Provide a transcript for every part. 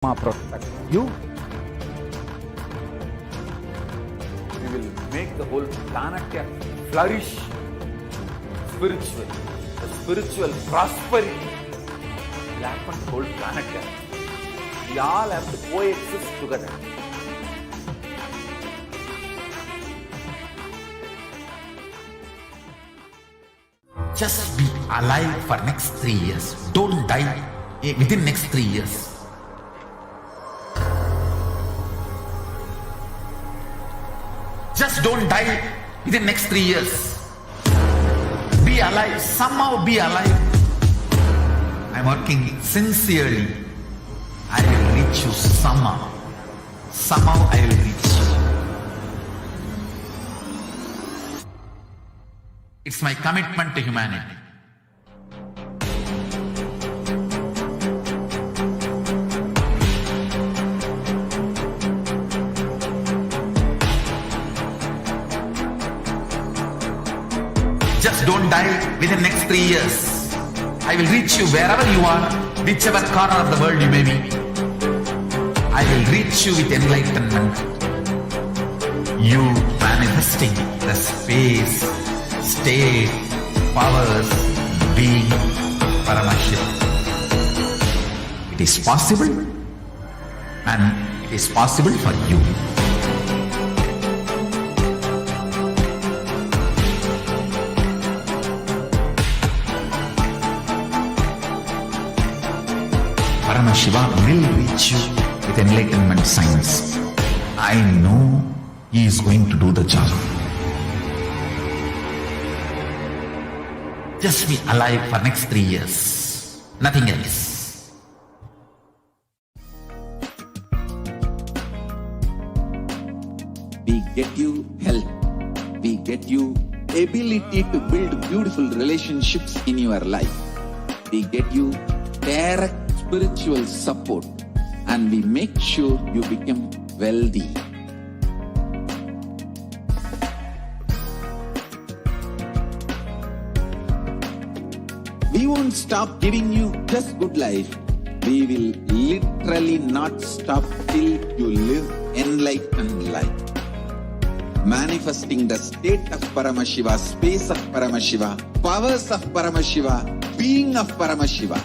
protect you. We will make the whole planet flourish spiritually. The spiritual prosperity will happen to the whole planet. We all have to coexist together. Just be alive for next 3 years. Don't die within next 3 years. Just don't die within next 3 years. Be alive. Somehow be alive. I'm working sincerely. I will reach you somehow. Somehow I will reach you. It's my commitment to humanity. Just don't die within next 3 years. I will reach you wherever you are, whichever corner of the world you may be. I will reach you with enlightenment. You manifesting the space, state, powers, being Paramashivoham. It is possible, and it is possible for you. Paramashivoham will reach you with enlightenment science. I know he is going to do the job. Just be alive for next 3 years. Nothing else. We get you health. We get you ability to build beautiful relationships in your life. We get you direct spiritual support, and we make sure you become wealthy. We won't stop giving you just good life. We will literally not stop till you live enlightened life. Manifesting the state of Paramashiva, space of Paramashiva, powers of Paramashiva, being of Paramashiva.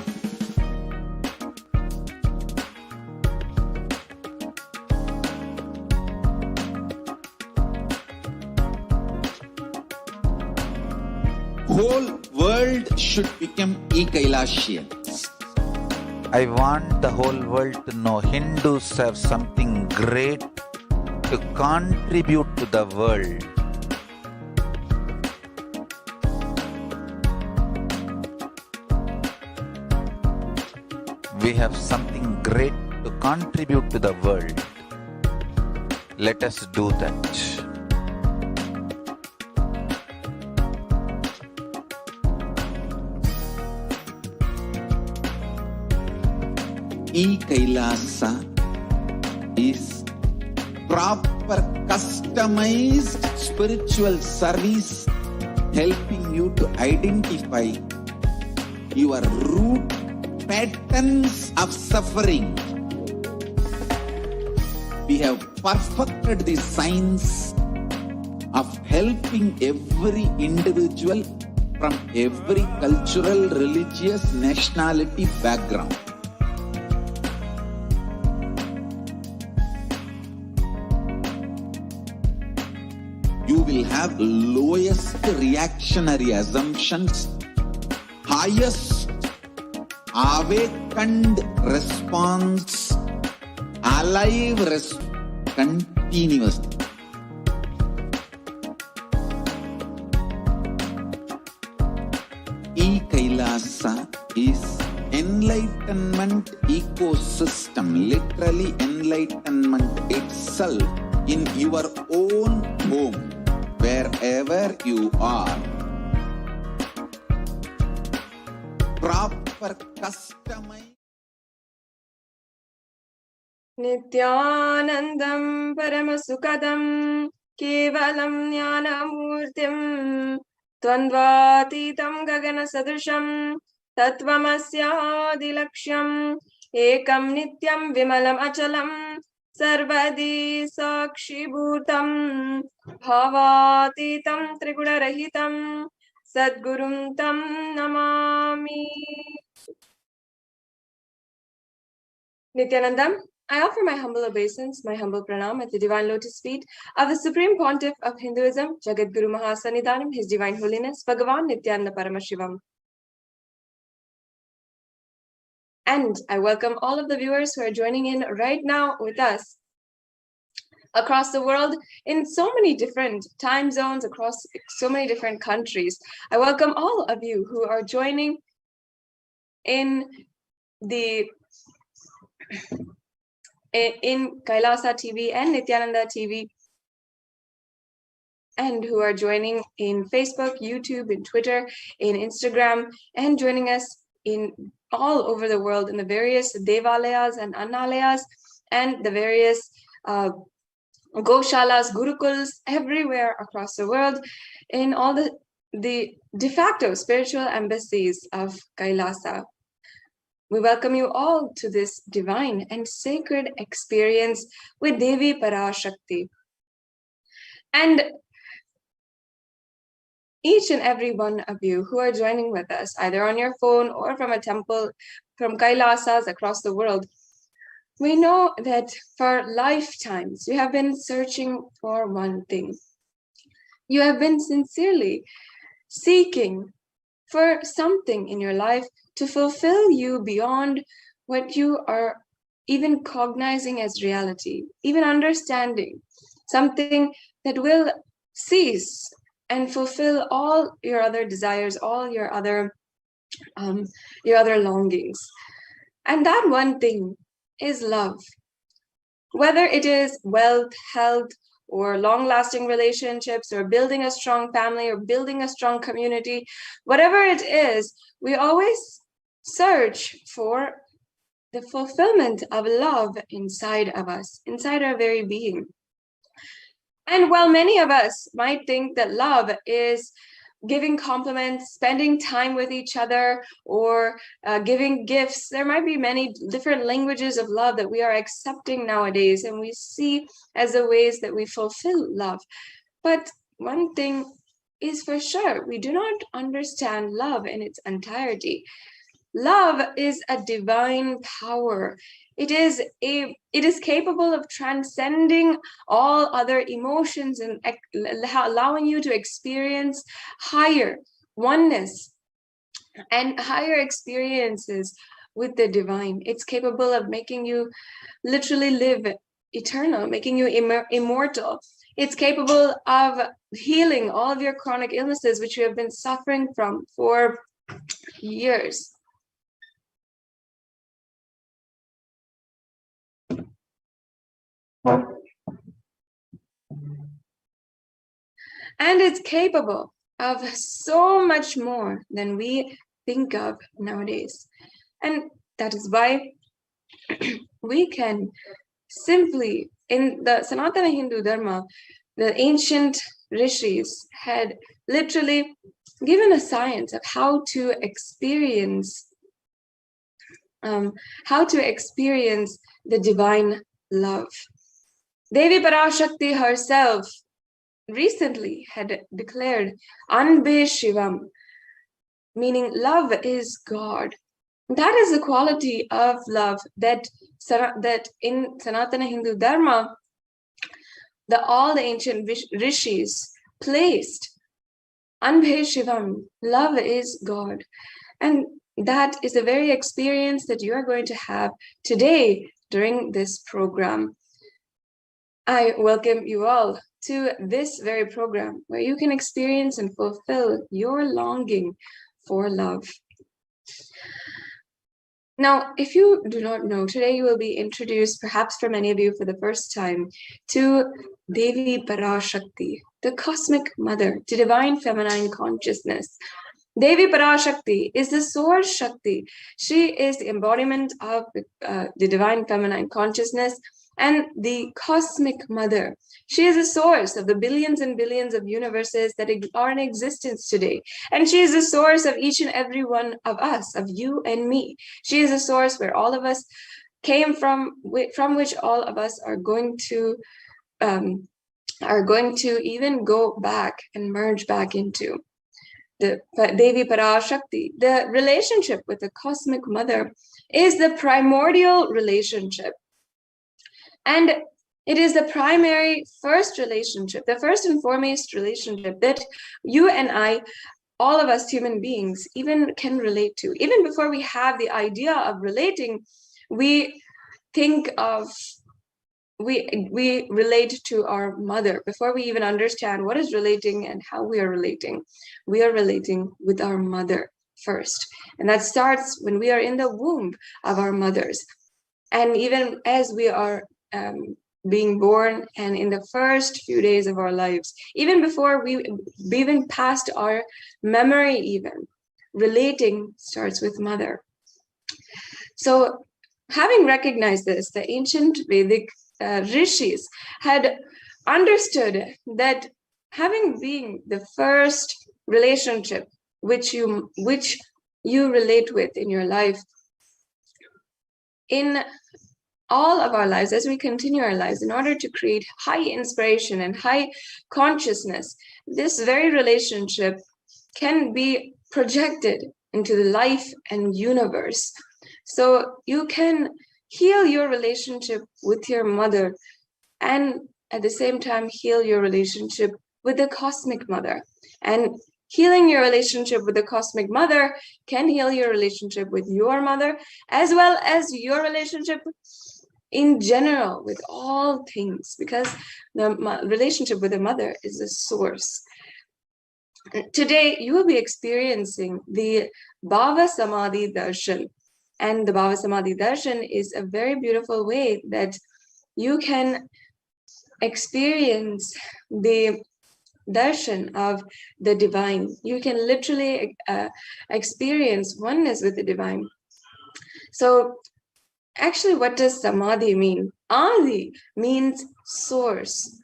Whole world should become Ekailashian. I want the whole world to know Hindus have something great to contribute to the world. We have something great to contribute to the world. Let us do that. E-Kailasa is proper customized spiritual service helping you to identify your root patterns of suffering. We have perfected the science of helping every individual from every cultural, religious, nationality background. You will have lowest reactionary assumptions, highest awakened response, alive continuously. E-Kailasa is enlightenment ecosystem, literally enlightenment itself in your own home, wherever you are. Proper customized. Nithyanandam Paramasukadam Kevalam Jnanamurtim Tvandvatitam Gagana Sadrisham Tatvamasya Dilaksham ekam nityam vimalam achalam sarvadi sakshibhutam bhavatitam triguna-rahitam sadgurum tam namami. Nithyanandam, I offer my humble obeisance, my humble pranam at the divine lotus feet of the Supreme Pontiff of Hinduism, Jagadguru Mahasannidhanam, His Divine Holiness, Bhagavan Nithyananda Paramashivam. And I welcome all of the viewers who are joining in right now with us across the world in so many different time zones, across so many different countries. I welcome all of you who are joining in Kailasa TV and Nithyananda TV, and who are joining in Facebook, YouTube, and Twitter, in Instagram, and joining us in all over the world in the various devalayas and annalayas and the various goshalas, gurukuls, everywhere across the world, in all the de facto spiritual embassies of Kailasa. We welcome you all to this divine and sacred experience with Devi Parashakti. And each and every one of you who are joining with us, either on your phone or from a temple, from Kailasas across the world, we know that for lifetimes you have been searching for one thing. You have been sincerely seeking for something in your life to fulfill you beyond what you are even cognizing as reality, even understanding, something that will cease and fulfill all your other desires, all your other longings. And that one thing is love. Whether it is wealth, health, or long-lasting relationships, or building a strong family, or building a strong community, whatever it is, we always search for the fulfillment of love inside of us, inside our very being. And while many of us might think that love is giving compliments, spending time with each other, or giving gifts, there might be many different languages of love that we are accepting nowadays, and we see as the ways that we fulfill love. But one thing is for sure, we do not understand love in its entirety. Love is a divine power. It is capable of transcending all other emotions and allowing you to experience higher oneness and higher experiences with the divine. It's capable of making you literally live eternal, making you immortal. It's capable of healing all of your chronic illnesses, which you have been suffering from for years. And it's capable of so much more than we think of nowadays. And that is why we can simply, in the Sanatana Hindu Dharma, the ancient rishis had literally given a science of how to experience the divine love. Devi Parashakti herself recently had declared Anbe-Shivam, meaning love is God. That is the quality of love that in Sanatana Hindu Dharma, all the ancient rishis placed. Anbe-Shivam, love is God. And that is the very experience that you are going to have today during this program. I welcome you all to this very program where you can experience and fulfill your longing for love. Now, if you do not know, today you will be introduced, perhaps for many of you for the first time, to Devi Parashakti, the cosmic mother, to divine feminine consciousness. Devi Parashakti is the source Shakti. She is the embodiment of the divine feminine consciousness, and the cosmic mother. She is the source of the billions and billions of universes that are in existence today. And she is the source of each and every one of us, of you and me. She is the source where all of us came from which all of us are going to even go back and merge back into. The Devi Parashakti, the relationship with the cosmic mother, is the primordial relationship. And it is the primary first relationship, the first and foremost relationship that you and I, all of us human beings, even can relate to. Even before we have the idea of relating, we think of, we relate to our mother. Before we even understand what is relating and how we are relating with our mother first. And that starts when we are in the womb of our mothers. And even as we are being born and in the first few days of our lives, even before we even past our memory, even relating starts with mother. So having recognized this, the ancient Vedic rishis had understood that having been the first relationship which you relate with in your life, in all of our lives, as we continue our lives, in order to create high inspiration and high consciousness, this very relationship can be projected into the life and universe. So you can heal your relationship with your mother and at the same time heal your relationship with the cosmic mother. And healing your relationship with the cosmic mother can heal your relationship with your mother, as well as your relationship in general with all things, because the relationship with the mother is the source. Today, you will be experiencing the Bhava Samadhi Darshan. And the Bhava Samadhi Darshan is a very beautiful way that you can experience the darshan of the divine. You can literally experience oneness with the divine. So actually, what does Samadhi mean? Adi means source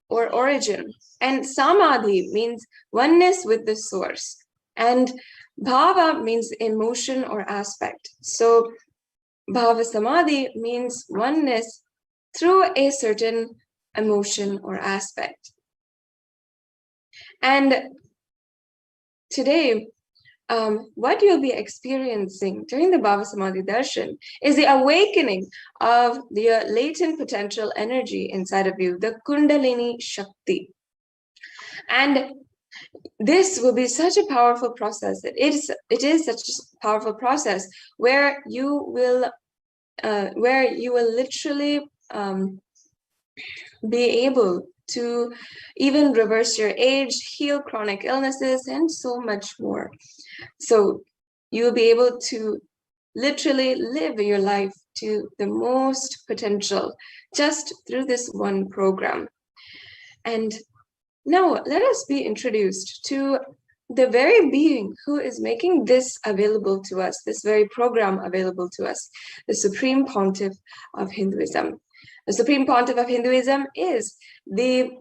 or origin, and Samadhi means oneness with the source, and Bhava means emotion or aspect. So Bhava Samadhi means oneness through a certain emotion or aspect. And today, what you'll be experiencing during the Bhava Samadhi Darshan is the awakening of the latent potential energy inside of you, the Kundalini Shakti. And this will be such a powerful process. It is such a powerful process where you will literally be able to even reverse your age, heal chronic illnesses, and so much more. So you'll be able to literally live your life to the most potential just through this one program. And now let us be introduced to the very being who is making this available to us, this very program available to us, the Supreme Pontiff of Hinduism. The Supreme Pontiff of Hinduism is the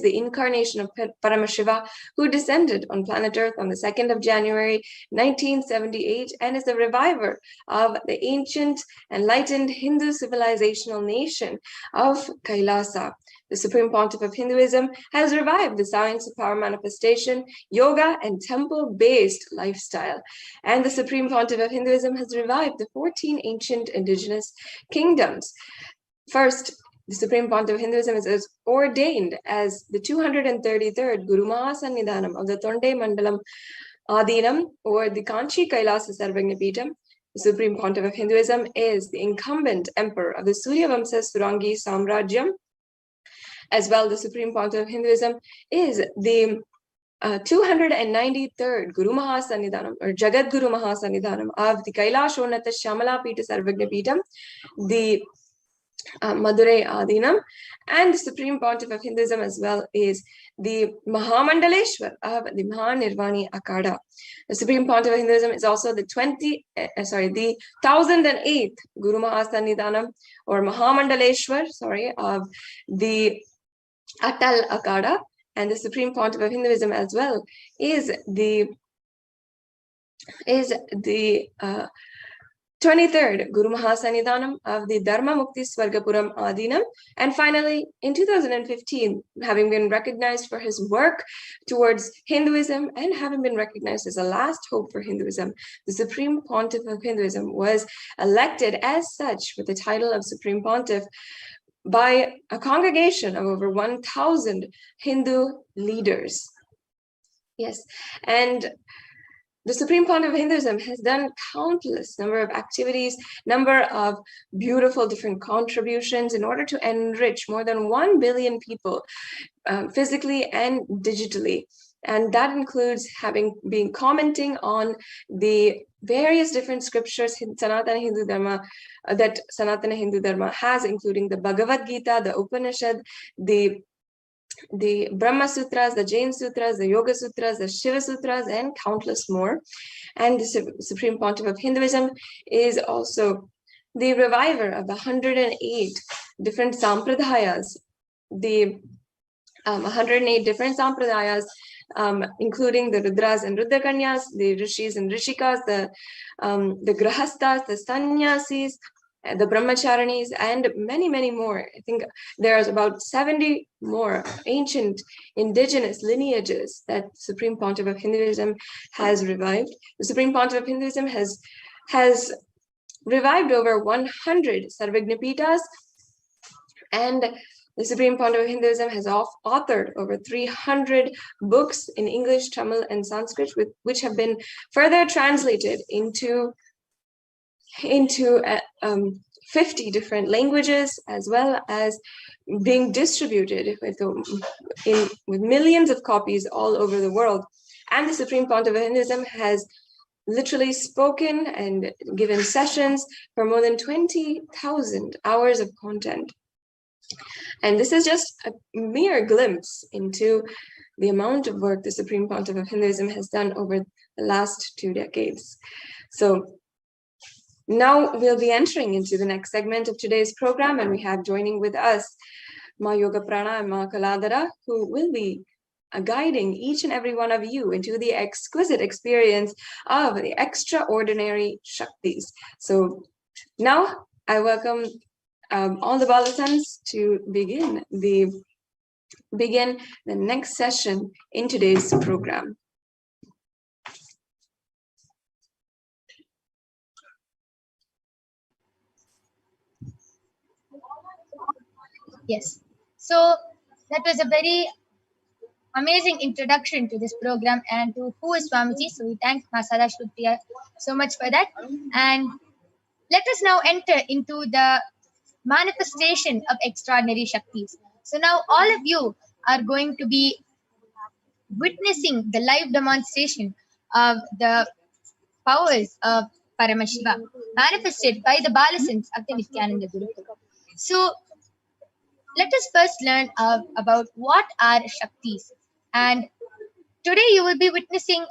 incarnation of Paramashiva, who descended on planet Earth on the 2nd of January, 1978, and is the reviver of the ancient, enlightened Hindu civilizational nation of Kailasa. The Supreme Pontiff of Hinduism has revived the science of power manifestation, yoga, and temple-based lifestyle. And the Supreme Pontiff of Hinduism has revived the 14 ancient indigenous kingdoms. First, the Supreme Pontiff of Hinduism is ordained as the 233rd Guru Mahasannidhanam of the Tonde Mandalam Adinam, or the Kanchi Kailasa Sarvagna Peetham. The Supreme Pontiff of Hinduism is the incumbent emperor of the Surya Vamsa Surangi Samrajyam. As well, the Supreme Pontiff of Hinduism is the 293rd Guru Mahasannidhanam, or Jagat Guru Mahasannidhanam of the Kailashonata Shamala Peeta Sarvagna Peetham, the Madurai Adinam, and the Supreme Pontiff of Hinduism as well is the Mahamandaleshwar of the Mahanirvani Akada. The Supreme Pontiff of Hinduism is also the 1008th Guru Mahasannidhanam or Mahamandaleshwar, of the Atal Akada, and the Supreme Pontiff of Hinduism as well is the 23rd Guru Mahasannidhanam of the Dharma Mukti Swargapuram Adinam. And finally, in 2015, having been recognized for his work towards Hinduism and having been recognized as a last hope for Hinduism, the Supreme Pontiff of Hinduism was elected as such with the title of Supreme Pontiff by a congregation of over 1,000 Hindu leaders. Yes, and the Supreme Pontiff of Hinduism has done countless number of activities, number of beautiful different contributions in order to enrich more than 1 billion people physically and digitally. And that includes been commenting on the various different scriptures Sanatana Hindu Dharma that Sanatana Hindu Dharma has, including the Bhagavad Gita, the Upanishad, the Brahma Sutras, the Jain Sutras, the Yoga Sutras, the Shiva Sutras, and countless more. And the Supreme Pontiff of Hinduism is also the reviver of the 108 different sampradayas, the 108 different sampradayas, including the Rudras and Rudrakanyas, the Rishis and Rishikas, the Grahastas, the Sannyasis, the Brahmacharinis, and many, many more. I think there's about 70 more ancient indigenous lineages that Supreme Pontiff of Hinduism has revived. The Supreme Pontiff of Hinduism has revived over 100 Sarvagnapitas, and the Supreme Pontiff of Hinduism has authored over 300 books in English, Tamil, and Sanskrit, which have been further translated into 50 different languages, as well as being distributed with millions of copies all over the world. And the Supreme Pontiff of Hinduism has literally spoken and given sessions for more than 20,000 hours of content. And this is just a mere glimpse into the amount of work the Supreme Pontiff of Hinduism has done over the last 2 decades. So now we'll be entering into the next segment of today's program, and we have joining with us Ma Yoga Prana and Ma Kaladara, who will be guiding each and every one of you into the exquisite experience of the extraordinary Shaktis. So now I welcome all the Balasans to begin the next session in today's program. Yes. So that was a very amazing introduction to this program and to who is Swamiji. So we thank Masada Shrutriya so much for that. And let us now enter into the manifestation of extraordinary Shaktis. So now all of you are going to be witnessing the live demonstration of the powers of Paramashiva manifested by the Balasans of the Nithyananda Guru. So let us first learn about what are Shaktis. And today you will be witnessing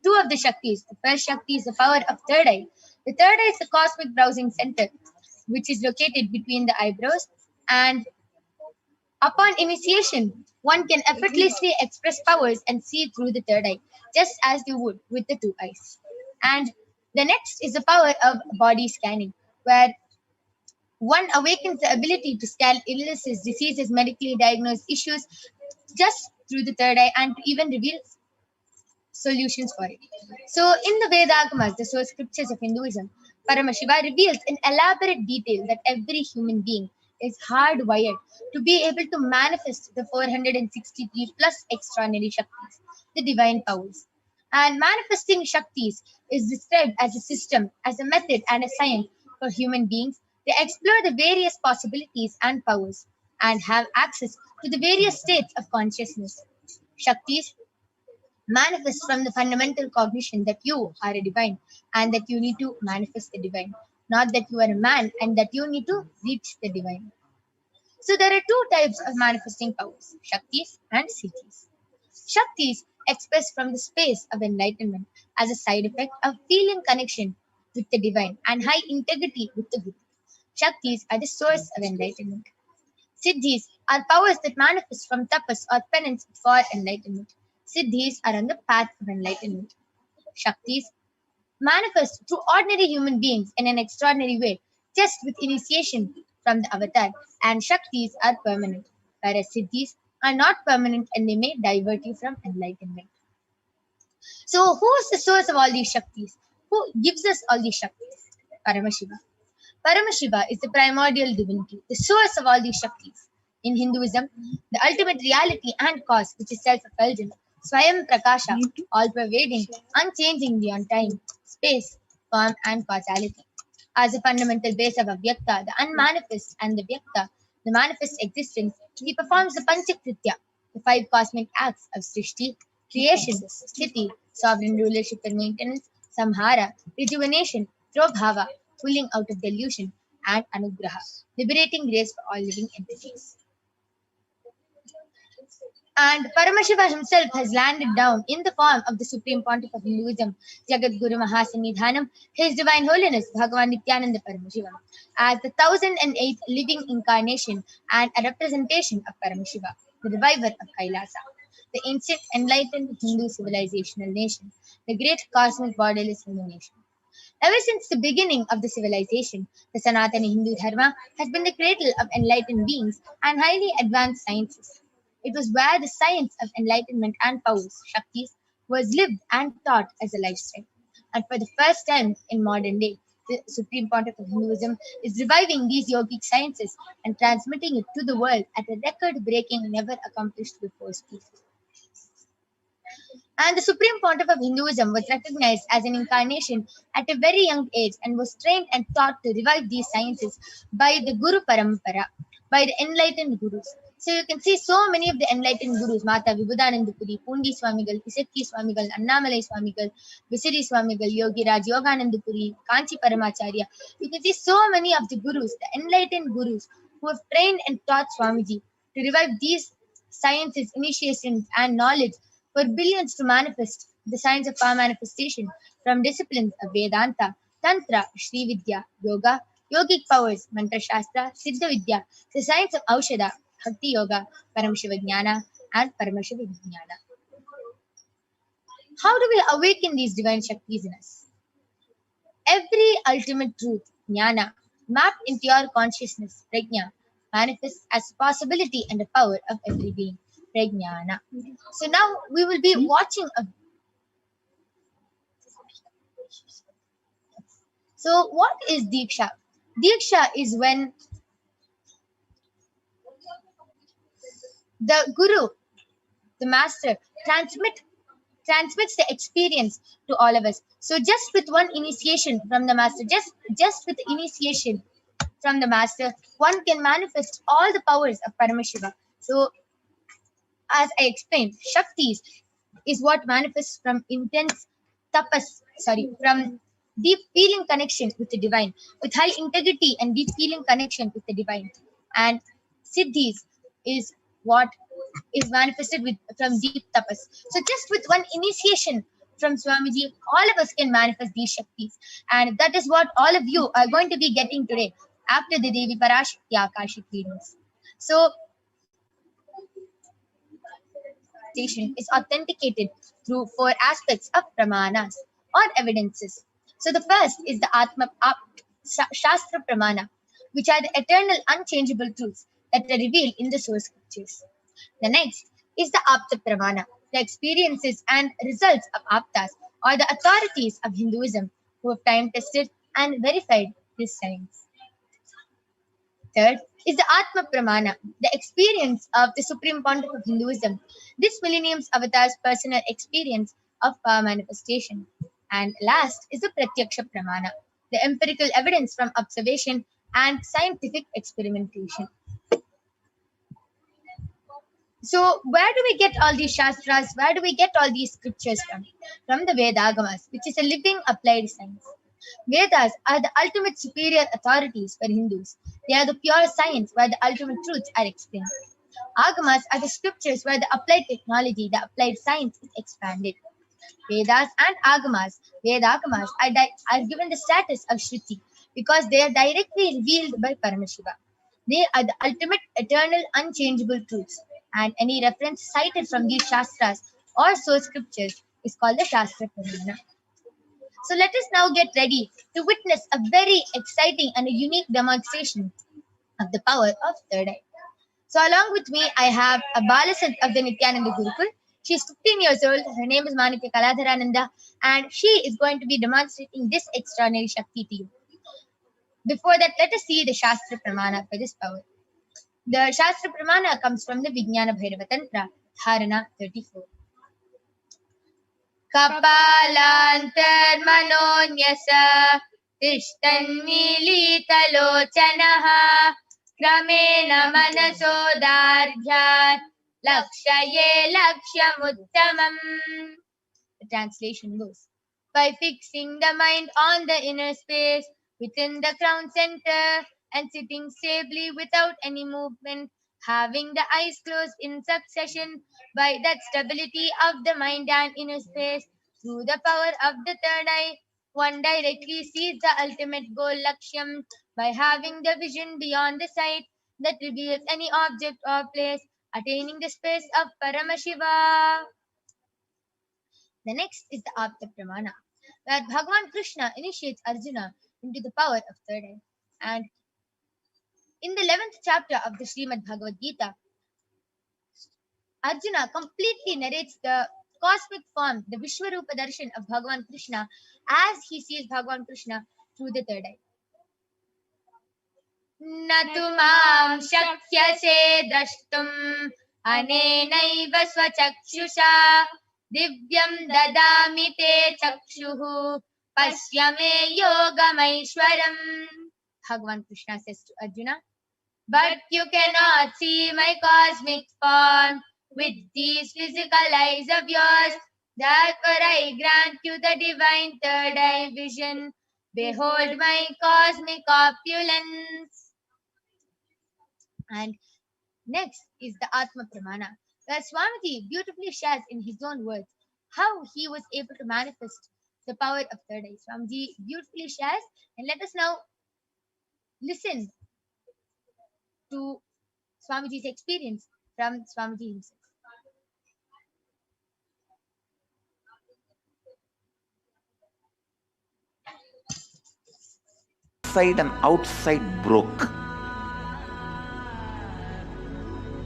2 of the Shaktis. The first Shakti is the power of third eye. The third eye is the cosmic browsing center, which is located between the eyebrows. And upon initiation, one can effortlessly express powers and see through the third eye, just as you would with the 2 eyes. And the next is the power of body scanning, where one awakens the ability to scan illnesses, diseases, medically diagnosed issues just through the third eye, and to even reveal solutions for it. So in the Vedagamas, the source scriptures of Hinduism, Paramashiva reveals in elaborate detail that every human being is hardwired to be able to manifest the 463 plus extraordinary Shaktis, the divine powers. And manifesting Shaktis is described as a system, as a method, and a science for human beings. They explore the various possibilities and powers and have access to the various states of consciousness. Shaktis manifest from the fundamental cognition that you are a divine and that you need to manifest the divine, not that you are a man and that you need to reach the divine. So there are two types of manifesting powers, Shaktis and Siddhis. Shaktis express from the space of enlightenment as a side effect of feeling connection with the divine and high integrity with the Guru. Shaktis are the source of enlightenment. Siddhis are powers that manifest from tapas or penance for enlightenment. Siddhis are on the path of enlightenment. Shaktis manifest through ordinary human beings in an extraordinary way, just with initiation from the avatar, and Shaktis are permanent, whereas Siddhis are not permanent and they may divert you from enlightenment. So, who is the source of all these Shaktis? Who gives us all these Shaktis? Paramashiva. Paramashiva is the primordial divinity, the source of all these Shaktis. In Hinduism, the ultimate reality and cause, which is self-effulgent, Swayam Prakasha, all-pervading, unchanging beyond time, space, form, and causality. As a fundamental base of Avyakta, the unmanifest, and the Vyakta, the manifest existence, he performs the Panchakritya, the five cosmic acts of Srishti, creation, Sthiti, sovereign rulership and maintenance, Samhara, rejuvenation, Prabhava, pulling out of delusion, and Anugraha, liberating grace for all living entities. And Paramashiva himself has landed down in the form of the Supreme Pontiff of Hinduism, Jagat Guru Mahasanidhanam, His Divine Holiness Bhagavan Nithyananda Paramashivam, as the 1008th living incarnation and a representation of Paramashiva, the reviver of Kailasa, the ancient enlightened Hindu civilizational nation, the great cosmic borderless Hindu nation. Ever since the beginning of the civilization, the Sanatana Hindu Dharma has been the cradle of enlightened beings and highly advanced sciences. It was where the science of enlightenment and powers, Shaktis, was lived and taught as a lifestyle. And for the first time in modern day, the Supreme Pontiff of Hinduism is reviving these yogic sciences and transmitting it to the world at a record-breaking, never accomplished before speed. And the Supreme Pontiff of Hinduism was recognized as an incarnation at a very young age and was trained and taught to revive these sciences by the Guru Parampara, by the enlightened Gurus. So you can see so many of the enlightened Gurus, Mata Vibhudanandapuri, Pundi Swamigal, Isakki Swamigal, Annamalai Swamigal, Visiri Swamigal, Yogi Raj Yoganandapuri, Kanchi Paramacharya. You can see so many of the Gurus, the enlightened Gurus, who have trained and taught Swamiji to revive these sciences, initiations, and knowledge for billions to manifest the science of power manifestation from disciplines of Vedanta, Tantra, Sri Vidya, Yoga, yogic powers, Mantra Shastra, Siddha Vidya, the science of Aushadha, Bhakti Yoga, Paramashiva and Paramashiva Vijnana. How do we awaken these divine Shaktis in us? Every ultimate truth, Jnana, mapped into your consciousness, Prajna, manifests as a possibility and a power of every being, Prajnana. So now we will be watching a... So what is Diksha? Diksha is when the Guru, the Master, transmits the experience to all of us. So just with one initiation from the Master, just with initiation from the Master, one can manifest all the powers of Paramashiva. So as I explained, Shaktis is what manifests from intense from deep feeling connection with the divine, with high integrity and deep feeling connection with the divine. And Siddhis is what is manifested from deep tapas. So just with one initiation from Swamiji, all of us can manifest these Shaktis. And that is what all of you are going to be getting today after the Devi Parashakti Akashic readings. So is authenticated through four aspects of pramanas or evidences. So the first is the Atma Shastra Pramana, which are the eternal unchangeable truths that are revealed in the source scriptures. The next is the Apta Pramana, the experiences and results of Aptas or the authorities of Hinduism who have time tested and verified this science. Third is the Atma Pramana, the experience of the Supreme Pontiff of Hinduism, this millennium's avatar's personal experience of power manifestation. And last is the Pratyaksha Pramana, the empirical evidence from observation and scientific experimentation. So where do we get all these Shastras? Where do we get all these scriptures from? From the Vedagamas, which is a living applied science. Vedas are the ultimate superior authorities for Hindus. They are the pure science where the ultimate truths are explained. Agamas are the scriptures where the applied technology, the applied science is expanded. Vedas and Agamas, Vedagamas are given the status of Shruti because they are directly revealed by Paramashiva. They are the ultimate, eternal, unchangeable truths, and any reference cited from these Shastras or source scriptures is called the Shastra Pramana. So let us now get ready to witness a very exciting and a unique demonstration of the power of third eye. So along with me, I have a Balasant of the Nithyananda Gurukul. She is 15 years old. Her name is Manikya Kaladharananda, and she is going to be demonstrating this extraordinary Shakti to you. Before that, let us see the Shastra Pramana for this power. The Shastra Pramana comes from the Vijnana Bhairava Tantra, Dharana 34. Kapalantarmanonyasa tishtanmilitalochanaha Kramena manasodardhyat lakshaye lakshamuttamam. The translation goes, by fixing the mind on the inner space within the crown center and sitting stably without any movement, having the eyes closed in succession, by that stability of the mind and inner space, through the power of the third eye, one directly sees the ultimate goal Lakshyam by having the vision beyond the sight that reveals any object or place, attaining the space of Paramashiva. The next is the Apta Pramana, where Bhagavan Krishna initiates Arjuna into the power of third eye. And in the 11th chapter of the Srimad Bhagavad Gita, Arjuna completely narrates the cosmic form, the Vishwarupa Darshan of Bhagavan Krishna as he sees Bhagavan Krishna through the third eye. Natumam shakyase drashtum anenaiva swachakshusha divyam dadami te chakshuhu pasyame yogamaishwaram. Bhagavan Krishna says to Arjuna, but you cannot see my cosmic form with these physical eyes of yours. Therefore I grant you the divine third eye vision. Behold my cosmic opulence. And next is the Atma Pramana, where Swamiji beautifully shares in his own words how he was able to manifest the power of third eye. Swamiji beautifully shares, and let us now listen to Swamiji's experience from Swamiji himself. Inside and outside broke.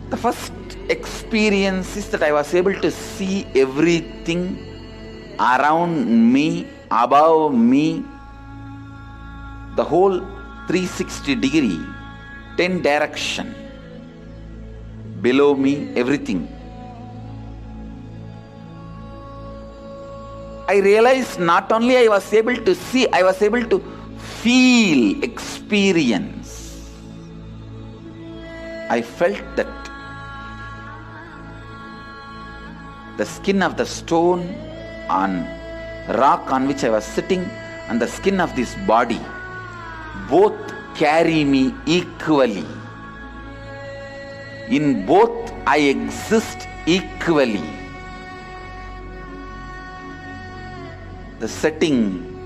The first experience is that I was able to see everything around me, above me, the whole 360 degree, 10 direction, below me, everything. I realized not only I was able to see, I was able to feel, experience. I felt that the skin of the stone on rock on which I was sitting and the skin of this body both carry me equally. In both I exist equally. The setting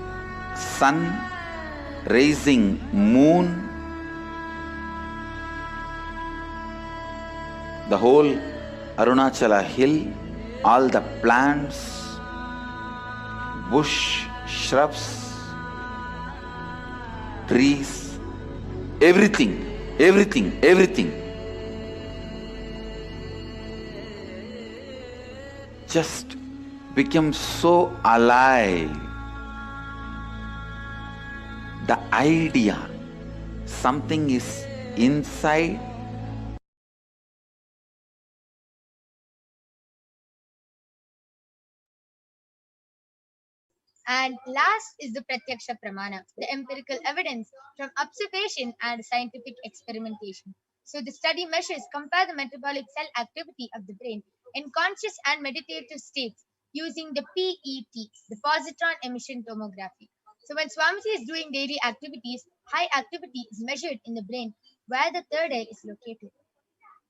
sun, rising moon, the whole Arunachala hill, all the plants, bush, shrubs, trees, everything just became so alive. The idea, something is inside. And last is the Pratyaksha Pramana, the empirical evidence from observation and scientific experimentation. So the study measures compare the metabolic cell activity of the brain in conscious and meditative states using the PET, the positron emission tomography. So when Swamiji is doing daily activities, high activity is measured in the brain where the third eye is located.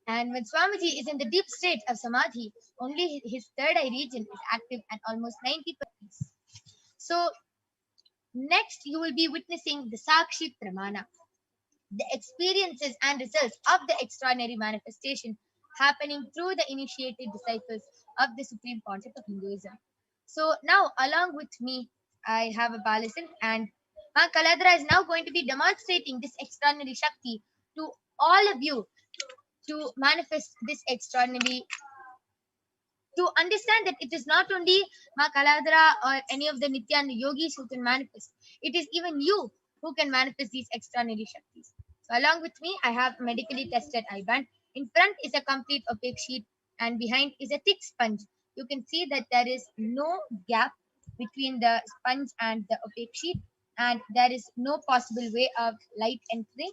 And when Swamiji is in the deep state of Samadhi, only his third eye region is active and almost 90%. So next you will be witnessing the Sakshi Pramana, the experiences and results of the extraordinary manifestation happening through the initiated disciples of the supreme concept of Hinduism. So now, along with me, I have a Balison, and Ma Kaladra is now going to be demonstrating this extraordinary Shakti to all of you to manifest this extraordinary, to understand that it is not only Ma Kaladra or any of the Nithyananda yogis who can manifest, it is even you who can manifest these extraordinary Shaktis. So along with me, I have medically tested eye band. In front is a complete opaque sheet and behind is a thick sponge. You can see that there is no gap between the sponge and the opaque sheet, and there is no possible way of light entering.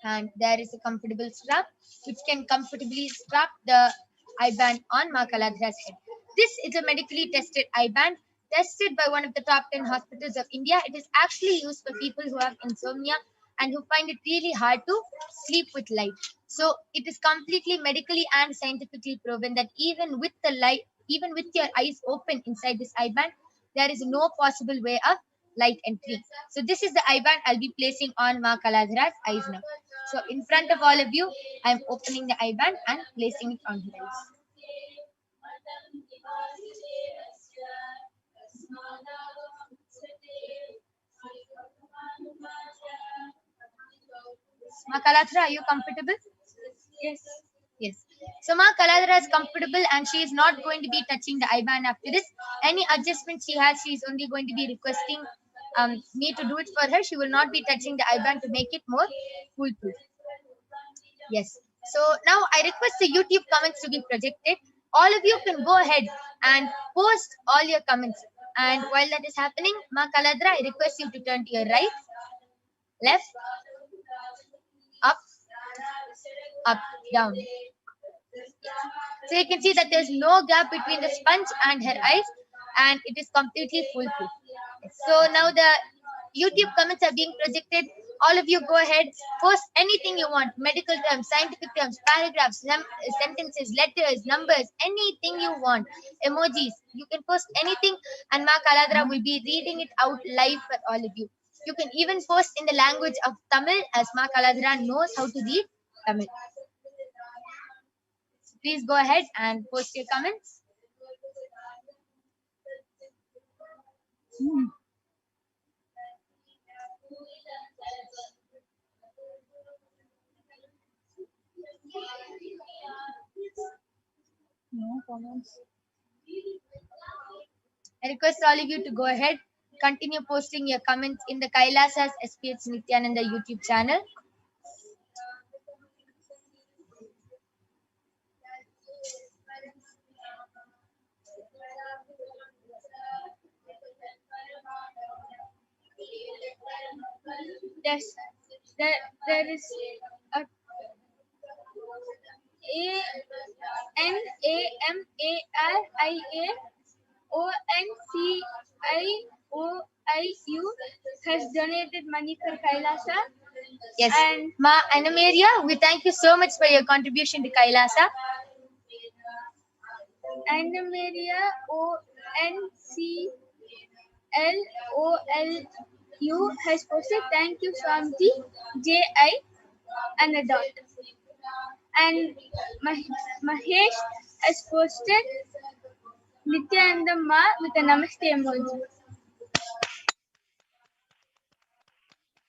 And there is a comfortable strap which can comfortably strap the eye band on Ma Kaladra's head. This is a medically tested eye band tested by one of the top 10 hospitals of India. It is actually used for people who have insomnia and who find it really hard to sleep with light. So it is completely medically and scientifically proven that even with the light, even with your eyes open inside this eye band, there is no possible way of light entry. So this is the eye band I'll be placing on Ma Kaladra's eyes now. So in front of all of you, I'm opening the eye band and placing it on her eyes. Ma Kaladra, are you comfortable? Yes. Yes. So Ma Kaladra is comfortable and she is not going to be touching the eye band after this. Any adjustment she has, she is only going to be requesting me to do it for her. She will not be touching the eye band to make it more foolproof. Yes. So now I request the YouTube comments to be projected. All of you can go ahead and post all your comments. And while that is happening, Ma Kaladra, I request you to turn to your right, left, up, up, down. So you can see that there's no gap between the sponge and her eyes, and it is completely foolproof. So now the YouTube comments are being projected. All of you go ahead, post anything you want, medical terms, scientific terms, paragraphs, sentences, letters, numbers, anything you want, emojis. You can post anything and Ma Kaladra will be reading it out live for all of you. You can even post in the language of Tamil as Ma Kaladra knows how to read Tamil. So please go ahead and post your comments. No comments. I request all of you to go ahead, continue posting your comments in the Kailasa's HDH Nithyananda YouTube channel. There is a NAMARIAONCIOIU has donated money for Kailasa. Yes. And Ma Anamaria, we thank you so much for your contribution to Kailasa. Anamaria ONCLOLU has posted thank you Swamiji JI and a dot. And Mahesh has posted Nithyananda Ma with a namaste emoji.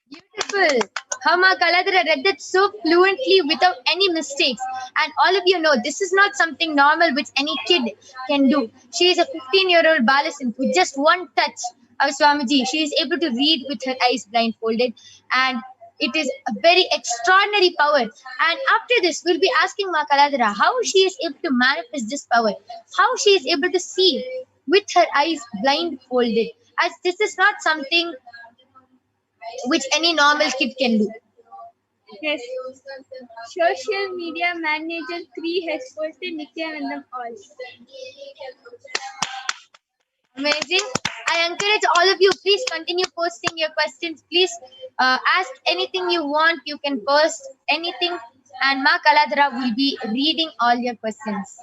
Beautiful. How Ma Kaladra read that so fluently without any mistakes. And all of you know this is not something normal which any kid can do. She is a 15-year-old Balasan with just one touch of Swamiji. She is able to read with her eyes blindfolded. And it is a very extraordinary power. And after this, we'll be asking Ma Kaladra how she is able to manifest this power. How she is able to see with her eyes blindfolded. As this is not something which any normal kid can do. Yes. Social media manager 3 has posted Nithyanandam all. Amazing. I encourage all of you, please continue posting your questions. Please ask anything you want. You can post anything, and Ma Kaladra will be reading all your questions.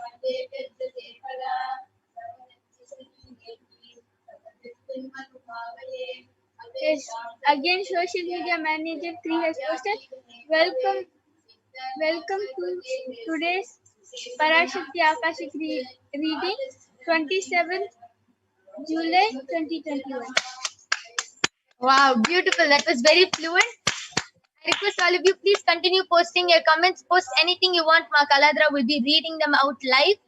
Yes. Again, social media manager 3 has posted. Welcome to today's Parashakti Akashic reading, 27th July 2021. Wow, beautiful. That was very fluent. I request all of you, please continue posting your comments. Post anything you want. Ma Kaladra will be reading them out live.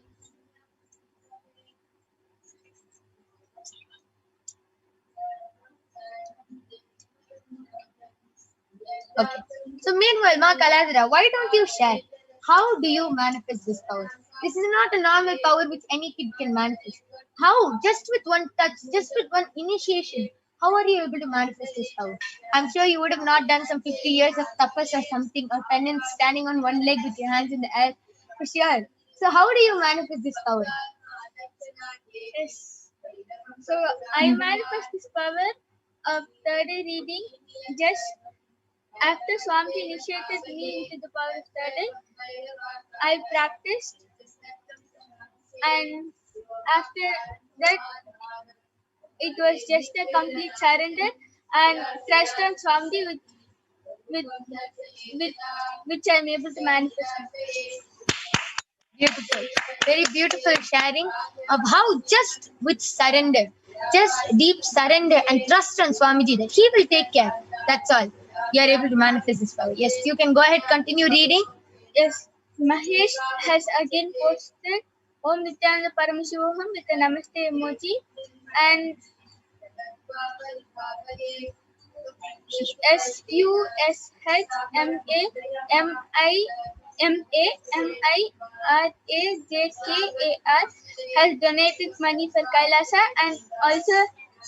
Okay. So meanwhile, Ma Kaladra, why don't you share? How do you manifest this power? This is not a normal power which any kid can manifest. How? Just with one touch, just with one initiation. How are you able to manifest this power? I'm sure you would have not done some 50 years of tapas or something, or penance, standing on one leg with your hands in the air, for sure. So how do you manifest this power? Yes. So I manifest this power of third eye reading just after Swamiji initiated me into the power of third eye. I practiced, and after that, it was just a complete surrender and trust on Swamiji, with which I'm able to manifest. Beautiful. Very beautiful sharing of how just with surrender, just deep surrender and trust on Swamiji that he will take care. That's all. You are able to manifest this power. Yes, you can go ahead, continue reading. Yes, Mahesh has again posted Om Nithyananda Paramashivoham with a Namaste emoji, and SUSHMAMIRAJKAR has donated money for Kailasa, and also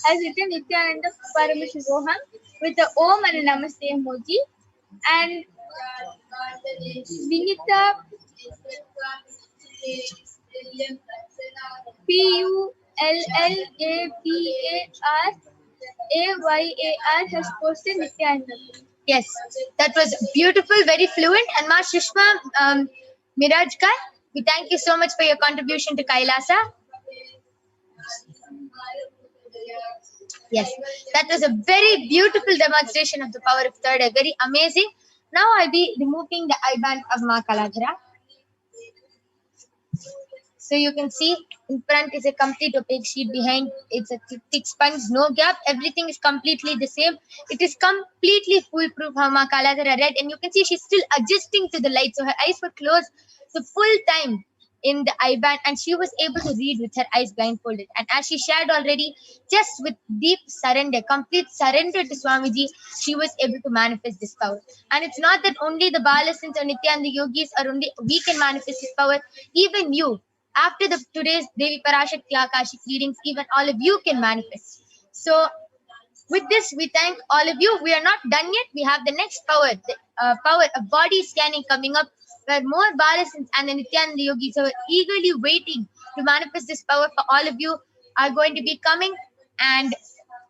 has written Nithyananda Paramashivoham with the Om and a Namaste emoji, and Vinita PULLAPARAYAR has posted Nithyananda. Yes, that was beautiful, very fluent. And Ma Shishma Mirajkar, we thank you so much for your contribution to Kailasa. Yes, that was a very beautiful demonstration of the power of third eye. Very amazing. Now I'll be removing the eye band of Ma Kaladra. So you can see in front is a complete opaque sheet, behind it's a thick sponge, no gap. Everything is completely the same. It is completely foolproof how Ma Kaladra read, and you can see she's still adjusting to the light. So her eyes were closed the full time in the eye band, and she was able to read with her eyes blindfolded. And as she shared already, just with deep surrender, complete surrender to Swamiji, she was able to manifest this power. And it's not that only the Balasins or Nithyananda yogis are only we can manifest this power. Even you, after today's Devi Parashakti Akashic readings, even all of you can manifest. So with this, we thank all of you. We are not done yet. We have the next power, the power of body scanning coming up, where more Balasins and the Nithyananda yogis are eagerly waiting to manifest this power for all of you are going to be coming and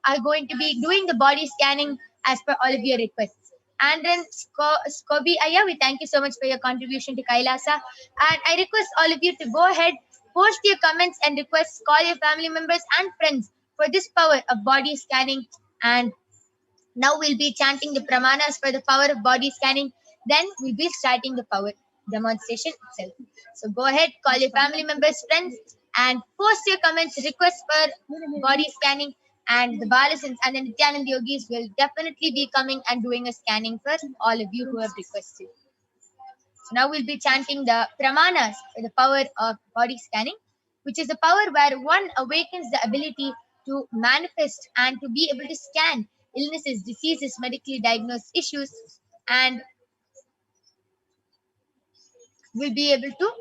are going to be doing the body scanning as per all of your requests. And then Skobi Aya, we thank you so much for your contribution to Kailasa. And I request all of you to go ahead, post your comments and requests, call your family members and friends for this power of body scanning. And now we'll be chanting the pramanas for the power of body scanning. Then we'll be starting the power demonstration itself. So go ahead, call your family members, friends, and post your comments, requests for body scanning. And the Balasins and the Nithyananda yogis will definitely be coming and doing a scanning for all of you who have requested. So now we'll be chanting the pramanas for the power of body scanning, which is a power where one awakens the ability to manifest and to be able to scan illnesses, diseases, medically diagnosed issues, and will be able to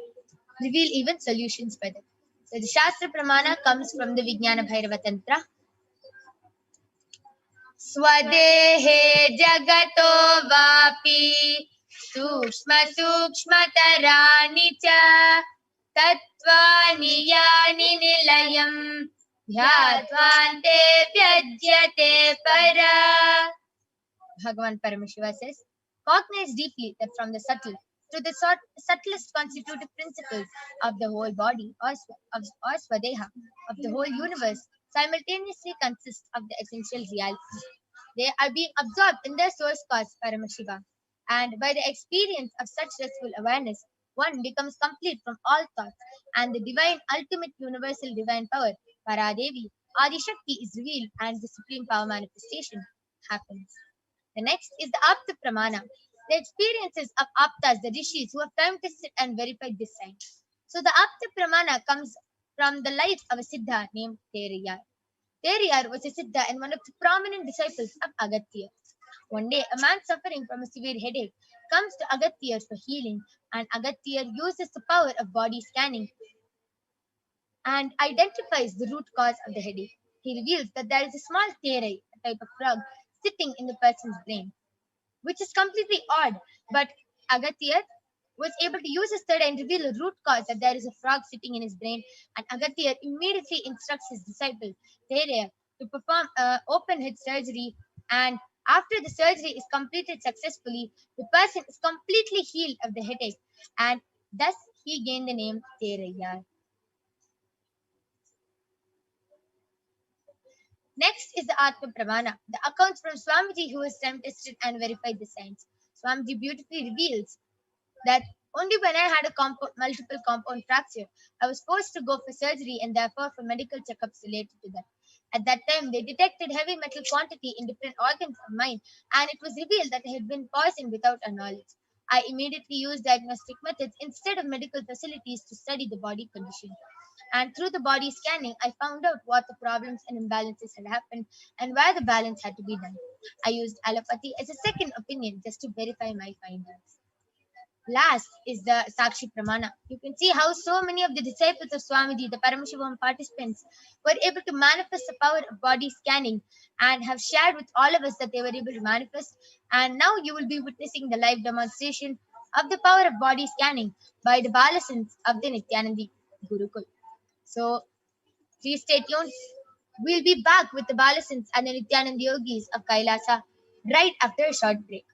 reveal even solutions for them. So the Shastra Pramana comes from the Vijnana Bhairava Tantra. Swadehe jagato vapi सूक्ष्मसूक्ष्मतराणि च तत्त्वानि यानि निलयम् ध्यात्वान्ते व्यज्यते para. Bhagavan Paramashiva says, cognize deeply that from the subtle to the subtlest constitutive principles of the whole body or swadeha of the whole universe simultaneously consist of the essential reality. They are being absorbed in their source cause, Paramashiva. And by the experience of such restful awareness, one becomes complete from all thoughts, and the divine, ultimate, universal divine power, Paradevi, Adi-Shakti, is revealed, and the supreme power manifestation happens. The next is the Apta Pramana, the experiences of Aptas, the rishis who have time tested and verified this science. So the Apta Pramana comes from the life of a Siddha named Teriyar. Teriyar was a Siddha and one of the prominent disciples of Agatya. One day, a man suffering from a severe headache comes to Agatya for healing, and Agatya uses the power of body scanning and identifies the root cause of the headache. He reveals that there is a small terai, a type of frog, sitting in the person's brain, which is completely odd. But Agatya was able to use his third and reveal the root cause that there is a frog sitting in his brain. And Agatya immediately instructs his disciple, Thereya, to perform open head surgery. And after the surgery is completed successfully, the person is completely healed of the headache. And thus he gained the name Thereya. Next is the Atma Pramana, the accounts from Swamiji who has time tested and verified the science. Swamiji beautifully reveals that only when I had a multiple compound fracture, I was forced to go for surgery and therefore for medical checkups related to that. At that time, they detected heavy metal quantity in different organs of mine, and it was revealed that I had been poisoned without our knowledge. I immediately used diagnostic methods instead of medical facilities to study the body condition. And through the body scanning, I found out what the problems and imbalances had happened and where the balance had to be done. I used allopathy as a second opinion just to verify my findings. Last is the Sakshi Pramana. You can see how so many of the disciples of Swamiji, the Paramashivoham participants, were able to manifest the power of body scanning and have shared with all of us that they were able to manifest. And now you will be witnessing the live demonstration of the power of body scanning by the Balasins of the Nithyanandi Gurukul. So please stay tuned. We'll be back with the Balasins and the Nithyananda Yogis of Kailasa right after a short break.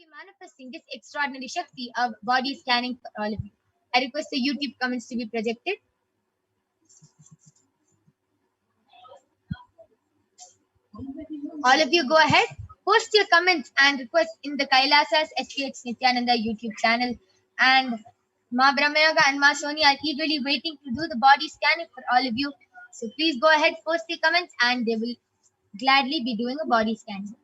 be manifesting this extraordinary Shakti of body scanning for all of you. I request the YouTube comments to be projected. All of you go ahead, post your comments and requests in the Kailasa's HDH Nithyananda YouTube channel. And Ma Brahmayoga and Ma Soni are eagerly waiting to do the body scanning for all of you. So please go ahead, post your comments, and they will gladly be doing a body scan.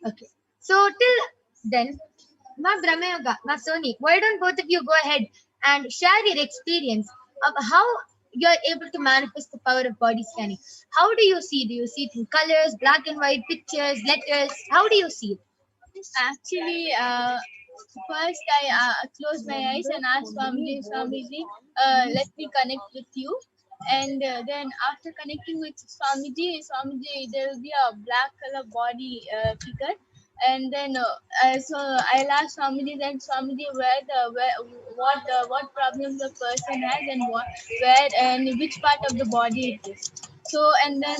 Okay. So till then, Ma Brahmayoga, Ma Soni, why don't both of you go ahead and share your experience of how you're able to manifest the power of body scanning? How do you see? Do you see it in colors, black and white, pictures, letters? How do you see it? Actually, first I closed my eyes and asked Swamiji, let me connect with you. And then after connecting with Swamiji, there will be a black color body figure. And then so I'll ask Swamiji, then Swamiji, what problem the person has and where and which part of the body it is. So and then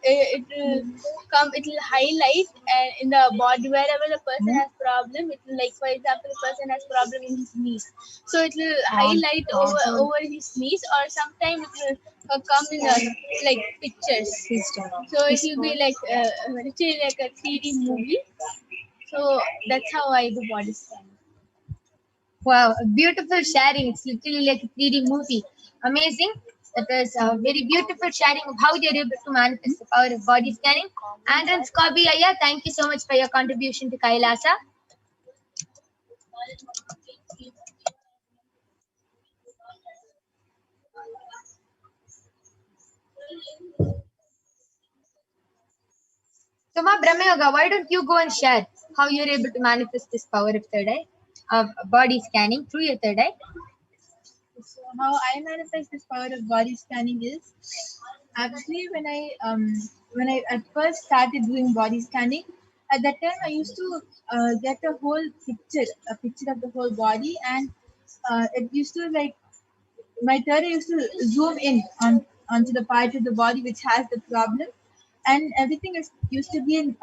it will come. It will highlight in the body wherever the person has problem. It will, like for example, the person has problem in his knees. So it will highlight over his knees, or sometimes it will come in like pictures. So it will be like literally like a 3D movie. So that's how I do body scanning. Wow, a beautiful sharing. It's literally like a 3D movie. Amazing. That was a very beautiful sharing of how you're able to manifest the power of body scanning. And then Skobi Aya, thank you so much for your contribution to Kailasa. So Ma Brahmayoga, why don't you go and share how you're able to manifest this power of third eye, of body scanning through your third eye? So how I manifest this power of body scanning is actually when I at first started doing body scanning, at that time I used to get a picture of the whole body, and it used to like my third eye used to zoom in onto the part of the body which has the problem, and everything used to be in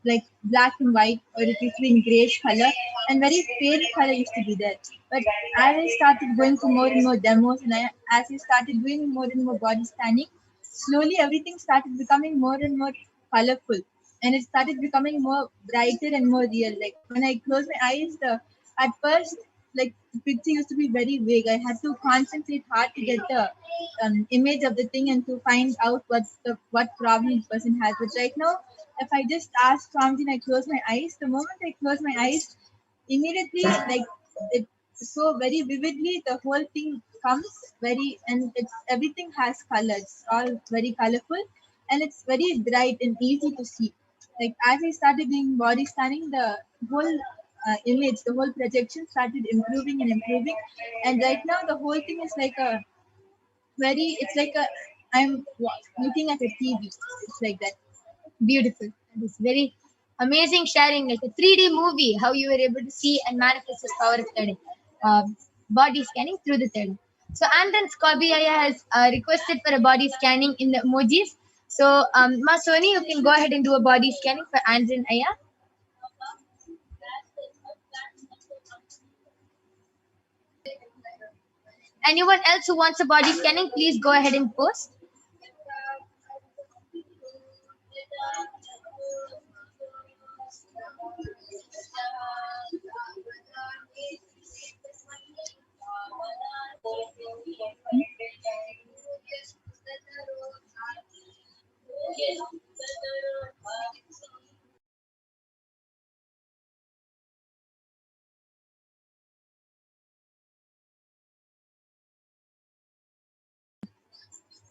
like black and white, or it used to be in grayish color, and very pale color used to be there. But as I started going for more and more demos, and as I started doing more and more body scanning, slowly everything started becoming more and more colorful, and it started becoming more brighter and more real. Like when I closed my eyes, at first, like the picture used to be very vague. I had to concentrate hard to get the image of the thing and to find out what problem the person has. But right now, if I just ask something, I close my eyes. The moment I close my eyes, immediately like it so very vividly, the whole thing comes and everything has colors, all very colorful, and it's very bright and easy to see. Like as I started doing body scanning, the whole image, the whole projection started improving, and right now the whole thing is like I'm looking at a TV. It's like that. Beautiful. That is very amazing sharing, like a 3D movie, how you were able to see and manifest this power of third eye, body scanning through the third eye. So, and then Skobi Aya has requested for a body scanning in the emojis. So, Ma Soni, you can go ahead and do a body scanning for Andren Aya. Anyone else who wants a body scanning, please go ahead and post.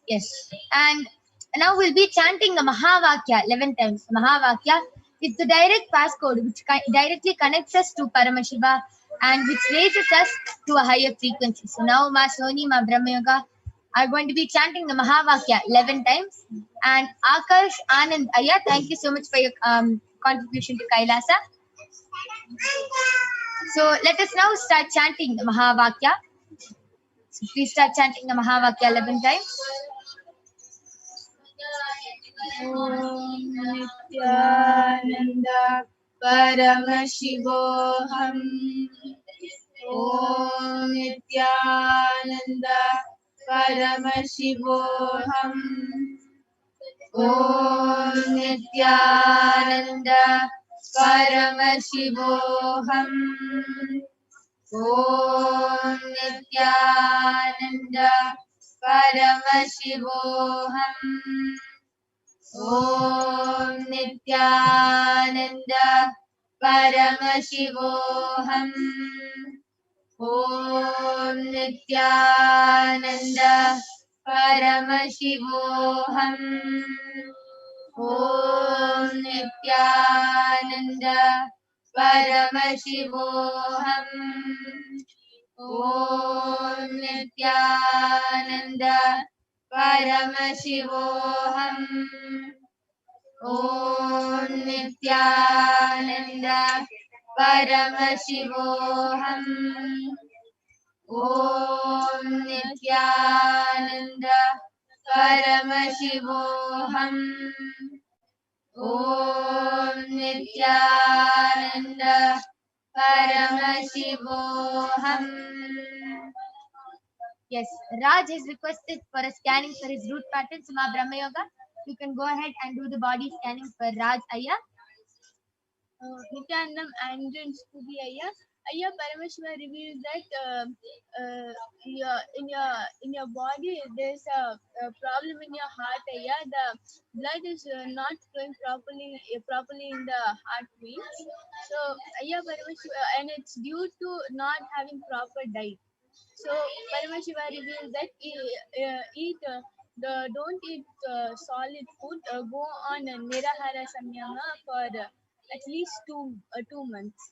Yes, and now we'll be chanting the Mahavakya 11 times. Mahavakya is the direct passcode which directly connects us to Paramashiva and which raises us to a higher frequency. So now, Ma Soni, Ma Brahmayoga, are going to be chanting the Mahavakya 11 times. And Akash Anand Aya, thank you so much for your contribution to Kailasa. So let us now start chanting the Mahavakya. So please start chanting the Mahavakya 11 times. Om Nithyananda Paramashivoham. Om Nithyananda Paramashivoham. Om Nithyananda Paramashivoham. Om Nithyananda Paramashivoham. Om Nithyananda Paramashivoham. Om Nithyananda Paramashivoham. Om Nithyananda Paramashivoham. Om Nithyananda Paramashivoham. Om Nithyananda Paramashivoham. Om Nithyananda Paramashivoham. Om Nithyananda Paramashivoham. Yes, Raj is requested for a scanning for his root pattern, Suma Brahma Yoga. You can go ahead and do the body scanning for Raj Aya. Nityanandam and Stuti Ayya. Ayya Paramashiva reveals that in your body there's a problem in your heart. Ayya, the blood is not flowing properly in the heart veins. So Ayya Paramashiva, and it's due to not having proper diet. So Paramashiva reveals that don't eat solid food. Go on a Nirahara Samyama for at least two months.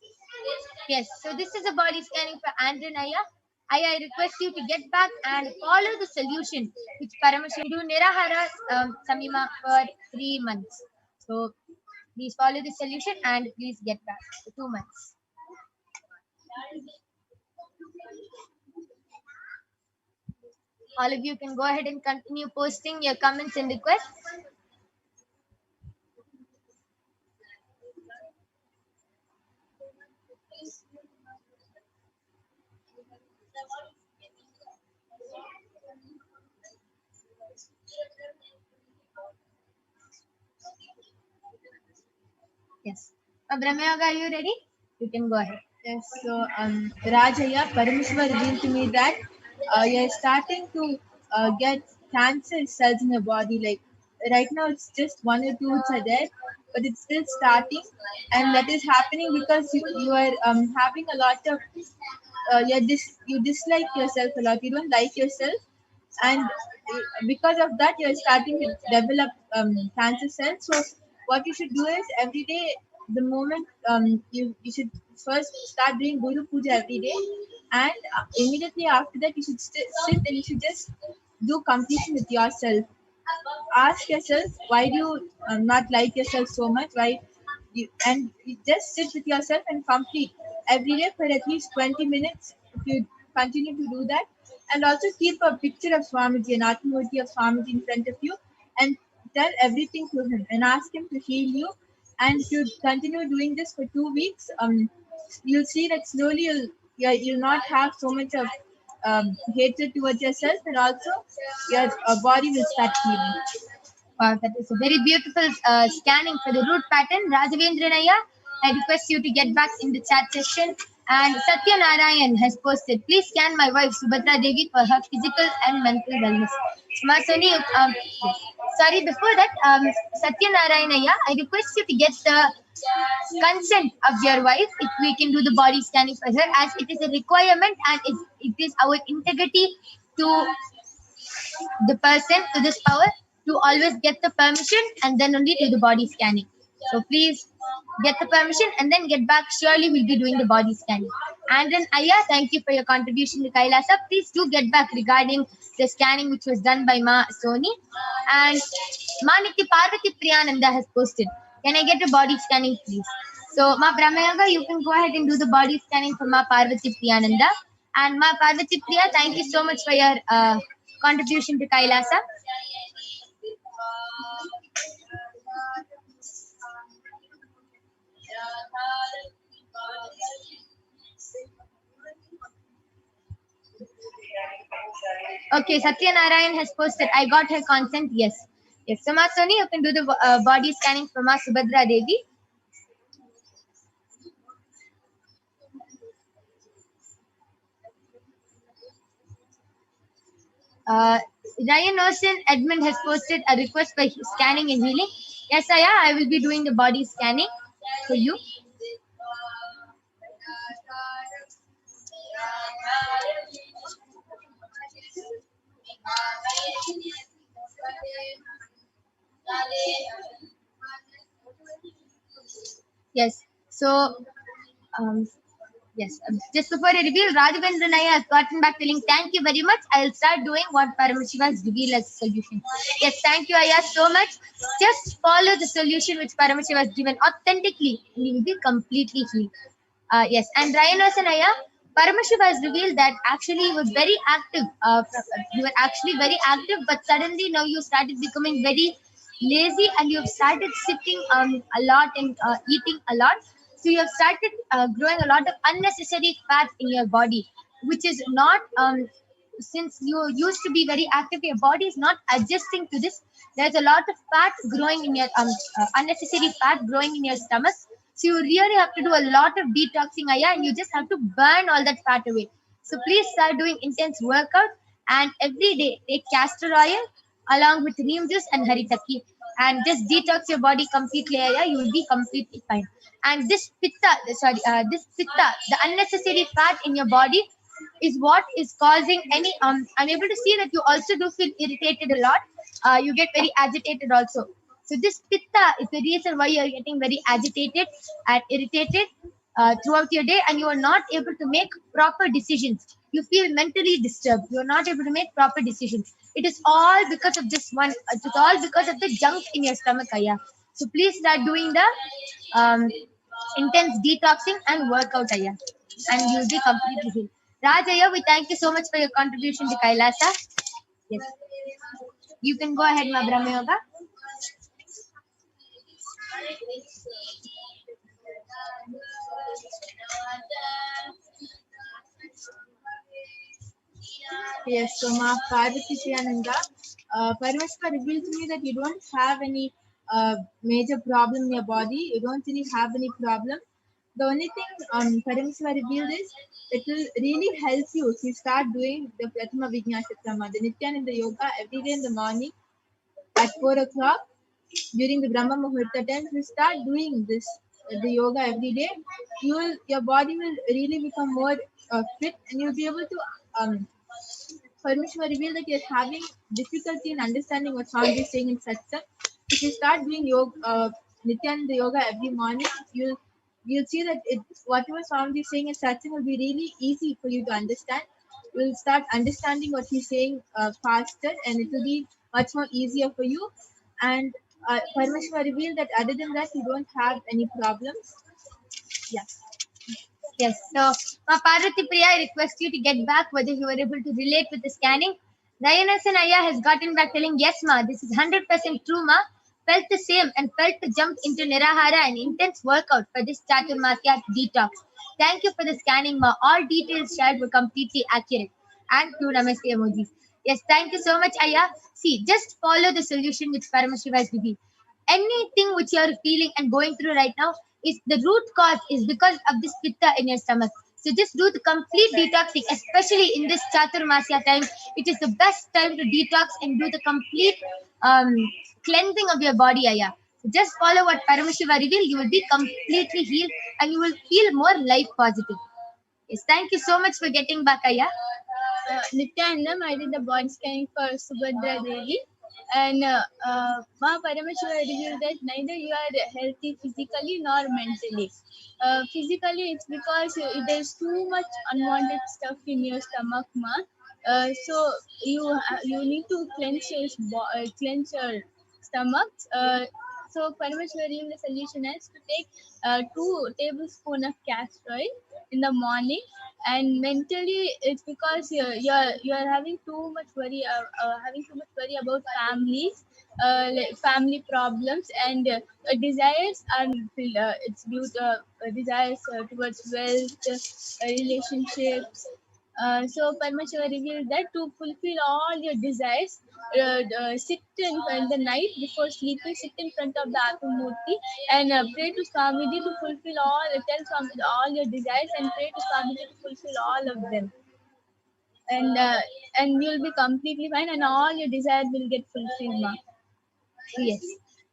Yes, so this is a body scanning for Andrew Aya. I request you to get back and follow the solution which Paramashiva do Nirahara Samyama for 3 months. So please follow the solution and please get back for 2 months. All of you can go ahead and continue posting your comments and requests. Yes. Brahma Yoga, are you ready? You can go ahead. Yes, so Rajaya, Paramashiva revealed to me that you're starting to get cancer cells in your body. Like right now, it's just 1 or 2 which are there, but it's still starting, and that is happening because you are having a lot of you dislike yourself a lot. You don't like yourself, and because of that, you're starting to develop cancer cells. So what you should do is every day, the moment you should first start doing Guru Puja every day, and immediately after that you should sit and you should just do completion with yourself. Ask yourself, why do you not like yourself so much? You just sit with yourself and complete every day for at least 20 minutes. If you continue to do that, and also keep a picture of Swamiji, an Atmamurti of Swamiji in front of you, and tell everything to him and ask him to heal you. And if you continue doing this for 2 weeks, you'll see that slowly you'll not have so much of hatred towards yourself, and also your body will start healing. Wow, that is a very beautiful scanning for the root pattern. Rajavendranaya, I request you to get back in the chat session. And Satya Narayan has posted, please scan my wife Subhadra Devi for her physical and mental wellness. Soni, sorry, before that, Satya Narayanaya, I request you to get the consent of your wife if we can do the body scanning for her, as it is a requirement and it is our integrity to the person, to this power, to always get the permission and then only do the body scanning. So please get the permission and then get back. Surely we'll be doing the body scanning. And then Aya, thank you for your contribution to Kailasa. Please do get back regarding the scanning which was done by Ma Soni. And Maniki Parvati Priyananda has posted, can I get a body scanning please? So Ma Brahmayaga, you can go ahead and do the body scanning for Ma Parvati Priyananda. And Ma Parvati Priya, thank you so much for your contribution to Kailasa. Okay, Satya Narayan has posted, I got her consent. Yes. Yes. So, Ma Soni, you can do the body scanning for Ma Subhadra Devi. Ryan Ocean Edmund has posted a request for scanning and healing. Yes, Aya, I will be doing the body scanning for you. Yes. So, yes. Just before I reveal, Raghavendra Naya has gotten back telling, thank you very much. I'll start doing what Paramashiva has revealed as a solution. Yes, thank you, Aya, so much. Just follow the solution which Paramashiva has given authentically, and you will be completely healed. Yes, and Ryanos and Aya, Paramashiva has revealed that actually you were very active. You were actually very active, but suddenly now you started becoming very lazy and you have started sitting a lot and eating a lot. So you have started growing a lot of unnecessary fat in your body, which is not, since you used to be very active, your body is not adjusting to this. There's a lot of fat growing in your, unnecessary fat growing in your stomach. So you really have to do a lot of detoxing, Aya, and you just have to burn all that fat away. So please start doing intense workout and every day take castor oil along with neem juice and haritaki and just detox your body completely, Aya. You will be completely fine. And this pitta, the unnecessary fat in your body is what is causing any, I'm able to see that you also do feel irritated a lot. You get very agitated also. So this pitta is the reason why you are getting very agitated and irritated throughout your day, and you are not able to make proper decisions. You feel mentally disturbed. You are not able to make proper decisions. It is all because of this one. It is all because of the junk in your stomach, Aya. So please start doing the intense detoxing and workout, Aya, and you'll be completely healed. Raj, Aya, we thank you so much for your contribution to Kailasa. Yes. You can go ahead, Ma Brahma Yoga. Yes, so Ma Parvati Priyananda, Paramashiva revealed to me that you don't have any major problem in your body. You don't really have any problem. The only thing Paramashiva revealed is it will really help you if you start doing the Prathama Vijñāsakrama, the Nithyananda Yoga every day in the morning at 4 o'clock during the Brahma Muhurta time. If you start doing this, the yoga every day, your body will really become more fit, and you'll be able to Parashakti revealed that you're having difficulty in understanding what Swami is saying in satsang. If you start doing yoga, Nithyananda yoga every morning, you'll see that whatever Swami is saying in satsang will be really easy for you to understand. You'll start understanding what he's saying faster, and it will be much more easier for you. And Parashakti revealed that other than that, you don't have any problems. Yeah. Yes. So, Ma Parvati Priya, I request you to get back whether you were able to relate with the scanning. Nayanasan Aya has gotten back telling, yes, Ma, this is 100% true, Ma. Felt the same and felt to jump into Nirahara and intense workout for this Chaturmasya detox. Thank you for the scanning, Ma. All details shared were completely accurate. And two namaste emojis. Yes, thank you so much, Aya. See, just follow the solution which Paramashiva has given. Anything which you are feeling and going through right now, is the root cause is because of this pitta in your stomach. So just do the complete detoxing, especially in this Chaturmasya time. It is the best time to detox and do the complete cleansing of your body, Aya. So just follow what Paramashiva revealed. You will be completely healed and you will feel more life positive. Yes, thank you so much for getting back, Aya. Nityanandam, I did the body scanning for Subhadra Devi. And Ma Paramashiva revealed that neither you are healthy physically nor mentally. Physically, it's because there's too much unwanted stuff in your stomach, Ma. So you need to cleanse your stomach. So Parameshwar revealed the solution is to take 2 tablespoons of castor oil in the morning, and mentally it's because you're having too much worry about families, like family problems, and desires, and it's due to desires towards wealth, relationships. So Parmashiva revealed that to fulfill all your desires, in the night before sleeping, sit in front of the Atmamurti and pray to Swamiji to fulfill tell Swamiji all your desires and pray to Swamiji to fulfill all of them. And you'll be completely fine and all your desires will get fulfilled, Ma. Yes,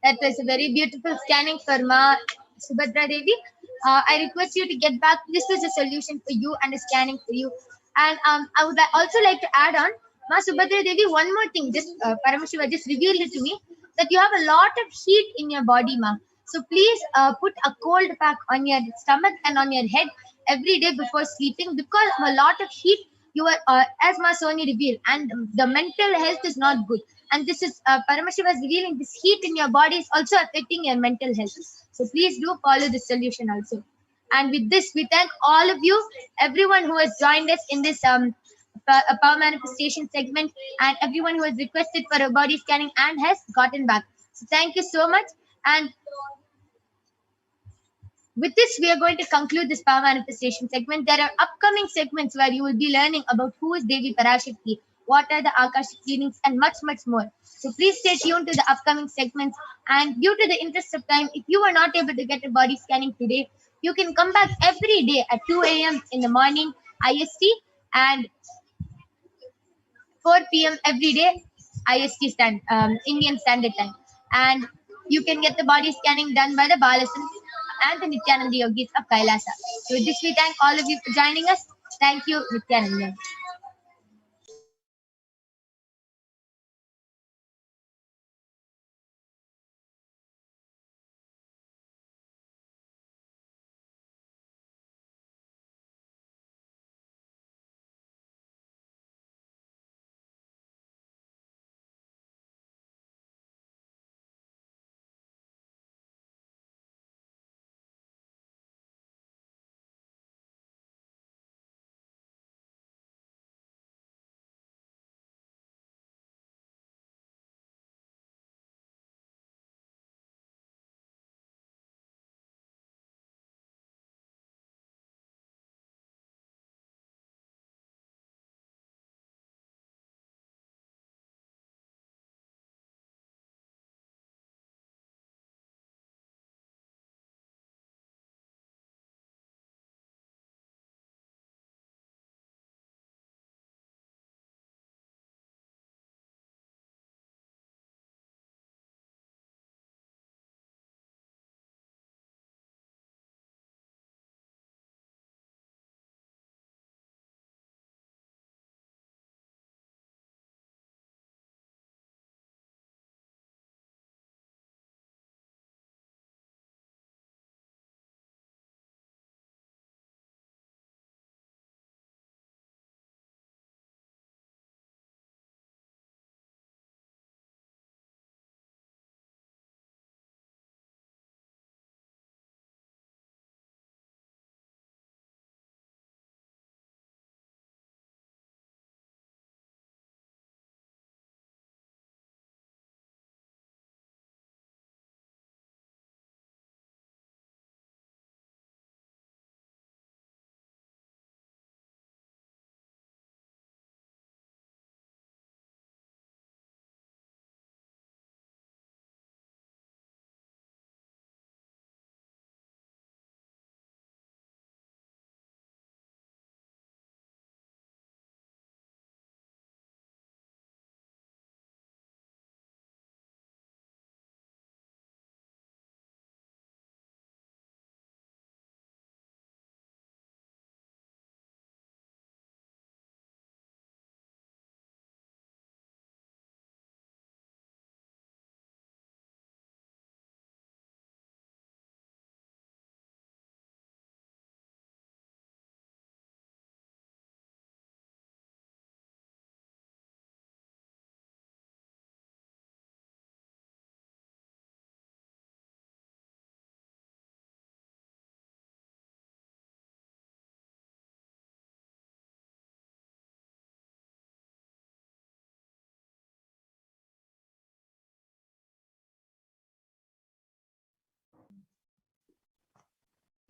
that was a very beautiful scanning for Ma Subhadra Devi. I request you to get back. This was a solution for you and a scanning for you. And I would also like to add on, Ma Subhadra Devi, one more thing. Just Paramashiva just revealed it to me that you have a lot of heat in your body, Ma. So please put a cold pack on your stomach and on your head every day before sleeping, because of a lot of heat you are, as Ma Soni revealed, and the mental health is not good. And this is Paramashiva is revealing this heat in your body is also affecting your mental health. So please do follow this solution also. And with this, we thank all of you, everyone who has joined us in this power manifestation segment, and everyone who has requested for a body scanning and has gotten back. So thank you so much. And with this, we are going to conclude this power manifestation segment. There are upcoming segments where you will be learning about who is Devi Parashakti, what are the Akashic readings, and much, much more. So please stay tuned to the upcoming segments. And due to the interest of time, if you are not able to get a body scanning today, you can come back every day at 2 a.m. in the morning, IST, and 4 p.m. every day, Indian Standard Time. And you can get the body scanning done by the Balasan and the Nithyananda Yogis of Kailasa. So with this, we thank all of you for joining us. Thank you, Nithyananda.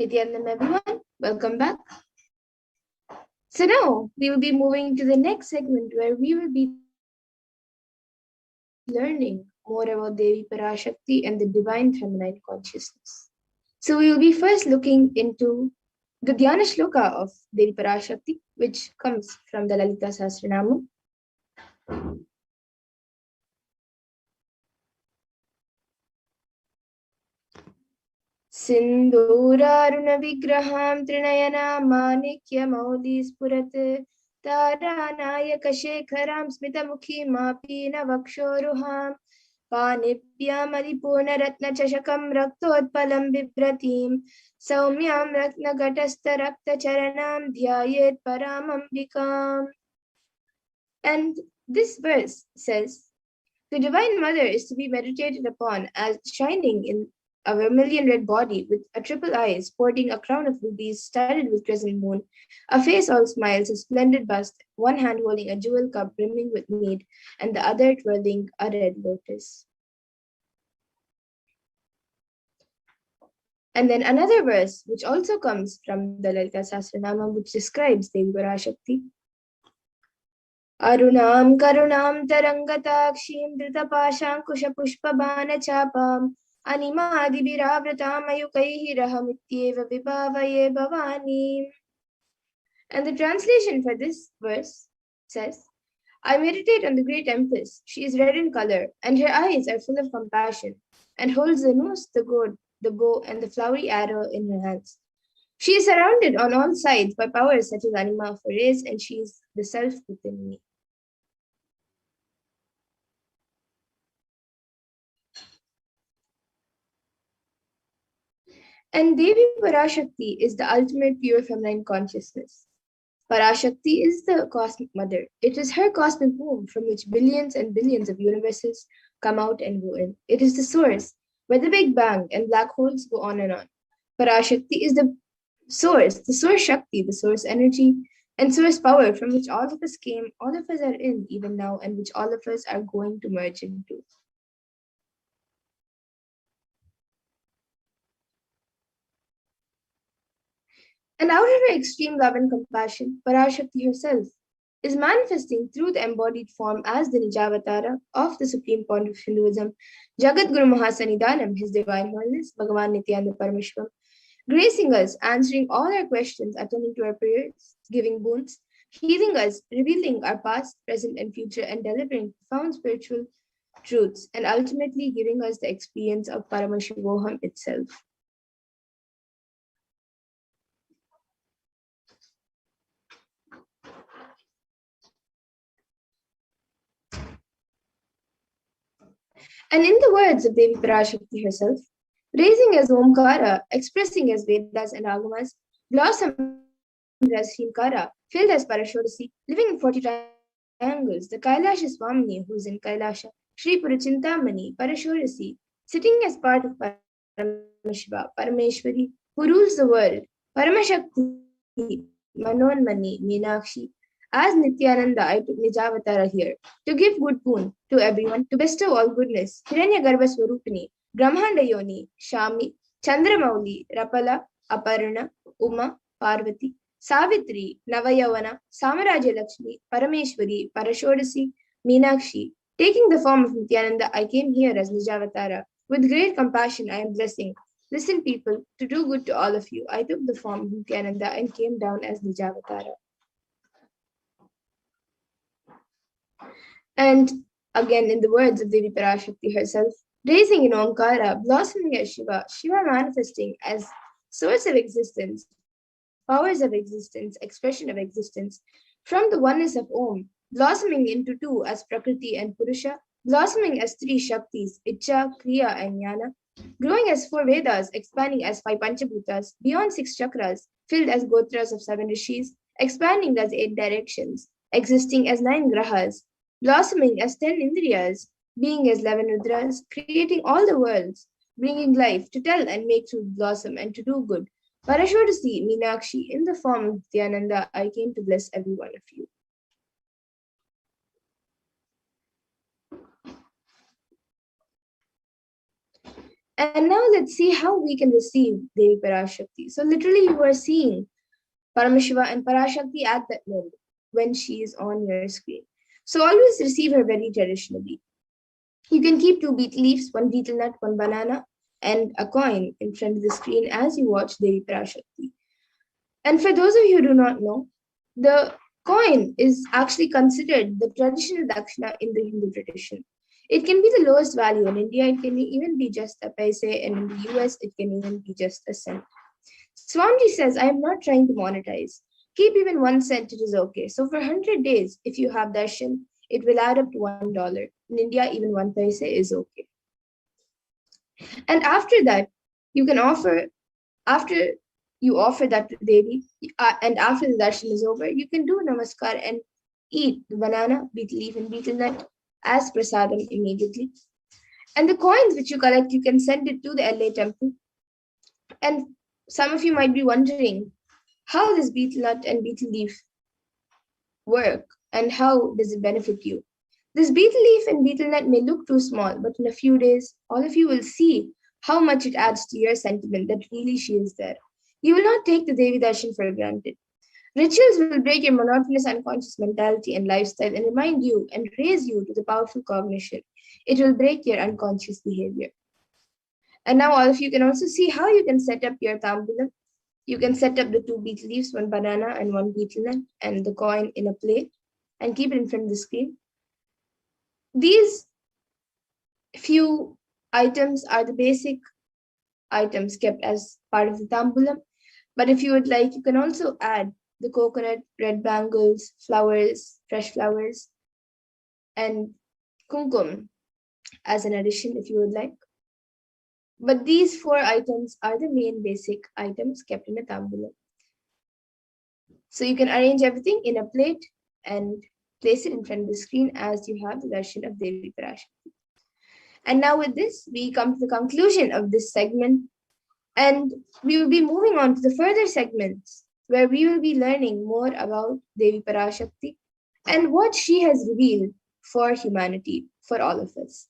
Nithyananda, everyone, welcome back. So now we will be moving to the next segment where we will be learning more about Devi Parashakti and the divine feminine consciousness. So we will be first looking into the Dhyana Shloka of Devi Parashakti, which comes from the Lalita Sahasranama. सिन्दूरारुणविग्रहां त्रिनयनामानिक्यमौलिस्फुरत् तारानायकशेखरां स्मितमुखीमापीनवक्षोरुहां पाणिभ्यामलिपूर्णरत्नचषकं रक्तोत्पलं बिभ्रतीं सौम्यां रत्नघटस्थरक्तचरणां ध्यायेत् परामम्बिकाम्. And this verse says, the Divine Mother is to be meditated upon as shining in a vermilion red body with a triple eye, sporting a crown of rubies studded with crescent moon, a face all smiles, a splendid bust, one hand holding a jewel cup brimming with mead, and the other twirling a red lotus. And then another verse, which also comes from the Lalita Sahasranama, which describes Devi Parashakti. अरुणां करुणां तरङ्गताक्षीं धृतपाशाङ्कुशपुष्पबाणचापाम् अनिमादिभिरावृतामयुकैः रहमित्येव विभावये भवानीम्. And the translation for this verse says, I meditate on the great empress. She is red in color, and her eyes are full of compassion, and holds the noose, the gourd, the bow, and the flowery arrow in her hands. She is surrounded on all sides by powers such as Anima for rays, and she is the self within me. And Devi Parashakti is the ultimate pure feminine consciousness. Parashakti is the cosmic mother. It is her cosmic womb from which billions and billions of universes come out and go in. It is the source, where the Big Bang and black holes go on and on. Parashakti is the source Shakti, the source energy, and source power from which all of us came, all of us are in even now, and which all of us are going to merge into. And out of her extreme love and compassion, Parashakti herself is manifesting through the embodied form as the Nijavatara of the Supreme Point of Hinduism, Jagat Guru Mahasanidanam, His Divine Holiness, Bhagavan Nithyananda Paramashivam, gracing us, answering all our questions, attending to our prayers, giving boons, healing us, revealing our past, present, and future, and delivering profound spiritual truths, and ultimately giving us the experience of Paramashivoham itself. And in the words of Devi Parashakti herself, raising as Omkara, expressing as Vedas and Agamas, blossomed as Himkara, filled as Parashorasi, living in 40 triangles, the Kailasha Swamini, who is in Kailasha, Sri Purachintamani, Parashorasi, sitting as part of Paramashiva, Parameshwari, who rules the world, Paramashakti, Manonmani, Meenakshi. As Nithyananda, I took Nijavatara here to give good boon to everyone, to bestow all goodness. Hiranyagarbha Swarupini, Brahmanda Yoni, Shami, Chandramauli, Rapala, Aparna, Uma, Parvati, Savitri, Navayavana, Samaraja Lakshmi, Parameshwari, Parashodasi, Meenakshi. Taking the form of Nithyananda, I came here as Nijavatara. With great compassion, I am blessing. Listen, people, to do good to all of you. I took the form of Nithyananda and came down as Nijavatara. And again, in the words of Devi Parashakti herself, raising in Omkara, blossoming as Shiva, Shiva manifesting as source of existence, powers of existence, expression of existence, from the oneness of Om, blossoming into two as Prakriti and Purusha, blossoming as three Shaktis, Icha, Kriya, and Jnana, growing as 4 Vedas, expanding as 5 Panchabhutas, beyond 6 chakras, filled as Gotras of 7 Rishis, expanding as 8 directions, existing as 9 Grahas, blossoming as 10 Indriyas, being as 11 Rudras, creating all the worlds, bringing life to tell and make truth blossom and to do good. Parashodasi, Meenakshi, in the form of Nithyananda, I came to bless every one of you. And now let's see how we can receive Devi Parashakti. So literally you are seeing Paramashiva and Parashakti at that moment when she is on your screen. So always receive her very traditionally. You can keep 2 betel leaves, 1 betel nut, 1 banana, and a coin in front of the screen as you watch Devi Parashakti. And for those of you who do not know, the coin is actually considered the traditional dakshina in the Hindu tradition. It can be the lowest value in India, it can even be just a paise, and in the US, it can even be just a cent. Swamiji says, I am not trying to monetize. Keep even 1 cent, it is okay. So for 100 days, if you have darshan, it will add up to $1. In India, even 1 paise is okay. And after that, you can offer, after you offer that to Devi, and after the darshan is over, you can do namaskar and eat the banana, betel leaf, and betel nut as prasadam immediately. And the coins which you collect, you can send it to the LA temple. And some of you might be wondering how this betel nut and betel leaf work and how does it benefit you. This betel leaf and betel nut may look too small, but in a few days, all of you will see how much it adds to your sentiment that really she is there. You will not take the Devi Darshan for granted. Rituals will break your monotonous unconscious mentality and lifestyle and remind you and raise you to the powerful cognition. It will break your unconscious behavior. And now all of you can also see how you can set up your tambulam. You can set up the 2 betel leaves, 1 banana and 1 betel nut, and the coin in a plate and keep it in front of the screen. These few items are the basic items kept as part of the tambulam. But if you would like, you can also add the coconut, red bangles, flowers, fresh flowers, and kumkum as an addition if you would like. But these 4 items are the main basic items kept in a tambulam. So you can arrange everything in a plate and place it in front of the screen as you have the darshan of Devi Parashakti. And now with this, we come to the conclusion of this segment, and we will be moving on to the further segments where we will be learning more about Devi Parashakti and what she has revealed for humanity, for all of us.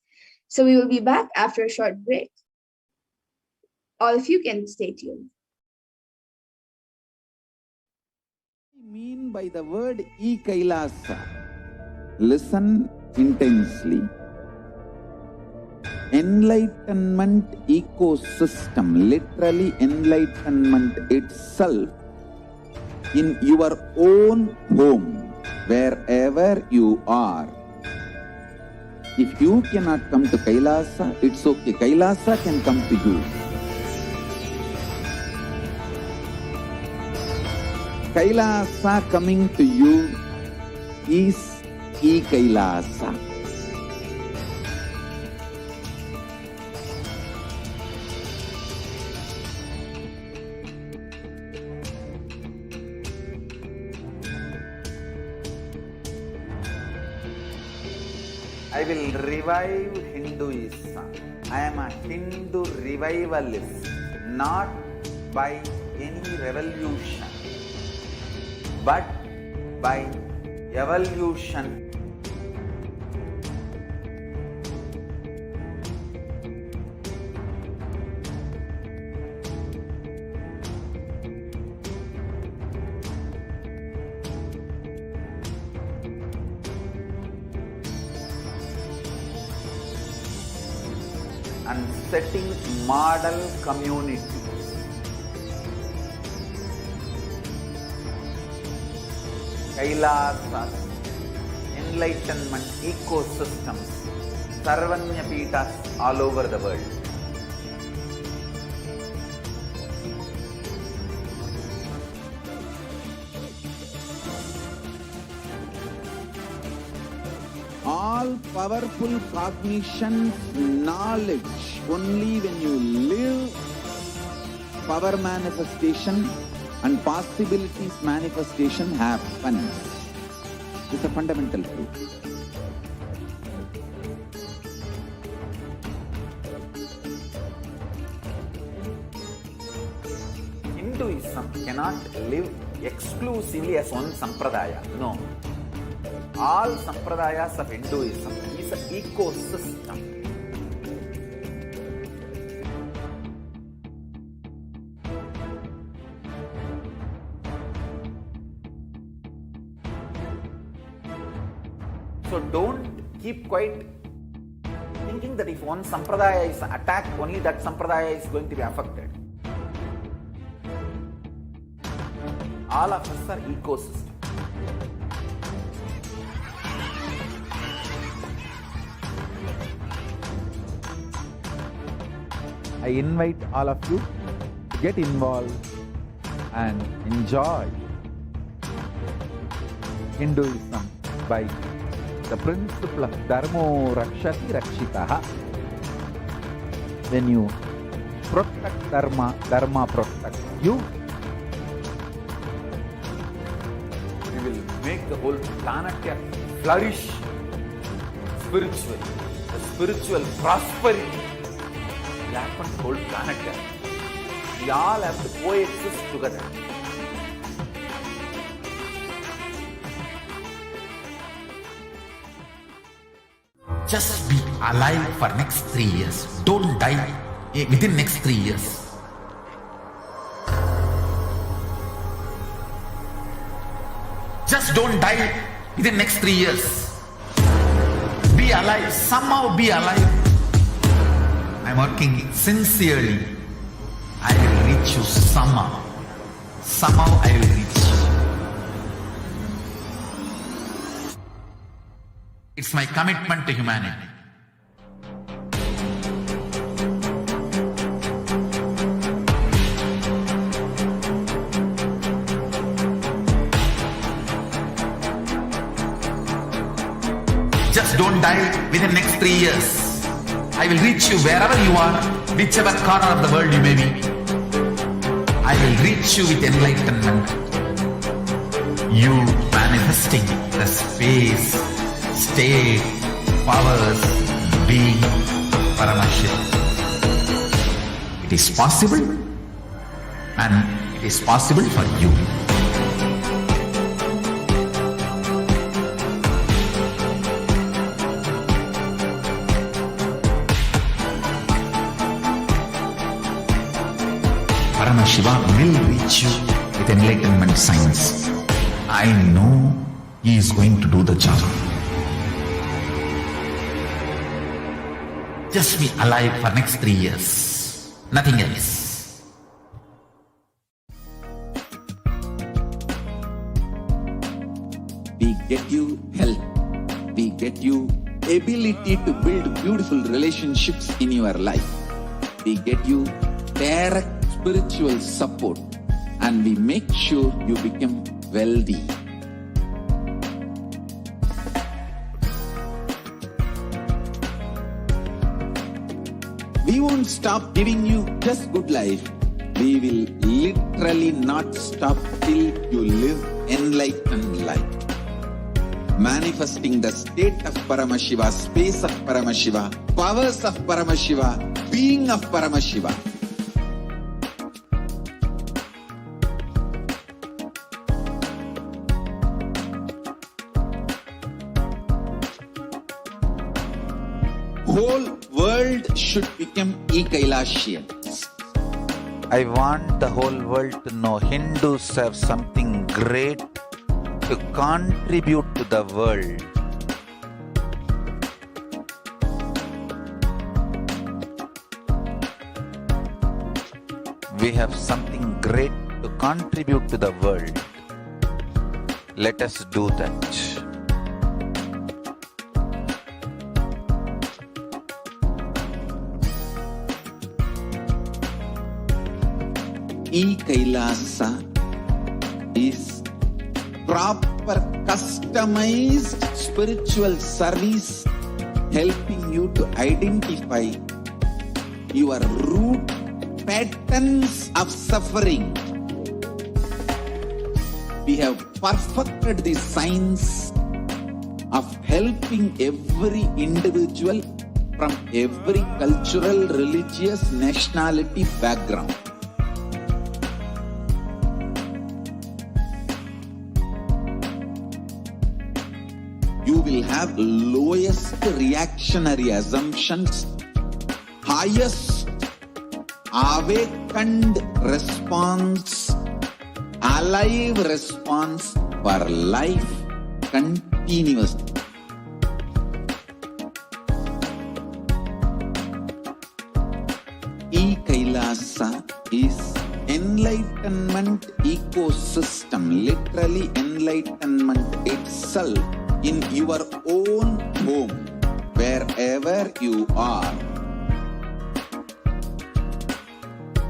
So we will be back after a short break. All of you can stay tuned. I mean by the word e-Kailasa. Listen intensely. Enlightenment ecosystem, literally enlightenment itself, in your own home, wherever you are. If you cannot come to Kailasa, it's okay. Kailasa can come to you. Kailasa coming to you is e-Kailasa. I will revive Hinduism. I am a Hindu revivalist, not by any revolution, but by evolution. And setting model communities. Kailasas, enlightenment ecosystems, Sarvanya Pitas all over the world. All powerful cognition, knowledge, only when you live, power manifestation and possibilities manifestation happens. It's a fundamental truth. Hinduism cannot live exclusively as one sampradaya. No. All sampradayas of Hinduism is an ecosystem. So don't keep quiet thinking that if one sampradaya is attacked, only that sampradaya is going to be affected. All of us are ecosystem. I invite all of you to get involved and enjoy Hinduism by the principle of Dharmo Rakshati Rakshitaha. When you protect Dharma, Dharma protects you. We will make the whole planet flourish spiritually. The spiritual prosperity will happen to the whole planet. We all have to coexist together. Just be alive for next 3 years. Don't die within next 3 years. Just don't die within next 3 years. Be alive. Somehow be alive. I'm working sincerely. I will reach you somehow. Somehow I will reach you. It's my commitment to humanity. Just don't die within next 3 years. I will reach you wherever you are, whichever corner of the world you may be. I will reach you with enlightenment. You manifesting the space, state, powers, being Paramashivoham. It is possible, and it is possible for you. Paramashivoham will reach you with enlightenment science. I know he is going to do the job. Just be alive for next 3 years. Nothing else. We get you health. We get you ability to build beautiful relationships in your life. We get you direct spiritual support, and we make sure you become wealthy. We won't stop giving you just good life. We will literally not stop till you live enlightened life. Manifesting the state of Paramashiva, space of Paramashiva, powers of Paramashiva, being of Paramashiva. Whole world should become Ekailashians. I want the whole world to know Hindus have something great to contribute to the world. We have something great to contribute to the world. Let us do that. E-Kailasa is proper customized spiritual service helping you to identify your root patterns of suffering. We have perfected the science of helping every individual from every cultural, religious, nationality background. You will have lowest reactionary assumptions, highest awakened response, alive response for life continuously. Vinyasa is enlightenment ecosystem, literally enlightenment itself in your own home, wherever you are.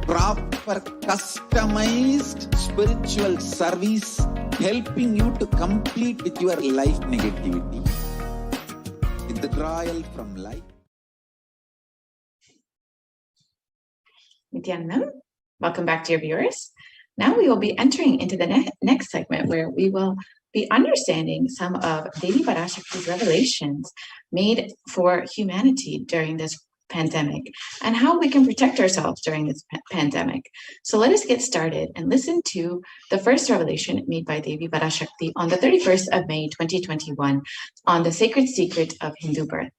Proper customized spiritual service helping you to complete with your life negativity. Withdrawal from life. Nithyanandam, welcome back to your viewers. Now we will be entering into the next segment where we will be understanding some of Devi Parashakti's revelations made for humanity during this pandemic and how we can protect ourselves during this pandemic. So let us get started and listen to the first revelation made by Devi Parashakti on the 31st of May 2021 on the sacred secret of Hindu birth.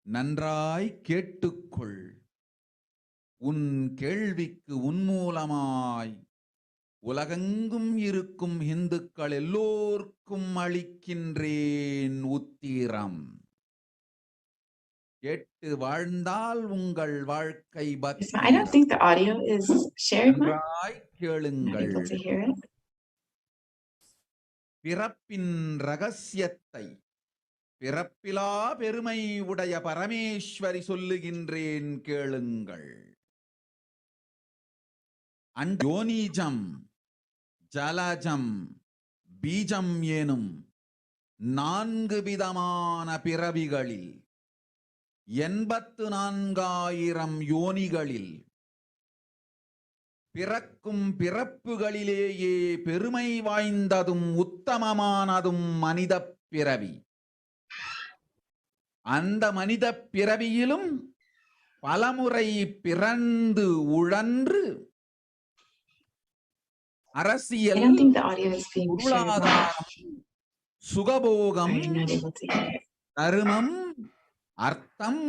நன்றாய் கேட்டுக்கொள். உன் கேள்விக்கு உன்மூலமாய் உலகெங்கும் இருக்கும் இந்துக்கள் எல்லோர்க்கும் அளிக்கின்றேன் உத்திரம். கேட்டு வாழ்ந்தால் உங்கள் வாழ்க்கை I don't think the audio is shared. நன்றாய் கேளுங்கள். I'm not able to hear it. பிறப்பின் ரகசியத்தை பிறப்பிலா பெருமை உடைய பரமேஸ்வரி சொல்லுகின்றேன் கேளுங்கள். யோனிஜம், ஜலஜம், பீஜம் எனும் 4 விதமான பிறவிகளில் 84,000 யோனிகளில் பிறக்கும் பிறப்புகளிலேயே பெருமை வாய்ந்ததும் உத்தமமானதும் மனித பிறவி. அந்த மனித பிறவியிலும் பலமுறை பிறந்து உழன்று அரசியல், பொருளாதாரம், சுகபோகம், தர்மம், அர்த்தம்,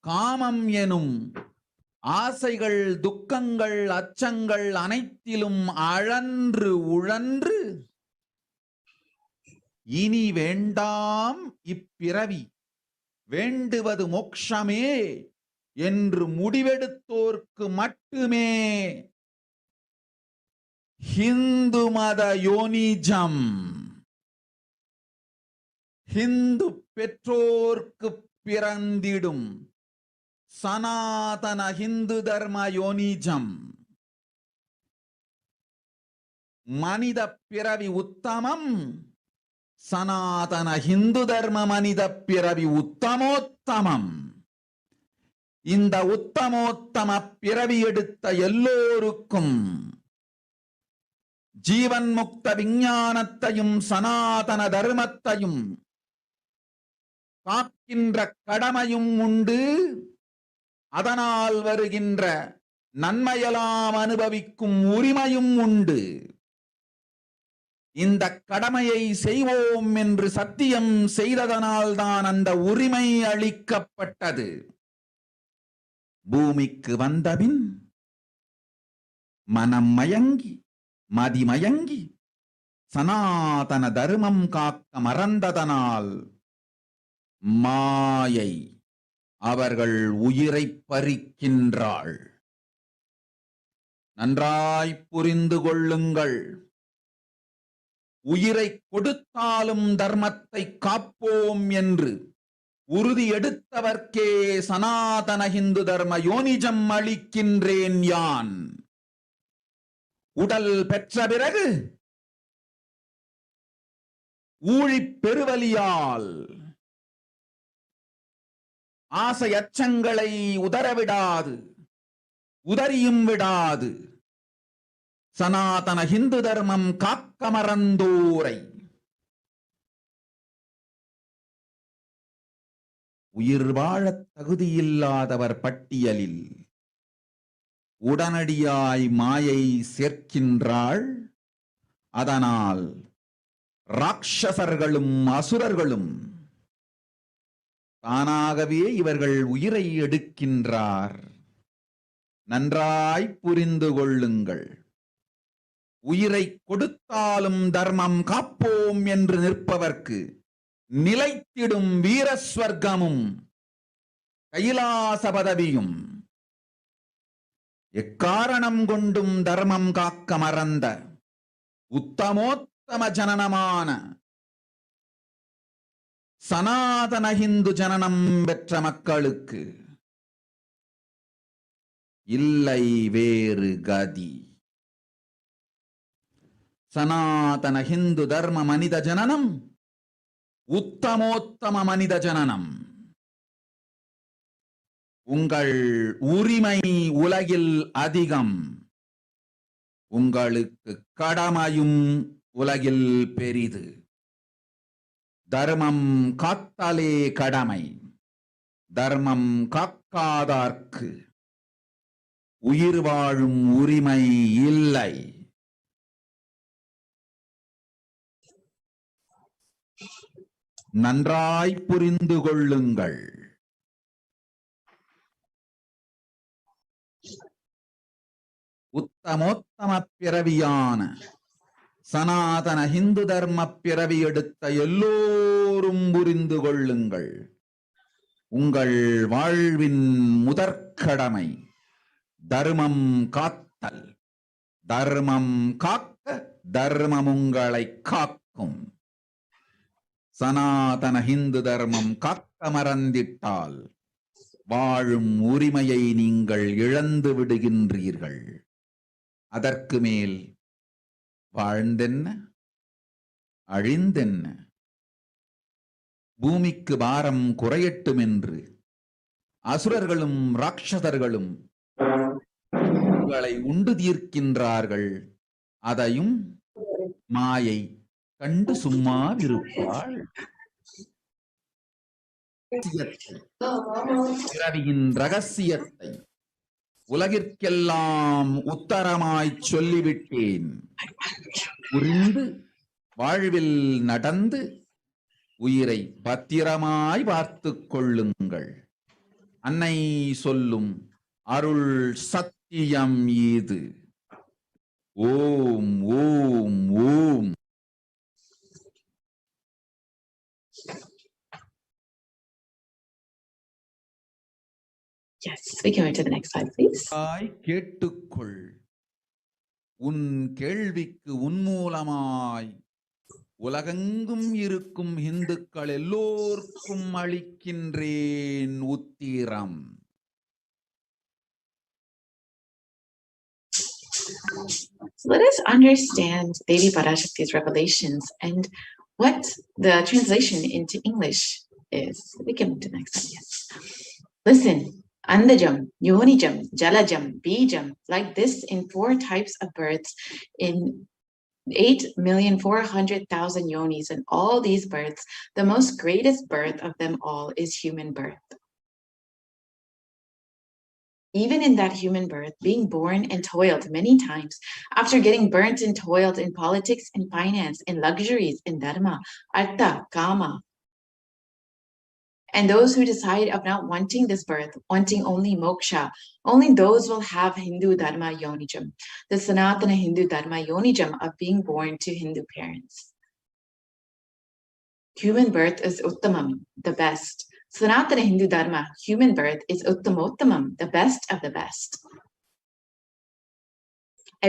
காமம் எனும் ஆசைகள், துக்கங்கள், அச்சங்கள் அனைத்திலும் அழன்று உழன்று இனி வேண்டாம் இப்பிறவி, வேண்டுவது மோட்சமே என்று முடிவெடுத்தோர்க்கு மட்டுமே ஹிந்து மத யோனிஜம், ஹிந்து பெற்றோர்க்கு பிறந்திடும் சனாதன ஹிந்து தர்ம யோனிஜம், மனித பிறவி உத்தமம், சனாதன ஹிந்து தர்ம மனித பிறவி உத்தமோத்தமம். இந்த உத்தமோத்தம பிறவி எடுத்த எல்லோருக்கும் ஜீவன் முக்த விஞ்ஞானத்தையும் சனாதன தர்மத்தையும் காக்கின்ற கடமையும் உண்டு. அதனால் வருகின்ற நன்மையெல்லாம் அனுபவிக்கும் உரிமையும் உண்டு. இந்த கடமையை செய்வோம் என்று சத்தியம் செய்ததனால்தான் அந்த உரிமை அளிக்கப்பட்டது. பூமிக்கு வந்தபின் மனம் மயங்கி மதிமயங்கி சனாதன தர்மம் காக்க மறந்ததனால் மாயை அவர்கள் உயிரை பறிக்கின்றாள். நன்றாய் புரிந்து கொள்ளுங்கள். உயிரை கொடுத்தாலும் தர்மத்தை காப்போம் என்று உறுதி எடுத்தவர்க்கே சனாதன ஹிந்து தர்ம யோனிஜம் அளிக்கின்றேன் யான். உடல் பெற்ற பிறகு ஊழிப் பெருவலியால் ஆசை அச்சங்களை உதறவிடாது, உதறியும் விடாது சனாதன ஹிந்து தர்மம் காக்க மறந்தோரை உயிர் வாழத் தகுதியில்லாதவர் பட்டியலில் உடனடியாய் மாயை சேர்க்கின்றாள். அதனால் ராட்சசர்களும் அசுரர்களும் தானாகவே இவர்கள் உயிரை எடுக்கின்றார். நன்றாய் புரிந்து கொள்ளுங்கள். உயிரை கொடுத்தாலும் தர்மம் காப்போம் என்று நிற்பவர்க்கு நிலைத்திடும் வீரஸ்வர்க்கமும் கைலாச பதவியும், எக்காரணம் கொண்டும் தர்மம் காக்க மறந்த உத்தமோத்தம ஜனனமான சனாதன ஹிந்து ஜனனம் பெற்ற மக்களுக்கு இல்லை வேறு கதி. சனாதன ஹிந்து தர்ம மனித ஜனனம் உத்தமோத்தம மனித ஜனனம். உங்கள் உரிமை உலகில் அதிகம், உங்களுக்கு கடமையும் உலகில் பெரிது. தர்மம் காத்தாலே கடமை, தர்மம் காக்காதார்க்கு உயிர் வாழும் உரிமை இல்லை. நன்றாய் புரிந்து கொள்ளுங்கள். உத்தமோத்தம பிறவியான சனாதன ஹிந்து தர்ம பிறவி எடுத்த எல்லோரும் புரிந்து கொள்ளுங்கள். உங்கள் வாழ்வின் முதற்கடமை தர்மம் காத்தல். தர்மம் காக்க தர்மம் உங்களை காக்கும். சனாதன ஹிந்து தர்மம் காக்க மறந்திட்டால் வாழும் உரிமையை நீங்கள் இழந்து விடுகின்றீர்கள். அதற்கு மேல் வாழ்ந்தென்ன அழிந்தென்ன? பூமிக்கு பாரம் குறையட்டும் என்று அசுரர்களும் ராட்சசர்களும் உங்களை உண்டு தீர்க்கின்றார்கள். அதையும் மாயை கண்டு சும்மாவிருப்பாள். பிறவியின் ரகசியத்தை உலகிற்கெல்லாம் உத்தரமாய் சொல்லிவிட்டேன். புரிந்து வாழ்வில் நடந்து உயிரை பத்திரமாய் பார்த்துக் கொள்ளுங்கள். அன்னை சொல்லும் அருள் சத்தியம் இது. ஓம் ஓம் ஓம். Yes, we can move to the next slide, please. கேட்டுக்கொள். உன் கேள்விக்கு உன்மூலமாய் உலகெங்கும் இருக்கும் இந்துக்கள் எல்லோருக்கும் அளிக்கின்றேன் உத்திரம். Let us understand Devi Parashakti's revelations and what the translation into English is. We can move to the next slide. Yes. Listen. Andajam, Yonijam, Jalajam, Bijam, like this in 4 types of births in 8,400,000 yonis, and all these births, the most greatest birth of them all is human birth. Even in that human birth, being born and toiled many times, after getting burnt and toiled in politics and finance, in luxuries, in dharma, artha, kama, and those who decide of not wanting this birth, wanting only moksha, only those will have Hindu Dharma Yonijam, the Sanatana Hindu Dharma Yonijam of being born to Hindu parents. Human birth is Uttamam, the best. Sanatana Hindu Dharma, human birth, is Uttamottamam, the best of the best.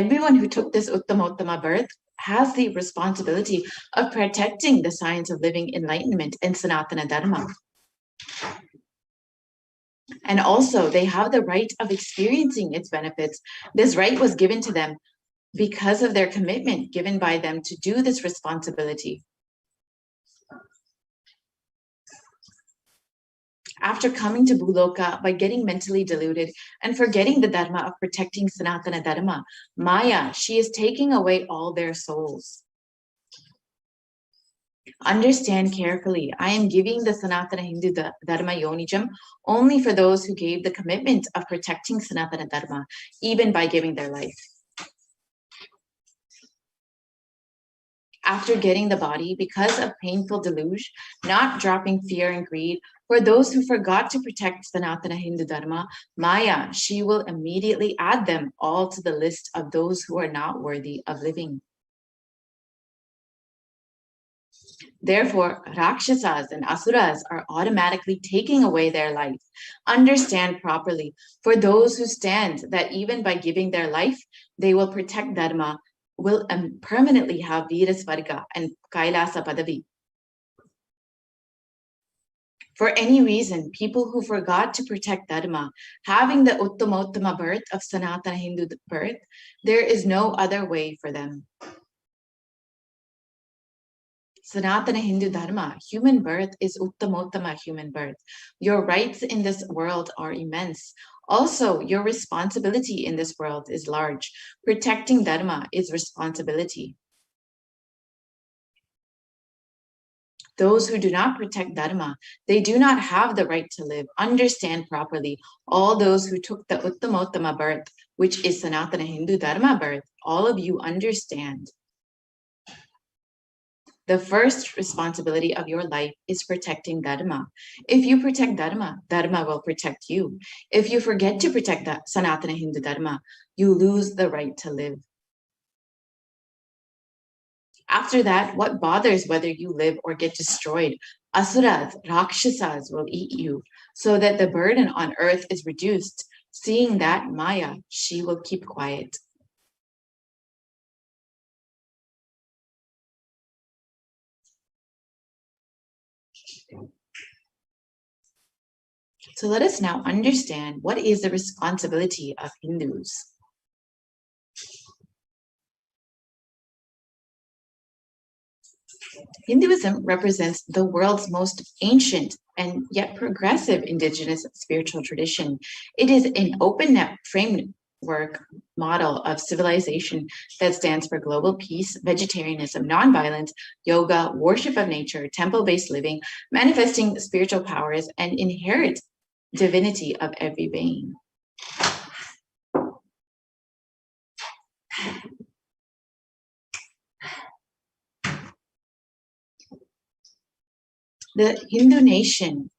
Everyone who took this Uttamottama birth has the responsibility of protecting the science of living enlightenment and Sanatana Dharma. And also they have the right of experiencing its benefits. This right was given to them because of their commitment given by them to do this responsibility. After coming to Bhuloka by getting mentally deluded and forgetting the dharma of protecting Sanatana Dharma, Maya, she is taking away all their souls. Understand carefully, I am giving the Sanatana Hindu Dharma Yonijam only for those who gave the commitment of protecting Sanatana Dharma, even by giving their life. After getting the body, because of painful deluge, not dropping fear and greed, for those who forgot to protect Sanatana Hindu Dharma, Maya, she will immediately add them all to the list of those who are not worthy of living. Therefore, Rakshasas and Asuras are automatically taking away their life. Understand properly, for those who stand that even by giving their life, they will protect Dharma, will permanently have Virasvarga and Kailasa Padavi. For any reason, people who forgot to protect Dharma, having the Uttamottama birth of Sanatana Hindu birth, there is no other way for them. Sanatana Hindu Dharma, human birth is Uttamottama human birth. Your rights in this world are immense. Also, your responsibility in this world is large. Protecting Dharma is responsibility. Those who do not protect Dharma, they do not have the right to live. Understand properly. All those who took the Uttamottama birth, which is Sanatana Hindu Dharma birth, all of you understand. The first responsibility of your life is protecting Dharma. If you protect Dharma, Dharma will protect you. If you forget to protect that Sanatana Hindu Dharma, you lose the right to live. After that, what bothers whether you live or get destroyed? Asuras, Rakshasas will eat you, so that the burden on earth is reduced. Seeing that, Maya, she will keep quiet. So let us now understand what is the responsibility of Hindus. Hinduism represents the world's most ancient and yet progressive indigenous spiritual tradition. It is an open framework model of civilization that stands for global peace, vegetarianism, nonviolence, yoga, worship of nature, temple-based living, manifesting spiritual powers, and inherent divinity of every being. The Hindu nations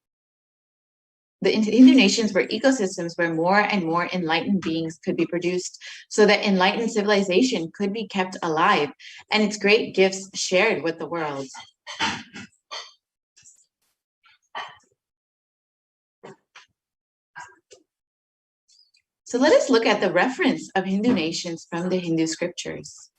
were ecosystems where more and more enlightened beings could be produced, so that enlightened civilization could be kept alive and its great gifts shared with the world. So let us look at the reference of Hindu nations from the Hindu scriptures.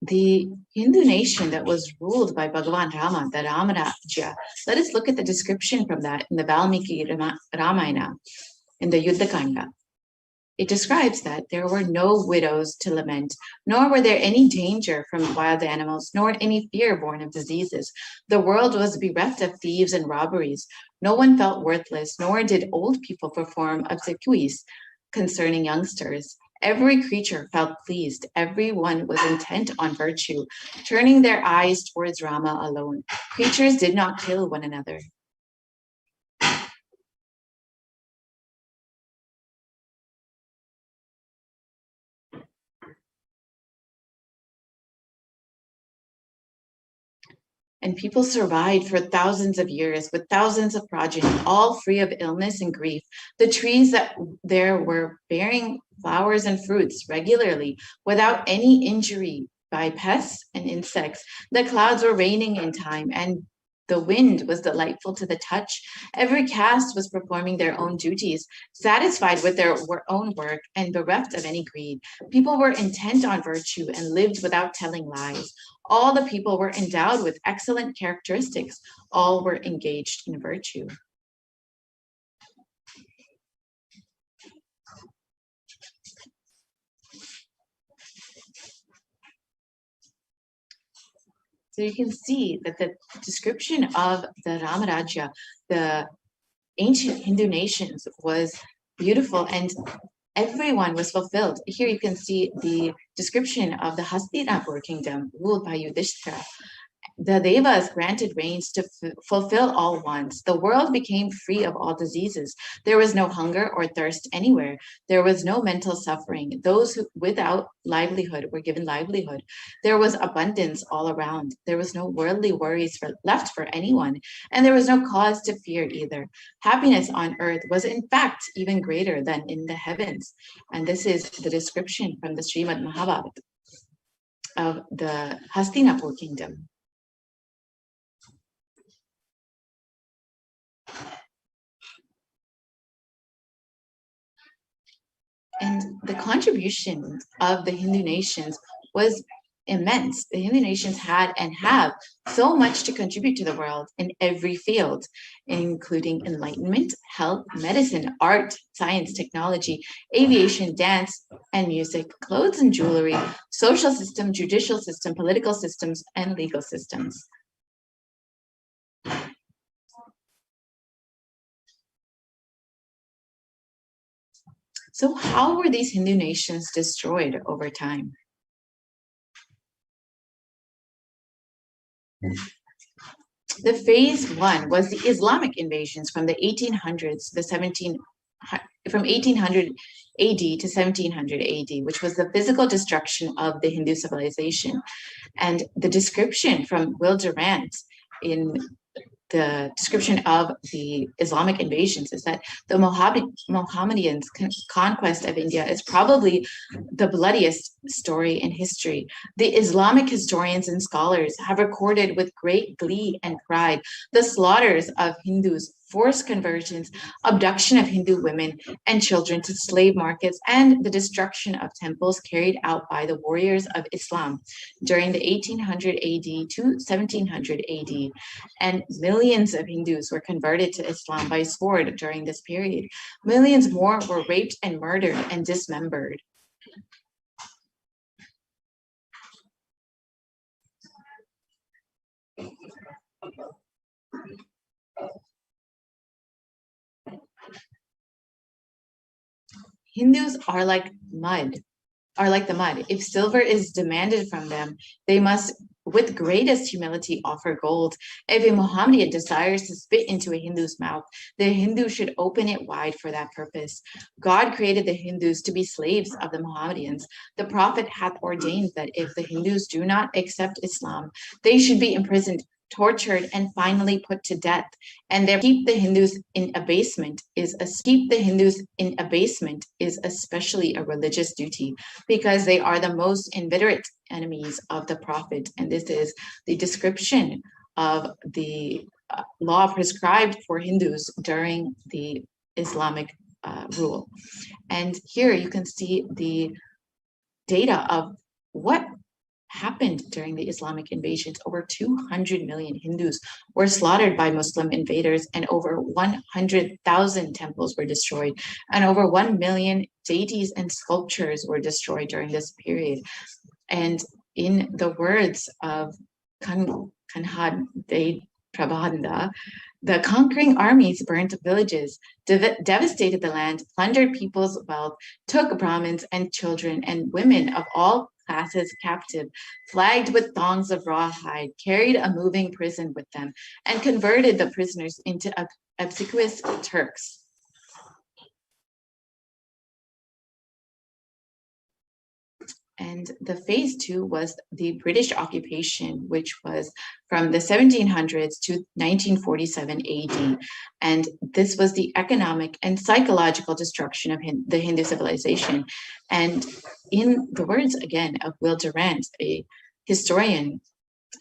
The Hindu nation that was ruled by Bhagavan Rama, the Ramarajya, let us look at the description from that in the Valmiki Ramayana, in the Yuddha Kanda. It describes that there were no widows to lament, nor were there any danger from wild animals, nor any fear born of diseases. The world was bereft of thieves and robberies. No one felt worthless, nor did old people perform obsequies concerning youngsters. Every creature felt pleased. Everyone was intent on virtue, turning their eyes towards Rama alone. Creatures did not kill one another. And people survived for thousands of years with thousands of progeny, all free of illness and grief. The trees that there were bearing flowers and fruits regularly without any injury by pests and insects. The clouds were raining in time, and the wind was delightful to the touch. Every caste was performing their own duties, satisfied with their own work and bereft of any greed. People were intent on virtue and lived without telling lies. All the people were endowed with excellent characteristics. All were engaged in virtue. So you can see that the description of the Ramarajya, the ancient Hindu nations, was beautiful, and everyone was fulfilled. Here you can see the description of the Hastinapur kingdom ruled by Yudhishthira. The Devas granted rains to fulfill all wants. The world became free of all diseases. There was no hunger or thirst anywhere. There was no mental suffering. Those who without livelihood were given livelihood. There was abundance all around. There was no worldly worries left for anyone, and there was no cause to fear either. Happiness on earth was in fact even greater than in the heavens. And this is the description from the Srimad Mahabharata of the Hastinapur kingdom. And the contribution of the Hindu nations was immense. The Hindu nations had and have so much to contribute to the world in every field, including enlightenment, health, medicine, art, science, technology, aviation, dance, and music, clothes and jewelry, social system, judicial system, political systems, and legal systems. So how were these Hindu nations destroyed over time? The phase one was the Islamic invasions from the 1800s to from 1800 AD to 1700 AD, which was the physical destruction of the Hindu civilization. And the description from Will Durant in the description of the Islamic invasions is that the Mohammedans' conquest of India is probably the bloodiest story in history. The Islamic historians and scholars have recorded with great glee and pride the slaughters of Hindus, forced conversions, abduction of Hindu women and children to slave markets, and the destruction of temples carried out by the warriors of Islam during the 1800 AD to 1700 AD. And millions of Hindus were converted to Islam by sword during this period. Millions more were raped and murdered and dismembered. Hindus are like the mud. If silver is demanded from them, they must, with greatest humility, offer gold. If a Mohammedan desires to spit into a Hindu's mouth, the Hindu should open it wide for that purpose. God created the Hindus to be slaves of the Mohammedans. The Prophet hath ordained that if the Hindus do not accept Islam, they should be imprisoned, tortured, and finally put to death. And there keep the Hindus in abasement is especially a religious duty, because they are the most inveterate enemies of the Prophet. And this is the description of the law prescribed for Hindus during the Islamic rule. And here you can see the data of what happened during the Islamic invasions. Over 200 million Hindus were slaughtered by Muslim invaders, and over 100,000 temples were destroyed, and over 1 million deities and sculptures were destroyed during this period. And in the words of Kanhad De Prabhanda, the conquering armies burnt villages, devastated the land, plundered people's wealth, took Brahmins and children and women of all classes captive, flagged with thongs of rawhide, carried a moving prison with them, and converted the prisoners into obsequious Turks. And the phase two was the British occupation, which was from the 1700s to 1947 AD. And this was the economic and psychological destruction of the Hindu civilization. And in the words, again, of Will Durant, a historian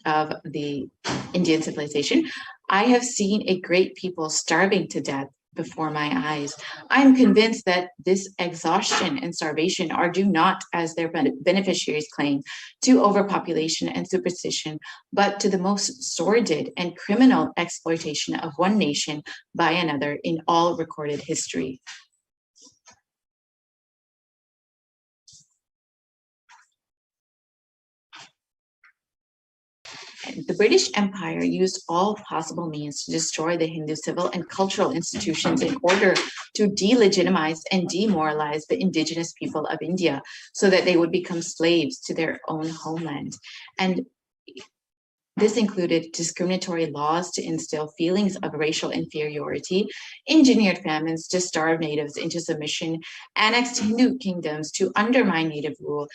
of the Indian civilization, I have seen a great people starving to death before my eyes. I'm convinced that this exhaustion and starvation are due not, as their beneficiaries claim, to overpopulation and superstition, but to the most sordid and criminal exploitation of one nation by another in all recorded history. the British Empire used all possible means to destroy the Hindu civil and cultural institutions in order to delegitimize and demoralize the indigenous people of India so that they would become slaves to their own homeland. And this included discriminatory laws to instill feelings of racial inferiority, engineered famines to starve natives into submission, annexed Hindu kingdoms to undermine native rule,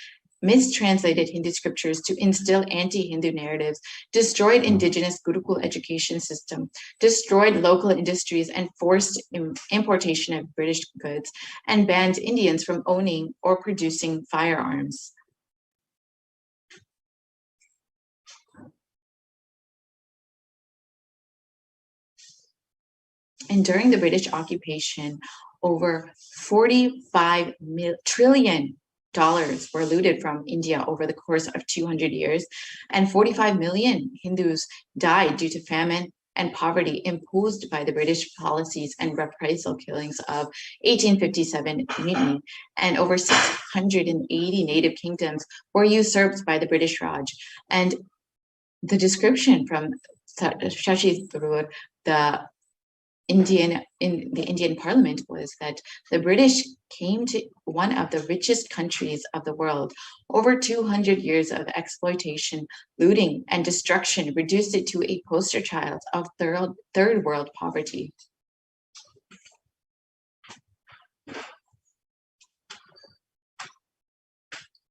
mistranslated Hindu scriptures to instill anti-Hindu narratives, destroyed indigenous Gurukul education system, destroyed local industries and forced importation of British goods, and banned Indians from owning or producing firearms. And during the British occupation, over $45 trillion were looted from India over the course of 200 years, and 45 million Hindus died due to famine and poverty imposed by the British policies and reprisal killings of 1857 mutiny, and over 680 native kingdoms were usurped by the British Raj. And the description from Shashi Tharoor, the Indian Parliament, was that the British came to one of the richest countries of the world. Over 200 years of exploitation, looting, and destruction reduced it to a poster child of third world poverty.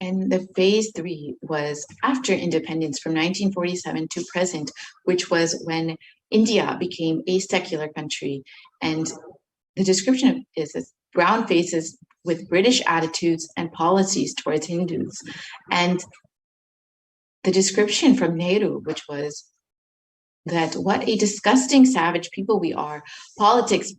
And the phase 3 was after independence from 1947 to present, which was when India became a secular country. And the description is this: brown faces with British attitudes and policies towards Hindus. And the description from Nehru, which was that what a disgusting savage people we are, politics,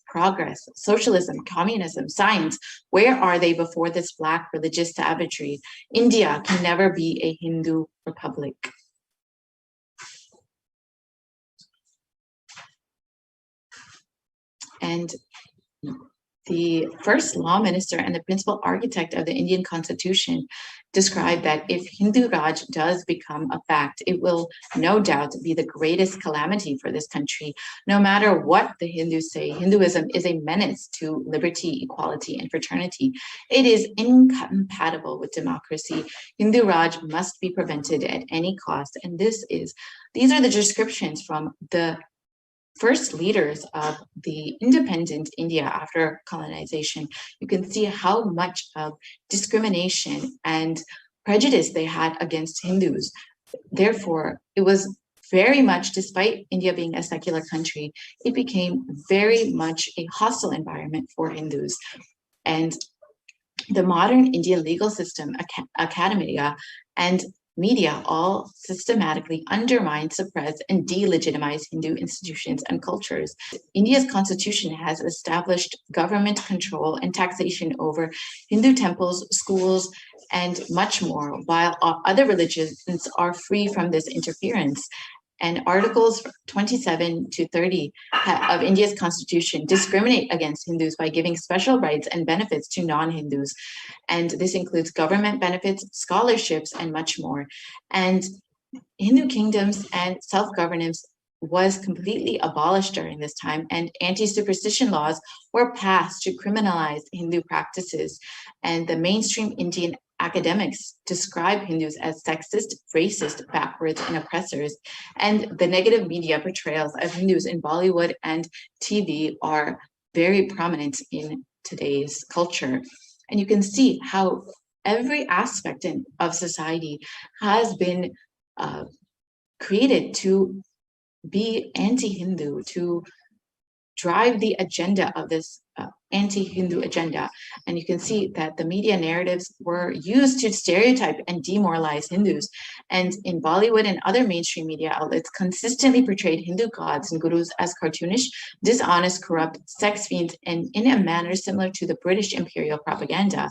progress, socialism, communism, science, where are they before this black religious savagery? India can never be a Hindu republic. And the first law minister and the principal architect of the Indian Constitution described that if Hindu Raj does become a fact, it will no doubt be the greatest calamity for this country. No matter what the Hindus say, Hinduism is a menace to liberty, equality, and fraternity. It is incompatible with democracy. Hindu Raj must be prevented at any cost. And these are the descriptions from the first leaders of the independent India after colonization. You can see how much of discrimination and prejudice they had against Hindus. Therefore, it was very much, despite India being a secular country, it became very much a hostile environment for Hindus. And the modern Indian legal system, academia, and media all systematically undermine, suppress, and delegitimize Hindu institutions and cultures. India's constitution has established government control and taxation over Hindu temples, schools, and much more, while other religions are free from this interference. And Articles 27 to 30 of India's constitution discriminate against Hindus by giving special rights and benefits to non-Hindus. And this includes government benefits, scholarships, and much more. And Hindu kingdoms and self-governance was completely abolished during this time, and anti-superstition laws were passed to criminalize Hindu practices. And the mainstream Indian academics describe Hindus as sexist, racist, backwards, and oppressors. And the negative media portrayals of Hindus in Bollywood and TV are very prominent in today's culture. And you can see how every aspect of society has been created to be anti-Hindu, to drive the agenda of this anti-Hindu agenda. And you can see that the media narratives were used to stereotype and demoralize Hindus. And in Bollywood and other mainstream media outlets consistently portrayed Hindu gods and gurus as cartoonish, dishonest, corrupt, sex fiends, and in a manner similar to the British imperial propaganda.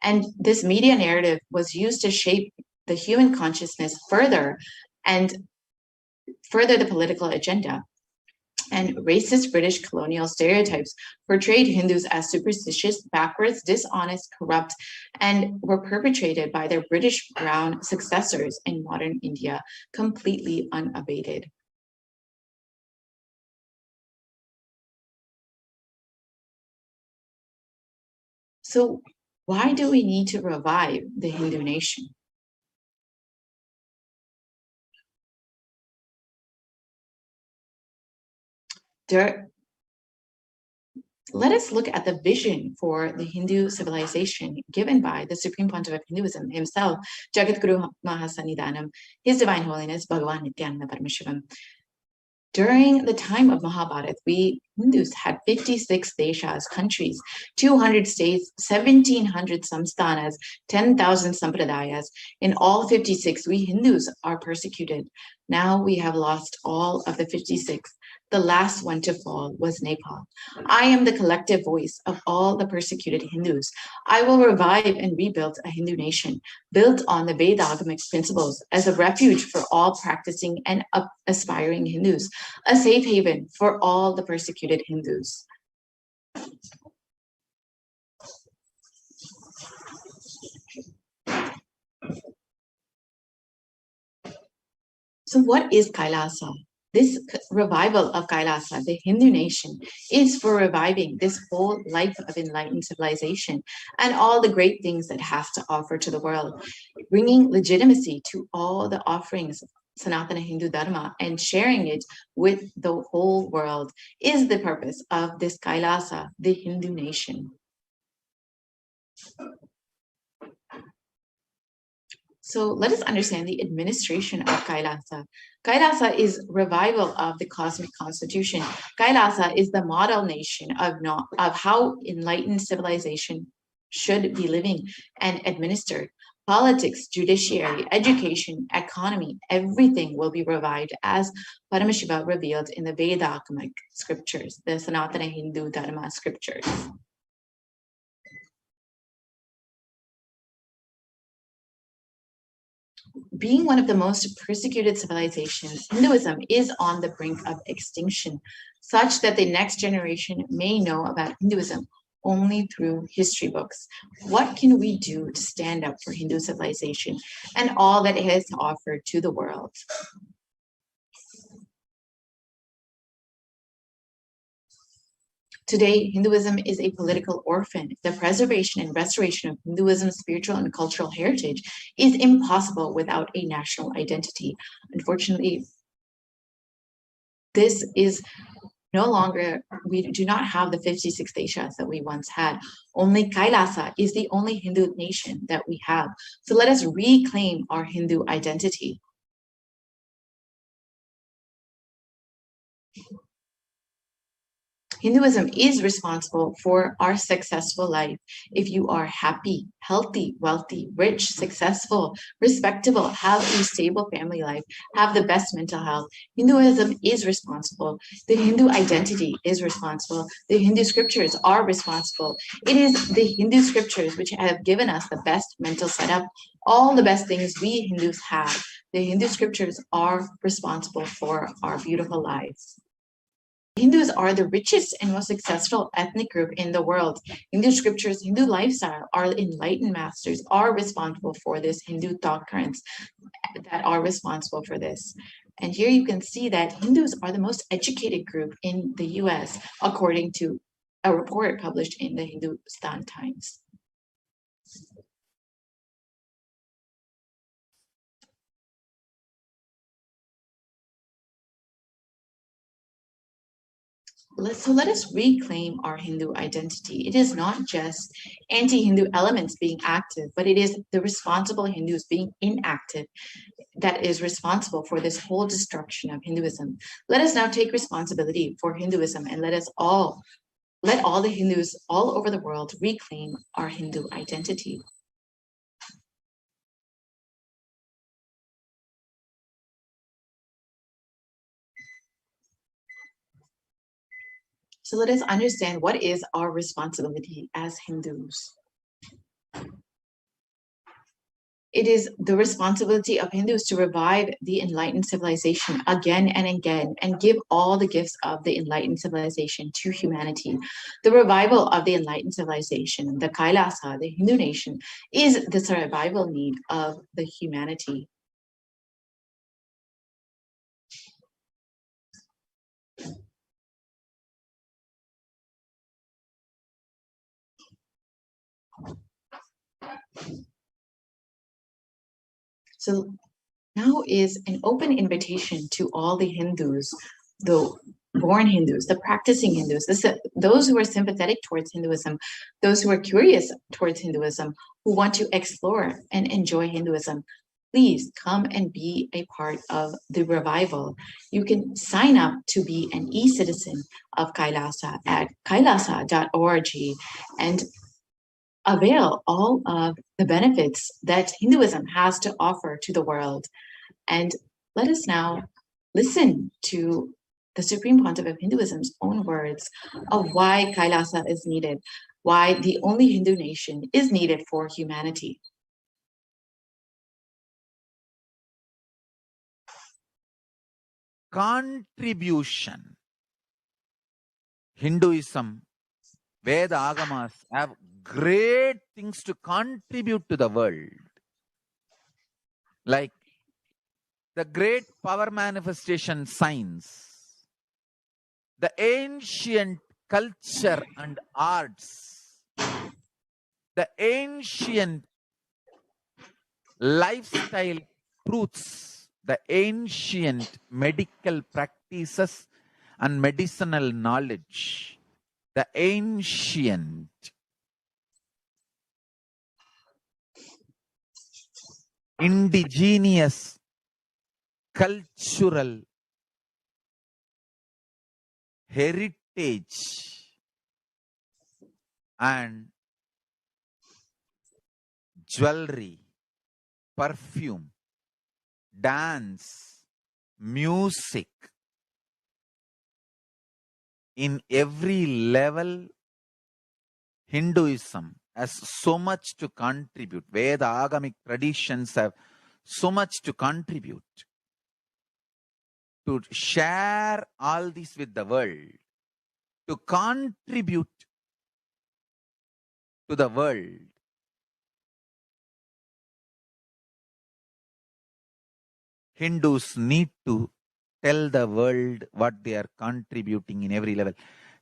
And this media narrative was used to shape the human consciousness further and further the political agenda. and racist British colonial stereotypes portrayed Hindus as superstitious, backwards, dishonest, corrupt, and were perpetrated by their British brown successors in modern India, completely unabated. So why do we need to revive the Hindu nation? Let us look at the vision for the Hindu civilization given by the Supreme Pontiff of Hinduism himself, Jagadguru Mahasannidhanam, His Divine Holiness Bhagavan Nithyananda Paramashivam. During the time of Mahabharata, we Hindus had 56 deshas, countries, 200 states, 1,700 samsthanas, 10,000 sampradayas. In all 56, we Hindus are persecuted. Now we have lost all of the 56. The last one to fall was Nepal. I am the collective voice of all the persecuted Hindus. I will revive and rebuild a Hindu nation built on the Vedagamic principles as a refuge for all practicing and aspiring Hindus, a safe haven for all the persecuted Hindus. So what is Kailasa? This revival of Kailasa, the Hindu nation, is for reviving this whole life of enlightened civilization and all the great things that has to offer to the world, bringing legitimacy to all the offerings of Sanatana Hindu Dharma and sharing it with the whole world is the purpose of this Kailasa, the Hindu nation. So let us understand the administration of Kailasa. Kailasa is revival of the cosmic constitution. Kailasa is the model nation of how enlightened civilization should be living and administered. Politics, judiciary, education, economy, everything will be revived as Paramashiva revealed in the Vedagamic scriptures, the Sanatana Hindu Dharma scriptures. Being one of the most persecuted civilizations, Hinduism is on the brink of extinction, such that the next generation may know about Hinduism only through history books. What can we do to stand up for Hindu civilization and all that it has to offer to the world? Today, Hinduism is a political orphan. The preservation and restoration of Hinduism's spiritual and cultural heritage is impossible without a national identity. Unfortunately, this is no longer, we do not have the 56 deshas that we once had. Only Kailasa is the only Hindu nation that we have. So let us reclaim our Hindu identity. Hinduism is responsible for our successful life. If you are happy, healthy, wealthy, rich, successful, respectable, have a stable family life, have the best mental health, Hinduism is responsible. The Hindu identity is responsible. The Hindu scriptures are responsible. It is the Hindu scriptures which have given us the best mental setup, all the best things we Hindus have. The Hindu scriptures are responsible for our beautiful lives. Hindus are the richest and most successful ethnic group in the world. Hindu scriptures, Hindu lifestyle, our enlightened masters are responsible for this, Hindu thought currents that are responsible for this. And here you can see that Hindus are the most educated group in the US, according to a report published in the Hindustan Times. So let us reclaim our Hindu identity. It is not just anti-Hindu elements being active, but it is the responsible Hindus being inactive that is responsible for this whole destruction of Hinduism. Let us now take responsibility for Hinduism and let all the Hindus all over the world reclaim our Hindu identity. So let us understand what is our responsibility as Hindus. it is the responsibility of Hindus to revive the enlightened civilization again and again and give all the gifts of the enlightened civilization to humanity. The revival of the enlightened civilization, the Kailasa, the Hindu nation, is the survival need of the humanity. So now is an open invitation to all the Hindus, the born Hindus, the practicing Hindus, those who are sympathetic towards Hinduism, those who are curious towards Hinduism, who want to explore and enjoy Hinduism. Please come and be a part of the revival. You can sign up to be an e-citizen of Kailasa at kailasa.org and avail all of the benefits that Hinduism has to offer to the world. And let us now listen to the Supreme Pontiff of Hinduism's own words of why Kailasa is needed, why the only Hindu nation is needed for humanity. Contribution. Hinduism, Veda Agamas have great things to contribute to the world. Like the great power manifestation science, the ancient culture and arts, the ancient lifestyle truths, the ancient medical practices and medicinal knowledge, the ancient indigenous cultural heritage and jewelry, perfume, dance, music. In every level, Hinduism has so much to contribute. Veda Agamic traditions have so much to contribute. To share all this with the world, to contribute to the world. Hindus need to tell the world what they are contributing in every level.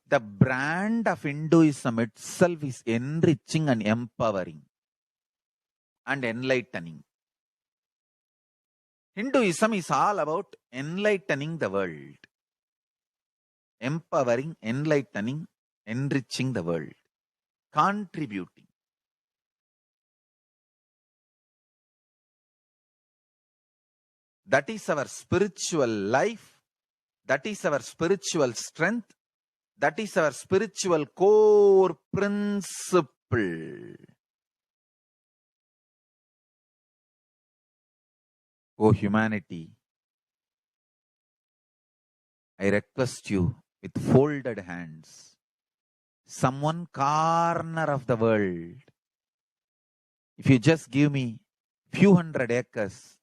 The brand of Hinduism itself is enriching and empowering and enlightening. Hinduism is all about enlightening the world. Empowering, enlightening, enriching the world. Contributing. That is our spiritual life. That is our spiritual strength. That is our spiritual core principle. O humanity, I request you with folded hands, some one corner of the world, if you just give me few hundred acres,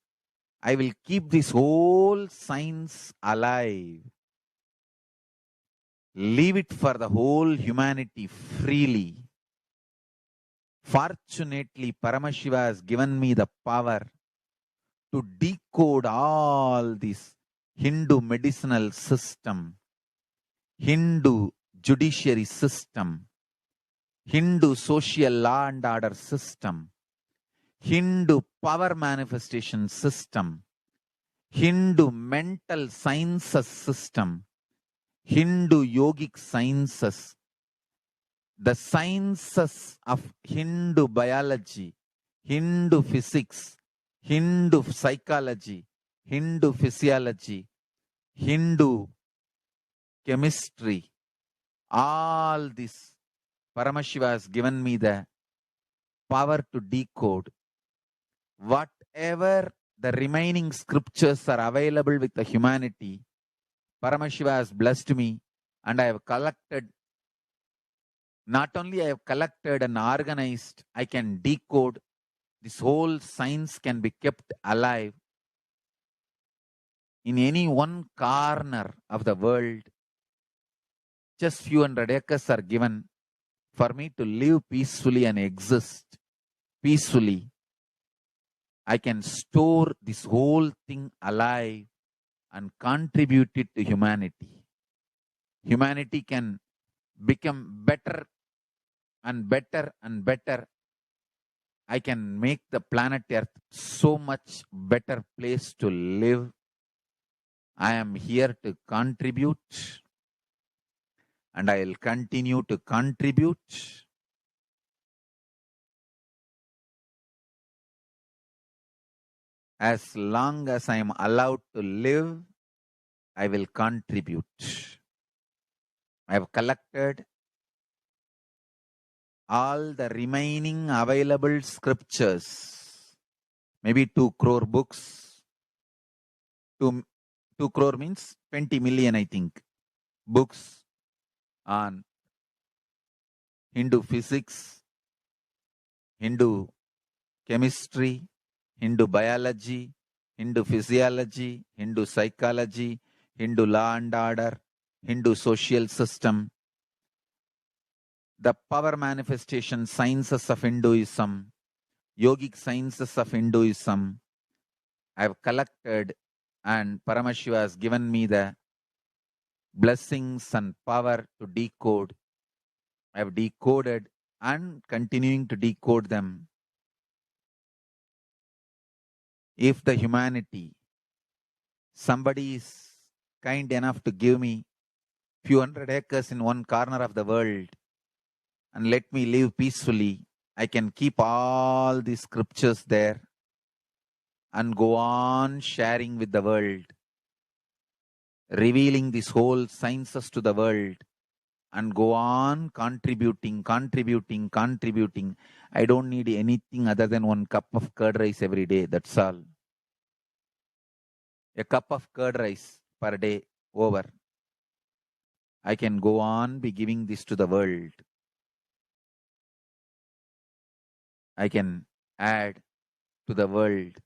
I will keep this whole science alive. Leave it for the whole humanity freely. Fortunately, Paramashiva has given me the power to decode all this Hindu medicinal system, Hindu judiciary system, Hindu social law and order system, Hindu power manifestation system, Hindu mental sciences system, Hindu yogic sciences, the sciences of Hindu biology, Hindu physics, Hindu psychology, Hindu physiology, Hindu chemistry, all this Paramashiva has given me the power to decode. Whatever the remaining scriptures are available with the humanity, Paramashiva has blessed me, and I have collected. Not only I have collected and organized, I can decode, this whole science can be kept alive in any one corner of the world. Just few hundred acres are given for me to live peacefully and exist peacefully. I can store this whole thing alive and contribute it to humanity. Humanity can become better and better and better. I can make the planet Earth so much better place to live. I am here to contribute, and I will continue to contribute. As long as I am allowed to live, I will contribute. I have collected all the remaining available scriptures, maybe 2 crore books. 2 crore means 20 million, I think, books on Hindu physics, Hindu chemistry, Hindu biology, Hindu physiology, Hindu psychology, Hindu law and order, Hindu social system, the power manifestation sciences of Hinduism, yogic sciences of Hinduism. I have collected, and Paramashiva has given me the blessings and power to decode. I have decoded and continuing to decode them. If the humanity, somebody is kind enough to give me few hundred acres in one corner of the world and let me live peacefully, I can keep all these scriptures there and go on sharing with the world, revealing these whole sciences to the world, and go on contributing. I don't need anything other than 1 cup of curd rice every day. That's all. A cup of curd rice per day over. I can go on be giving this to the world. I can add to the world.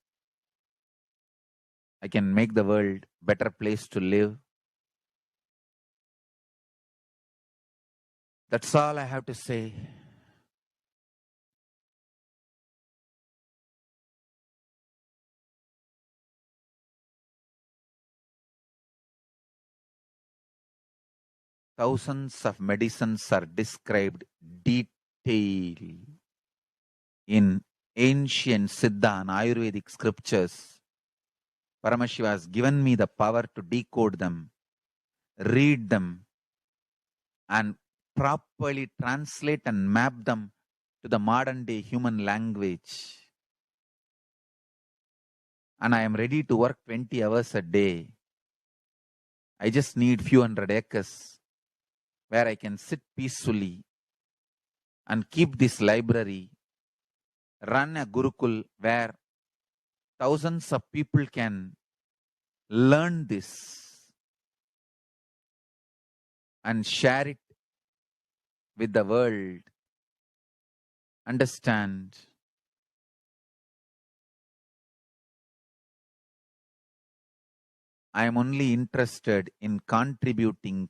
I can make the world better place to live. That's all I have to say. Thousands of medicines are described detail in ancient Siddha and Ayurvedic scriptures. Paramashiva has given me the power to decode them, read them, and properly translate and map them to the modern day human language. And I am ready to work 20 hours a day. I just need few hundred acres where I can sit peacefully and keep this library, run a Gurukul where thousands of people can learn this and share it with the world. Understand? I am only interested in contributing.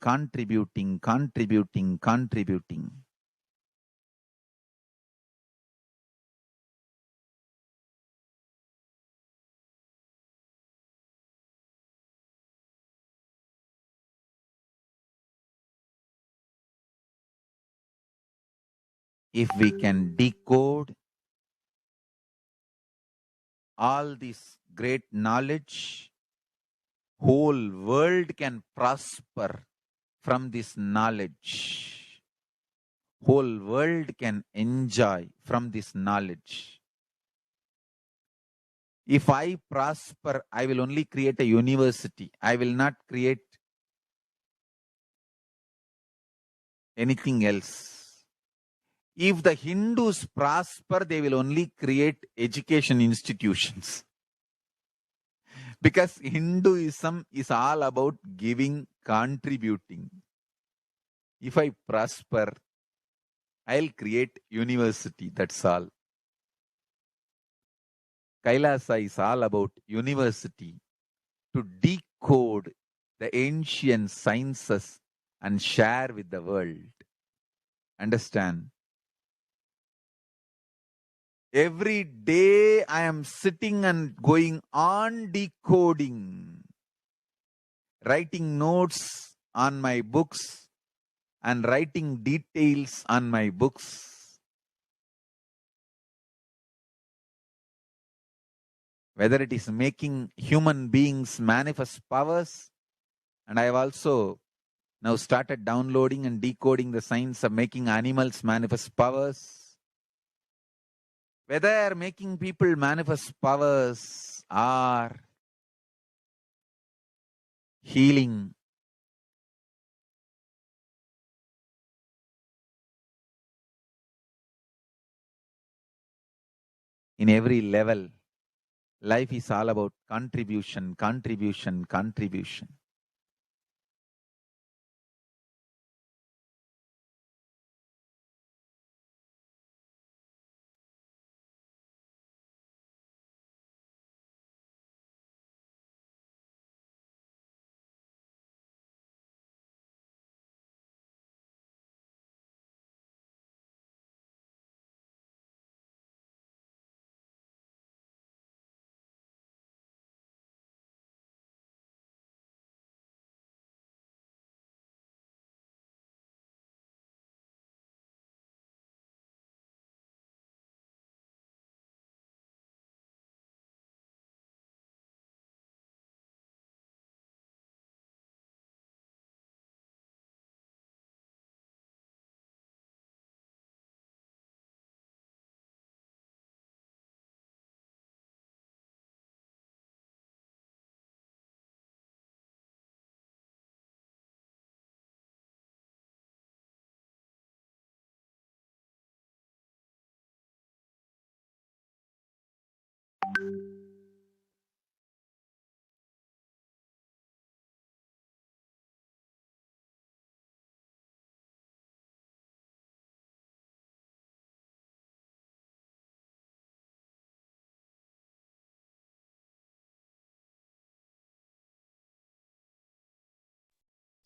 If we can decode all this great knowledge, whole world can prosper from this knowledge. Whole world can enjoy from this knowledge. If I prosper, I will only create a university. I will not create anything else. If the Hindus prosper, they will only create education institutions. Because Hinduism is all about giving, contributing. If I prosper, I'll create university, that's all. Kailasa is all about university to decode the ancient sciences and share with the world. Understand? Every day I am sitting and going on decoding, writing notes on my books and writing details on my books. Whether it is making human beings manifest powers, and I have also now started downloading and decoding the science of making animals manifest powers. Whether making people manifest powers or healing, in every level, life is all about contribution, contribution, contribution.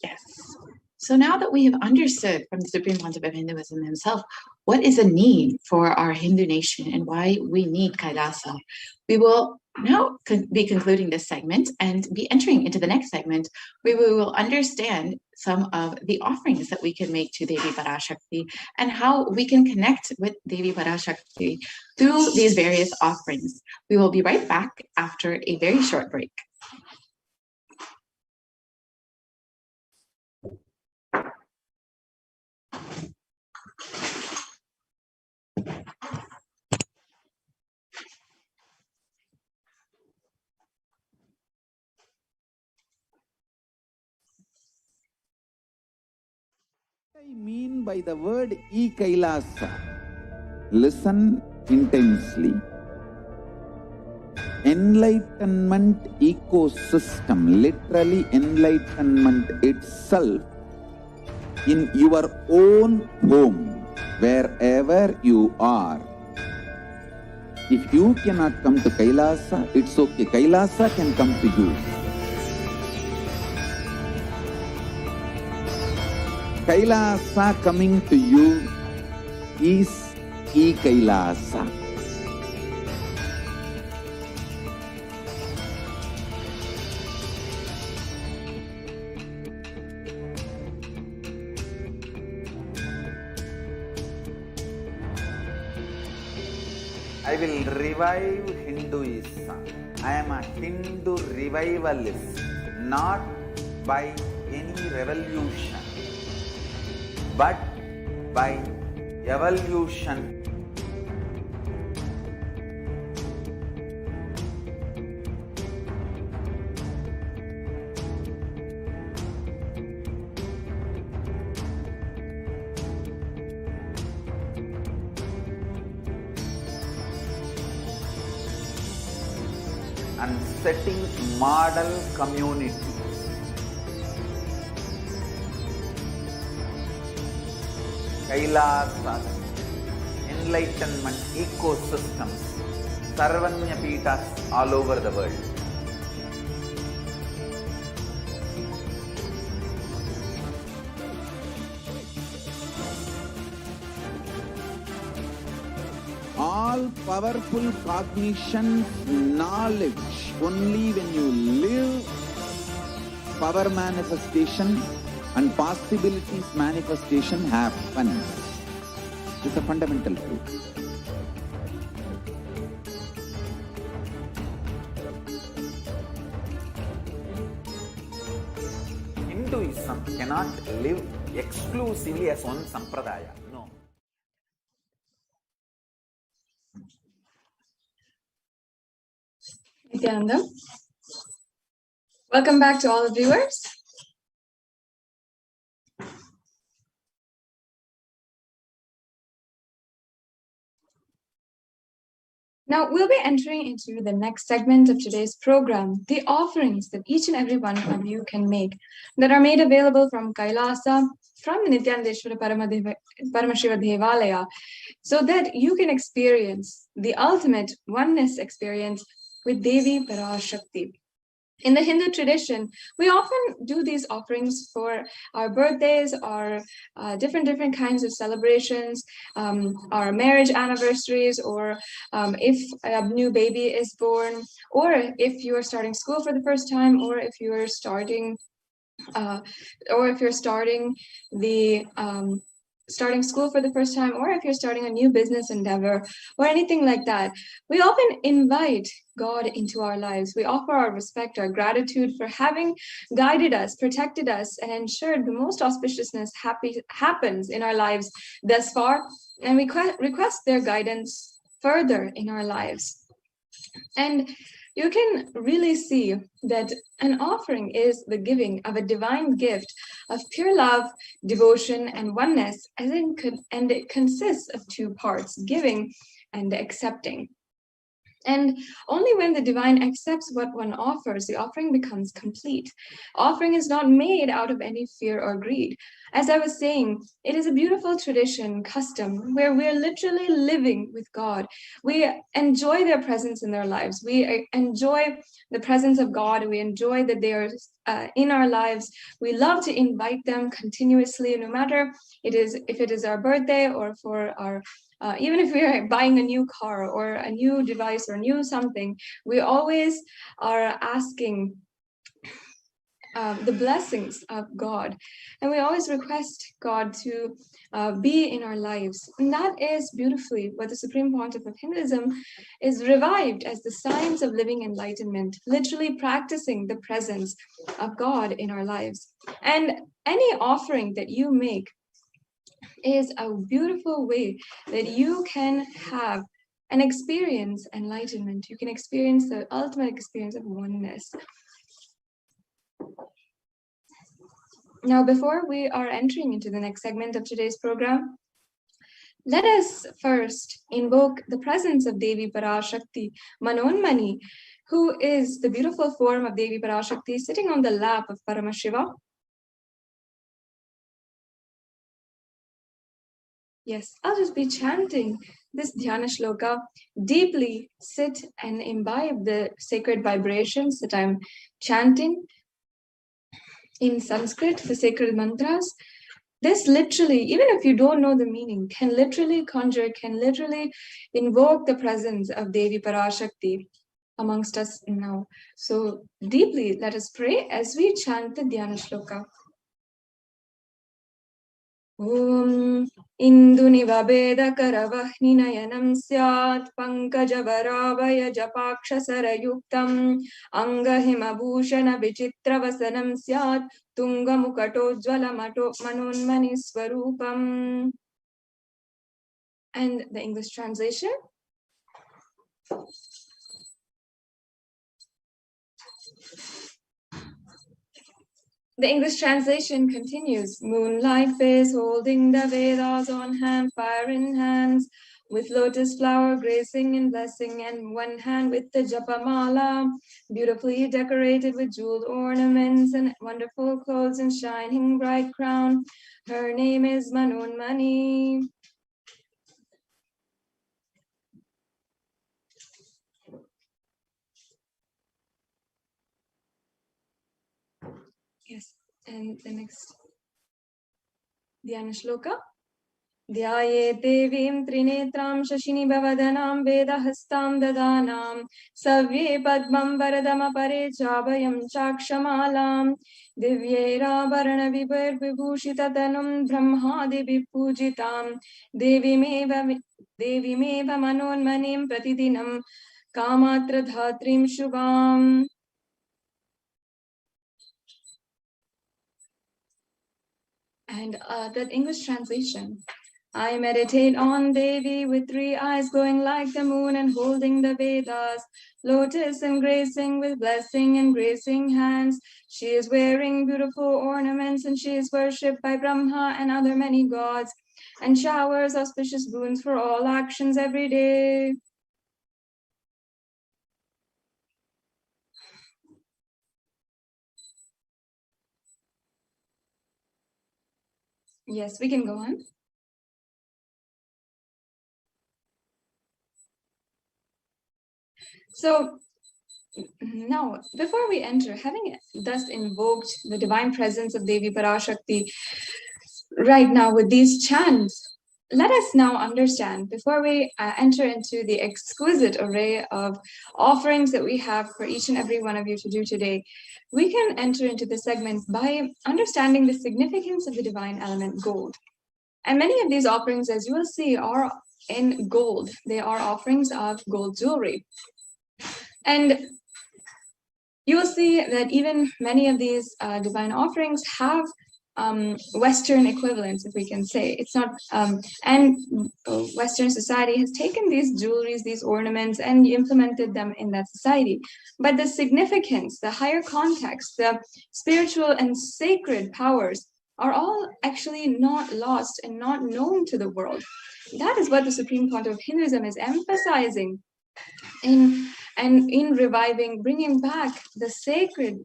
Yes. So now that we have understood from the Supreme Pontiff of Hinduism himself what is a need for our Hindu nation and why we need Kailasa, we will now be concluding this segment and be entering into the next segment where we will understand some of the offerings that we can make to Devi Parashakti and how we can connect with Devi Parashakti through these various offerings. We will be right back after a very short break. What I mean by the word e-Kailasa, listen intensely. Enlightenment ecosystem, literally enlightenment itself, in your own home, wherever you are. If you cannot come to Kailasa, it's okay. Kailasa can come to you. Kailasa coming to you is e-Kailasa. I will revive Hinduism. I am a Hindu revivalist, not by any revolution, but by evolution. And setting model communities. Kailasas, enlightenment ecosystems, Sarvanya Peethas all over the world. All powerful cognition, knowledge, only when you live, power manifestation and possibilities manifestation happens. It's a fundamental truth. Hinduism cannot live exclusively as one sampradaya. No. Nithyananda. Welcome back to all the viewers. Now we'll be entering into the next segment of today's program, the offerings that each and every one of you can make that are made available from Kailasa, from the Nithyanandeshwara Paramashiva Devalaya, so that you can experience the ultimate oneness experience with Devi Parashakti. In the Hindu tradition, we often do these offerings for our birthdays, our different kinds of celebrations, our marriage anniversaries, or if a new baby is born, or if you are starting school for the first time, or if you are starting starting school for the first time, or if you're starting a new business endeavor, or anything like that. We often invite God into our lives. We offer our respect, our gratitude for having guided us, protected us, and ensured the most auspiciousness happens in our lives thus far, and we request their guidance further in our lives. And you can really see that an offering is the giving of a divine gift of pure love, devotion, and oneness, and it consists of two parts, giving and accepting. And only when the divine accepts what one offers, the offering becomes complete. Offering is not made out of any fear or greed. As I was saying, it is a beautiful tradition, custom, where we're literally living with God. We enjoy their presence in their lives. We enjoy the presence of God. We enjoy that they are in our lives. We love to invite them continuously, no matter if it is our birthday or for our even if we are buying a new car or a new device or new something, we always are asking the blessings of God. And we always request God to be in our lives. And that is beautifully what the Supreme Pontiff of Hinduism is revived as the science of living enlightenment, literally practicing the presence of God in our lives. And any offering that you make is a beautiful way that you can have and experience enlightenment. You can experience the ultimate experience of oneness. Now, before we are entering into the next segment of today's program, let us first invoke the presence of Devi Parashakti, Manonmani, who is the beautiful form of Devi Parashakti sitting on the lap of Paramashiva. Yes, I'll just be chanting this Dhyana Shloka. Deeply sit and imbibe the sacred vibrations that I'm chanting in Sanskrit, the sacred mantras. This literally, even if you don't know the meaning, can literally conjure, can literally invoke the presence of Devi Parashakti amongst us now. So deeply, let us pray as we chant the Dhyana Shloka. Om Induniva Veda Karavahni Nayanam Syat Pankajavaravaya Japakshasara Yuktam Angahima Bhushana Vichitra Vasanam Syat Tunga Mukato Jvala Manonmani Swarupam. And the English translation. The English translation continues. Moonlight face holding the Vedas on hand, fire in hands, with lotus flower gracing and blessing, and one hand with the Japamala, beautifully decorated with jeweled ornaments and wonderful clothes and shining bright crown. Her name is Manonmani. Yes, and the next Dhyana Shloka. Dhyaye devim trinetram shashini bhavadhanam vedahastam dadanam savye padmam varadama pare chabhayam chakshamalam divyeira varana vibhar vibhushita tanum brahmadi vipujitam devimeva manonmanim pratidinam kamatra dhatrim shubham. And that English translation. I meditate on Devi with 3 eyes glowing like the moon and holding the Vedas, lotus and gracing with blessing and gracing hands. She is wearing beautiful ornaments and she is worshipped by Brahma and other many gods and showers auspicious boons for all actions every day. Yes, we can go on. So now, before we enter, having thus invoked the divine presence of Devi Parashakti right now with these chants, let us now understand, before we enter into the exquisite array of offerings that we have for each and every one of you to do today, we can enter into the segment by understanding the significance of the divine element gold. And many of these offerings, as you will see, are in gold. They are offerings of gold jewelry. And you will see that even many of these divine offerings have Western equivalents, if we can say. It's not, and Western society has taken these jewelries, these ornaments, and implemented them in that society. But the significance, the higher context, the spiritual and sacred powers are all actually not lost and not known to the world. That is what the Supreme Council of Hinduism is emphasizing in reviving, bringing back the sacredness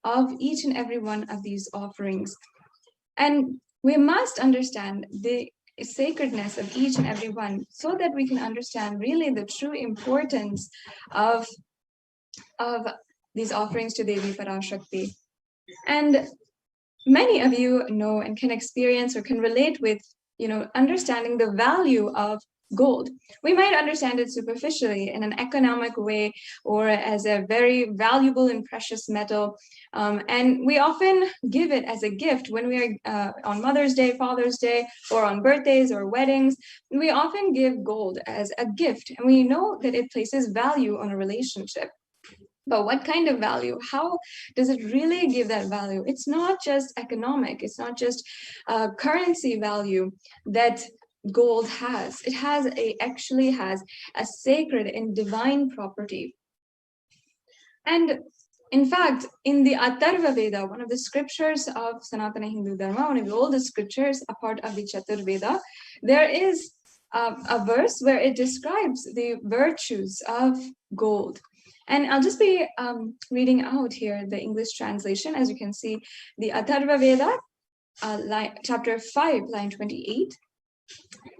of each and every one of these offerings. And we must understand the sacredness of each and every one so that we can understand really the true importance of these offerings to Devi Parashakti. And many of you know and can experience or can relate with, understanding the value of gold. We might understand it superficially in an economic way or as a very valuable and precious metal. And we often give it as a gift when we are on Mother's Day, Father's Day, or on birthdays or weddings. We often give gold as a gift, and we know that it places value on a relationship. But what kind of value? How does it really give that value? It's not just economic. It's not just currency value that gold has. It actually has a sacred and divine property. And in fact, in the Atharva Veda, one of the scriptures of Sanatana Hindu Dharma, one of the oldest scriptures, a part of the Chatur Veda, there is a verse where it describes the virtues of gold. And I'll just be reading out here the English translation. As you can see, the Atharva Veda, chapter 5, line 28.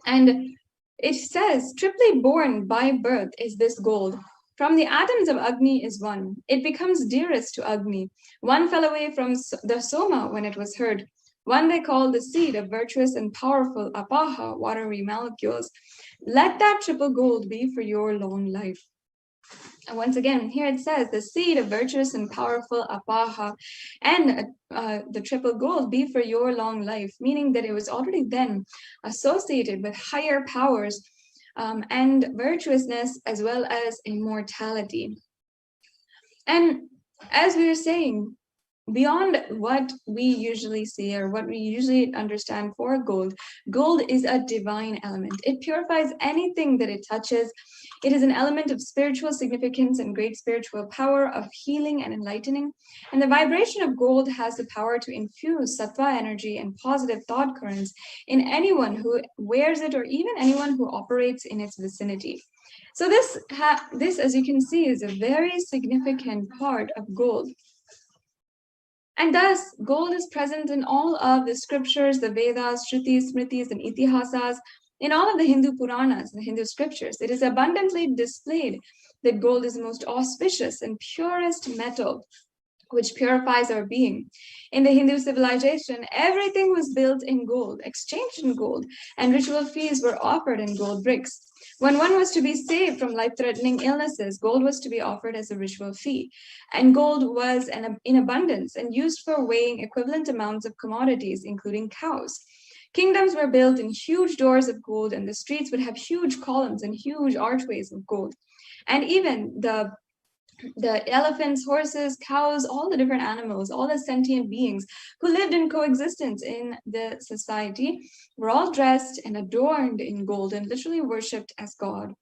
And it says, triply born by birth is this gold. From the atoms of Agni is one. It becomes dearest to Agni. One fell away from the Soma when it was heard. One they call the seed of virtuous and powerful Apaha, watery molecules. Let that triple gold be for your long life. And once again, here it says, the seed of virtuous and powerful Apaha and the triple gold be for your long life, meaning that it was already then associated with higher powers and virtuousness as well as immortality. And as we were saying, beyond what we usually see or what we usually understand for gold, gold is a divine element. It purifies anything that it touches. It is an element of spiritual significance and great spiritual power of healing and enlightening. And the vibration of gold has the power to infuse sattva energy and positive thought currents in anyone who wears it or even anyone who operates in its vicinity. So this, as you can see, is a very significant part of gold. And thus, gold is present in all of the scriptures, the Vedas, Shrutis, Smritis, and Itihasas, in all of the Hindu Puranas, the Hindu scriptures. It is abundantly displayed that gold is the most auspicious and purest metal which purifies our being. In the Hindu civilization, everything was built in gold, exchanged in gold, and ritual feasts were offered in gold bricks. When one was to be saved from life-threatening illnesses, gold was to be offered as a ritual fee. And gold was in abundance and used for weighing equivalent amounts of commodities, including cows. Kingdoms were built in huge doors of gold, and the streets would have huge columns and huge archways of gold. And even the elephants, horses, cows, all the different animals, all the sentient beings who lived in coexistence in the society were all dressed and adorned in gold and literally worshipped as God.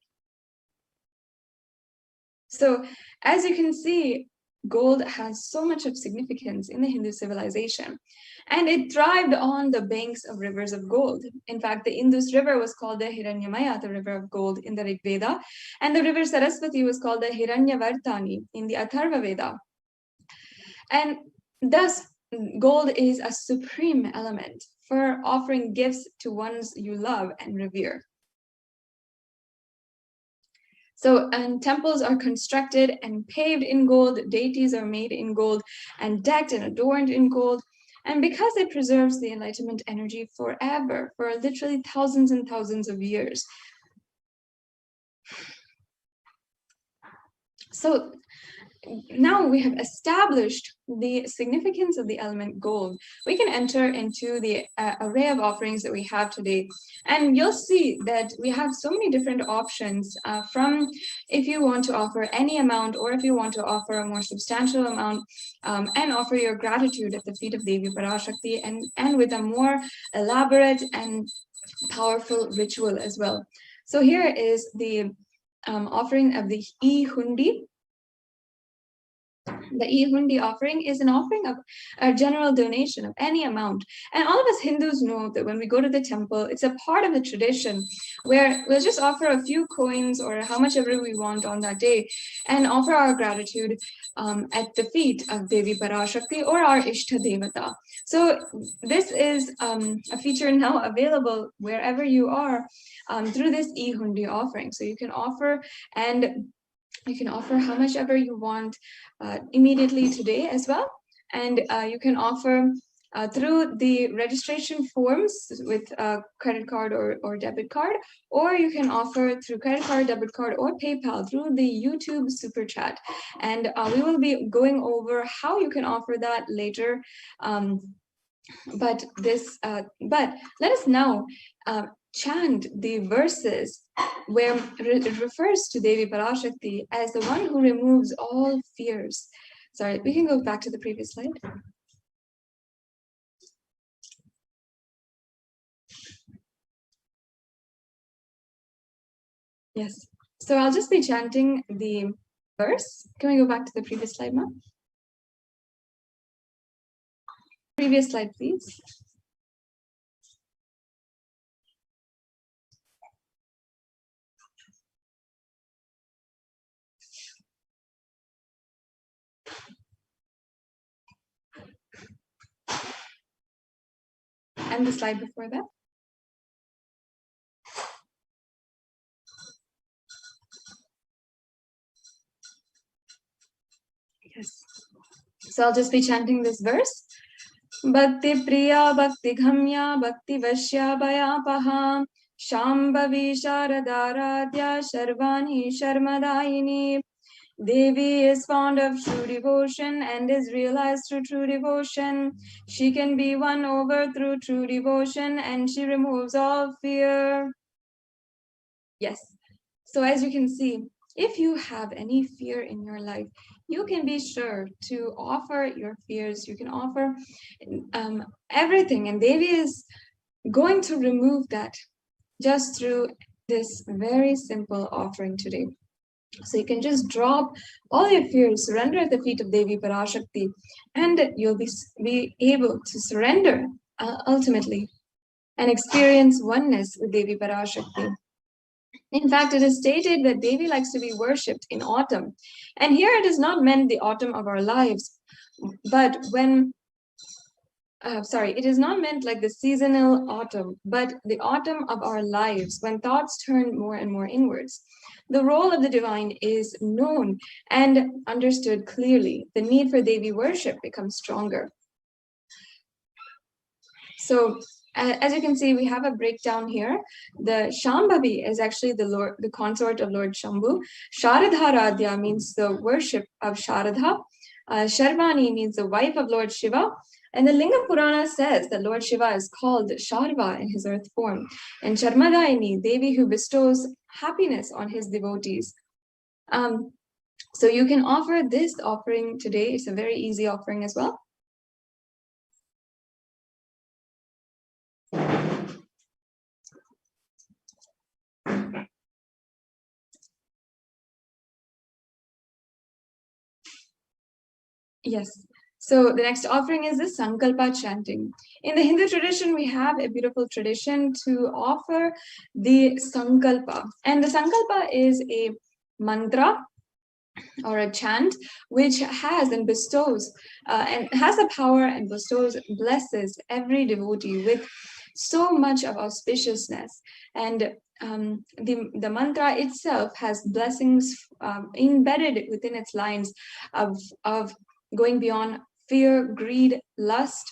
So as you can see, gold has so much of significance in the Hindu civilization, and it thrived on the banks of rivers of gold. In fact, the Indus River was called the Hiranyamaya, the river of gold, in the Rig Veda, and the river Saraswati was called the Hiranyavartani in the Atharva Veda. And thus, gold is a supreme element for offering gifts to ones you love and revere. So, and temples are constructed and paved in gold, deities are made in gold and decked and adorned in gold. And because it preserves the enlightenment energy forever, for literally thousands and thousands of years. So now we have established the significance of the element gold, we can enter into the array of offerings that we have today. And you'll see that we have so many different options from if you want to offer any amount, or if you want to offer a more substantial amount and offer your gratitude at the feet of Devi Parashakti, and with a more elaborate and powerful ritual as well. So here is the offering of the E-Hundi. The E-Hundi offering is an offering of a general donation of any amount. And all of us Hindus know that when we go to the temple, it's a part of the tradition where we'll just offer a few coins or how much ever we want on that day and offer our gratitude at the feet of Devi Parashakti or our Ishta Devata. So this is a feature now available wherever you are through this E-Hundi offering. So you can offer, and you can offer how much ever you want immediately today as well. And you can offer through the registration forms with a credit card or debit card, or you can offer through credit card, debit card, or PayPal through the YouTube Super Chat. And we will be going over how you can offer that later. But let us now chant the verses where it refers to Devi Parashakti as the one who removes all fears. Sorry, we can go back to the previous slide. Yes, so I'll just be chanting the verse. Can we go back to the previous slide now? Previous slide, please. And the slide before that. Yes. So I'll just be chanting this verse. Bhakti Priya Bhakti Ghamya Bhakti Vashya Bhayapaha Shambhavi Sharadaradhya Sharvani Sharmadayini. Devi is fond of true devotion and is realized through true devotion. She can be won over through true devotion, and she removes all fear. Yes. So as you can see, if you have any fear in your life, you can be sure to offer your fears. You can offer everything, and Devi is going to remove that just through this very simple offering today. So you can just drop all your fears, surrender at the feet of Devi Parashakti, and you'll be able to surrender ultimately and experience oneness with Devi Parashakti. In fact, it is stated that Devi likes to be worshipped in autumn. And here it is not meant the autumn of our lives, but when it is not meant like the seasonal autumn, but the autumn of our lives, when thoughts turn more and more inwards. the role of the divine is known and understood clearly. The need for Devi worship becomes stronger. So as you can see, we have a breakdown here. The Shambhavi is actually the consort of Lord Shambhu. Sharadharadhya means the worship of Sharadha. Sharvani means the wife of Lord Shiva. And the Linga Purana says that Lord Shiva is called Sharva in his earth form. And Charmadayini, Devi who bestows happiness on his devotees. So you can offer this offering today. It's a very easy offering as well. Yes. So the next offering is the Sankalpa chanting. In the Hindu tradition, we have a beautiful tradition to offer the Sankalpa. And the Sankalpa is a mantra or a chant which has and bestows and has the power and bestows, blesses every devotee with so much of auspiciousness. And the mantra itself has blessings embedded within its lines of going beyond fear, greed, lust,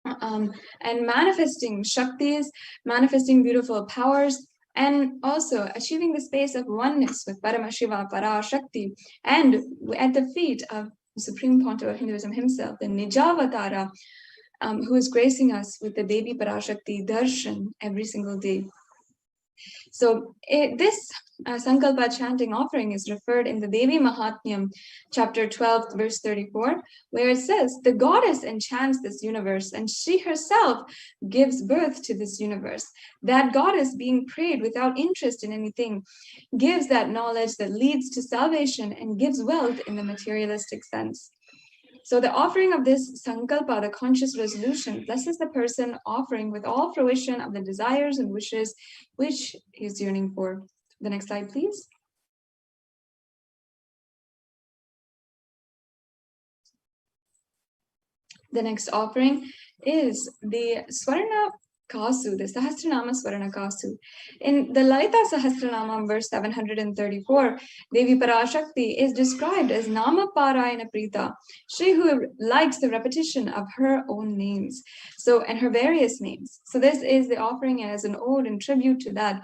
and manifesting Shaktis, manifesting beautiful powers, and also achieving the space of oneness with Paramashiva, Parashakti, and at the feet of the Supreme Pontiff of Hinduism himself, the Nijavatara, who is gracing us with the Devi Parashakti darshan every single day. So this Sankalpa chanting offering is referred in the Devi Mahatmyam, chapter 12, verse 34, where it says, the goddess enchants this universe and she herself gives birth to this universe. That goddess, being prayed without interest in anything, gives that knowledge that leads to salvation and gives wealth in the materialistic sense. So the offering of this Sankalpa, the conscious resolution, blesses the person offering with all fruition of the desires and wishes which he is yearning for. The next slide, please. The next offering is the Swarna Kasu, the Sahasranama Swarna Kasu. In the Lalita Sahasranama, verse 734, Devi Parashakti is described as Nama Parayana Prita, she who likes the repetition of her own names, and her various names. So this is the offering as an ode and tribute to that.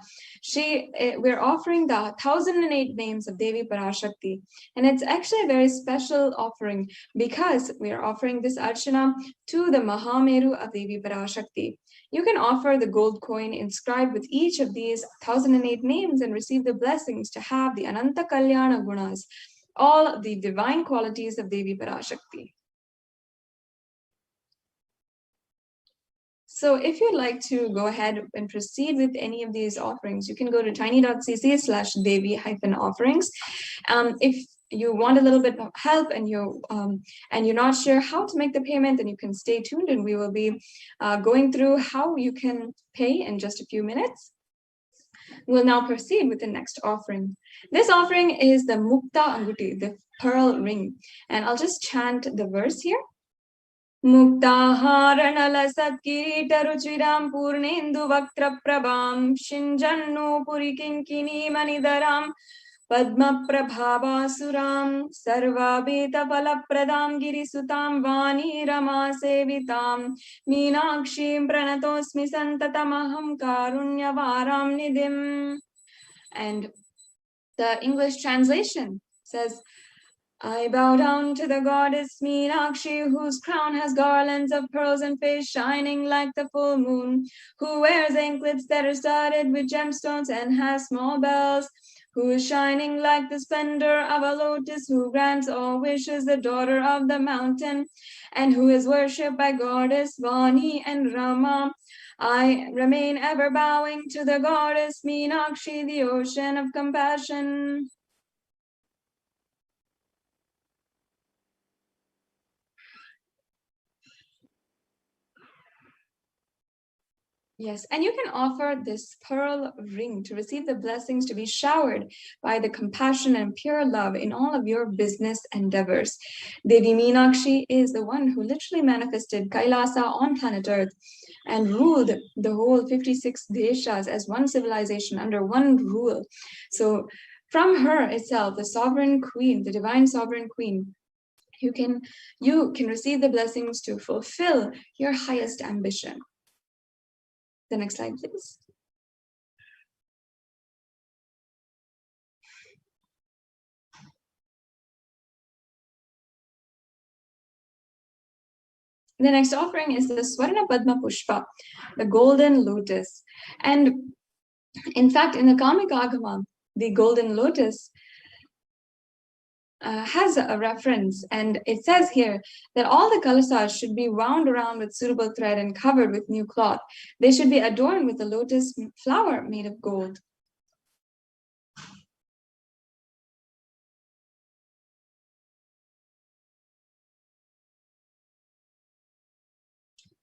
We're offering the 1008 names of Devi Parashakti, and it's actually a very special offering because we are offering this archana to the Mahameru of Devi Parashakti. You can offer the gold coin inscribed with each of these 1008 names and receive the blessings to have the Ananta Kalyana Gunas, all the divine qualities of Devi Parashakti. So if you'd like to go ahead and proceed with any of these offerings, you can go to tiny.cc/Devi-offerings. If you want a little bit of help and you're not sure how to make the payment, then you can stay tuned and we will be going through how you can pay in just a few minutes. We'll now proceed with the next offering. This offering is the Mukta Anguti, the pearl ring. And I'll just chant the verse here. Muktaharanala satkirita ruchiram purnendu vaktra prabham shinjannu purikinkini manidaram Padma Prabhavasuram Sarvabeta Palapradam Girisutam Vani Rama Sevitam Meenakshim Pranatosmi Santatamaham Karunyavaram Nidim. And the English translation says, I bow down to the goddess Meenakshi, whose crown has garlands of pearls and face shining like the full moon, who wears anklets that are studded with gemstones and has small bells, who is shining like the splendor of a lotus, who grants all wishes, the daughter of the mountain, and who is worshipped by goddess Vani and Rama. I remain ever bowing to the goddess Meenakshi, the ocean of compassion. Yes, and you can offer this pearl ring to receive the blessings to be showered by the compassion and pure love in all of your business endeavors. Devi Meenakshi is the one who literally manifested Kailasa on planet Earth and ruled the whole 56 deshas as one civilization under one rule. So From her itself, the sovereign queen, the divine sovereign queen, you can receive the blessings to fulfill your highest ambition. The next slide, please. The next offering is the Swarna Padma Pushpa, the golden lotus. And in fact, in the Kamika Agama, the golden lotus has a reference, and it says here that all the kalasas should be wound around with suitable thread and covered with new cloth. They should be adorned with a lotus flower made of gold.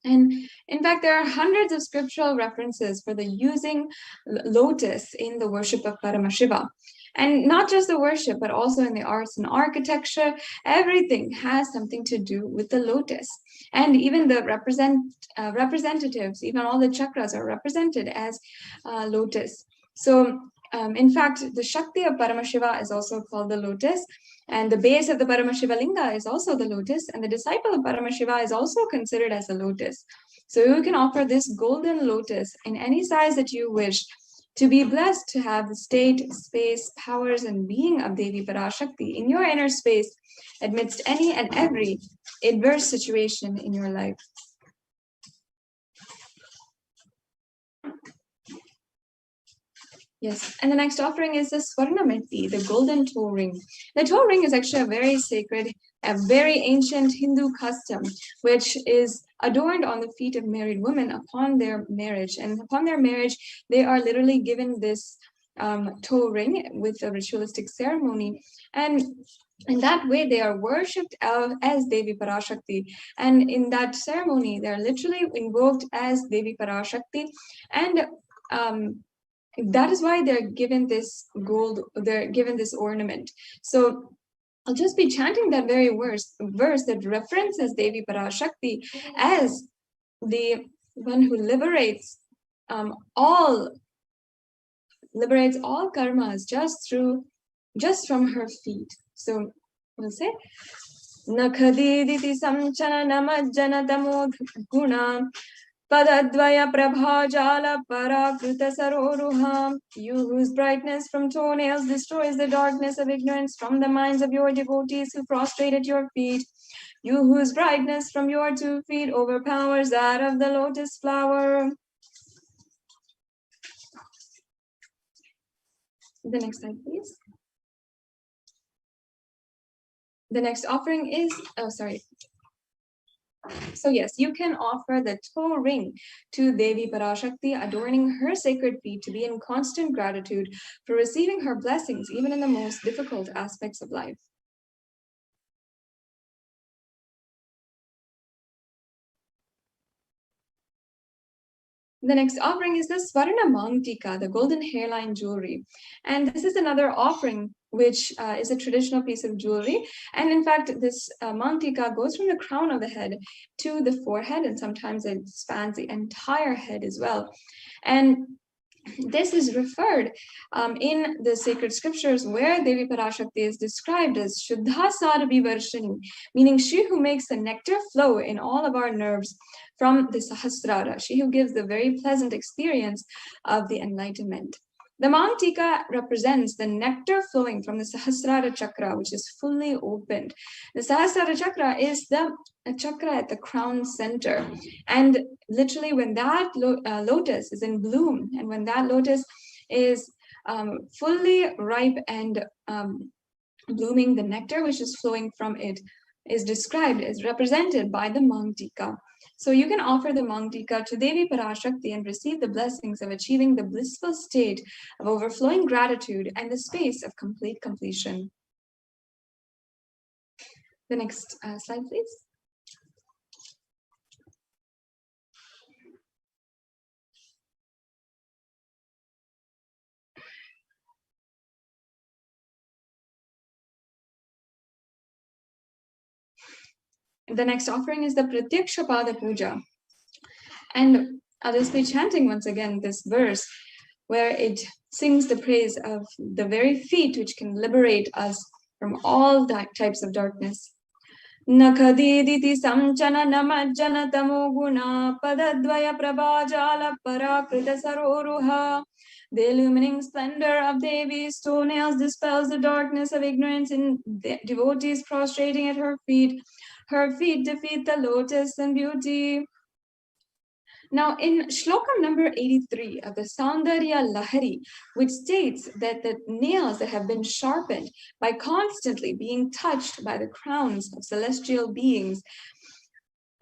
And in fact, there are hundreds of scriptural references for the using lotus in the worship of Paramashiva. And not just the worship, but also in the arts and architecture, everything has something to do with the lotus. And even the representatives, even all the chakras are represented as lotus. So in fact, the Shakti of Paramashiva is also called the lotus. And the base of the Paramashiva Linga is also the lotus, and the disciple of Paramashiva is also considered as a lotus. So you can offer this golden lotus in any size that you wish to be blessed to have the state, space, powers, and being of Devi Parashakti in your inner space amidst any and every adverse situation in your life. Yes, and the next offering is the Swarnameti, the golden toe ring. The toe ring is actually a very sacred, a very ancient Hindu custom, which is adorned on the feet of married women upon their marriage. And upon their marriage, they are literally given this toe ring with a ritualistic ceremony. And in that way, they are worshipped as Devi Parashakti. And in that ceremony, they are literally invoked as Devi Parashakti. And that is why they're given this gold, they're given this ornament. So I'll just be chanting that very verse that references Devi Parashakti as the one who liberates all karmas just from her feet. So we'll say Nakhadiditi samchana namajjana tamod guna Padadvaya prabhajala parakruta saroruham. You whose brightness from toenails destroys the darkness of ignorance from the minds of your devotees who prostrate at your feet. You whose brightness from your 2 feet overpowers that of the lotus flower. The next slide, please. The next offering is, So yes, you can offer the toe ring to Devi Parashakti, adorning her sacred feet to be in constant gratitude for receiving her blessings, even in the most difficult aspects of life. The next offering is the Swarna Mangtika, the golden hairline jewelry. And this is another offering which is a traditional piece of jewelry. And in fact, this Mangtika goes from the crown of the head to the forehead, and sometimes it spans the entire head as well. And this is referred in the sacred scriptures where Devi Parashakti is described as Shuddha Sarabhi Varshini, meaning she who makes the nectar flow in all of our nerves from the Sahasrara, she who gives the very pleasant experience of the enlightenment. The Mangtika represents the nectar flowing from the Sahasrara chakra, which is fully opened. The Sahasrara chakra is the chakra at the crown center. And literally when that lotus is in bloom, and when that lotus is fully ripe and blooming, the nectar which is flowing from it is described as represented by the Mangtika. So you can offer the Mangtika to Devi Parashakti and receive the blessings of achieving the blissful state of overflowing gratitude and the space of complete completion. The next slide, please. The next offering is the Pratyaksha Pada Puja. And I'll just be chanting once again this verse where it sings the praise of the very feet which can liberate us from all types of darkness. Nakadiditi samchana namajjana tamoguna padadvaya prabhajala parakrita saroruha. The illumining splendor of Devi's toenails dispels the darkness of ignorance in devotees prostrating at her feet. Her feet defeat the lotus in beauty. Now, in Shlokam number 83 of the Saundarya Lahari, which states that the nails that have been sharpened by constantly being touched by the crowns of celestial beings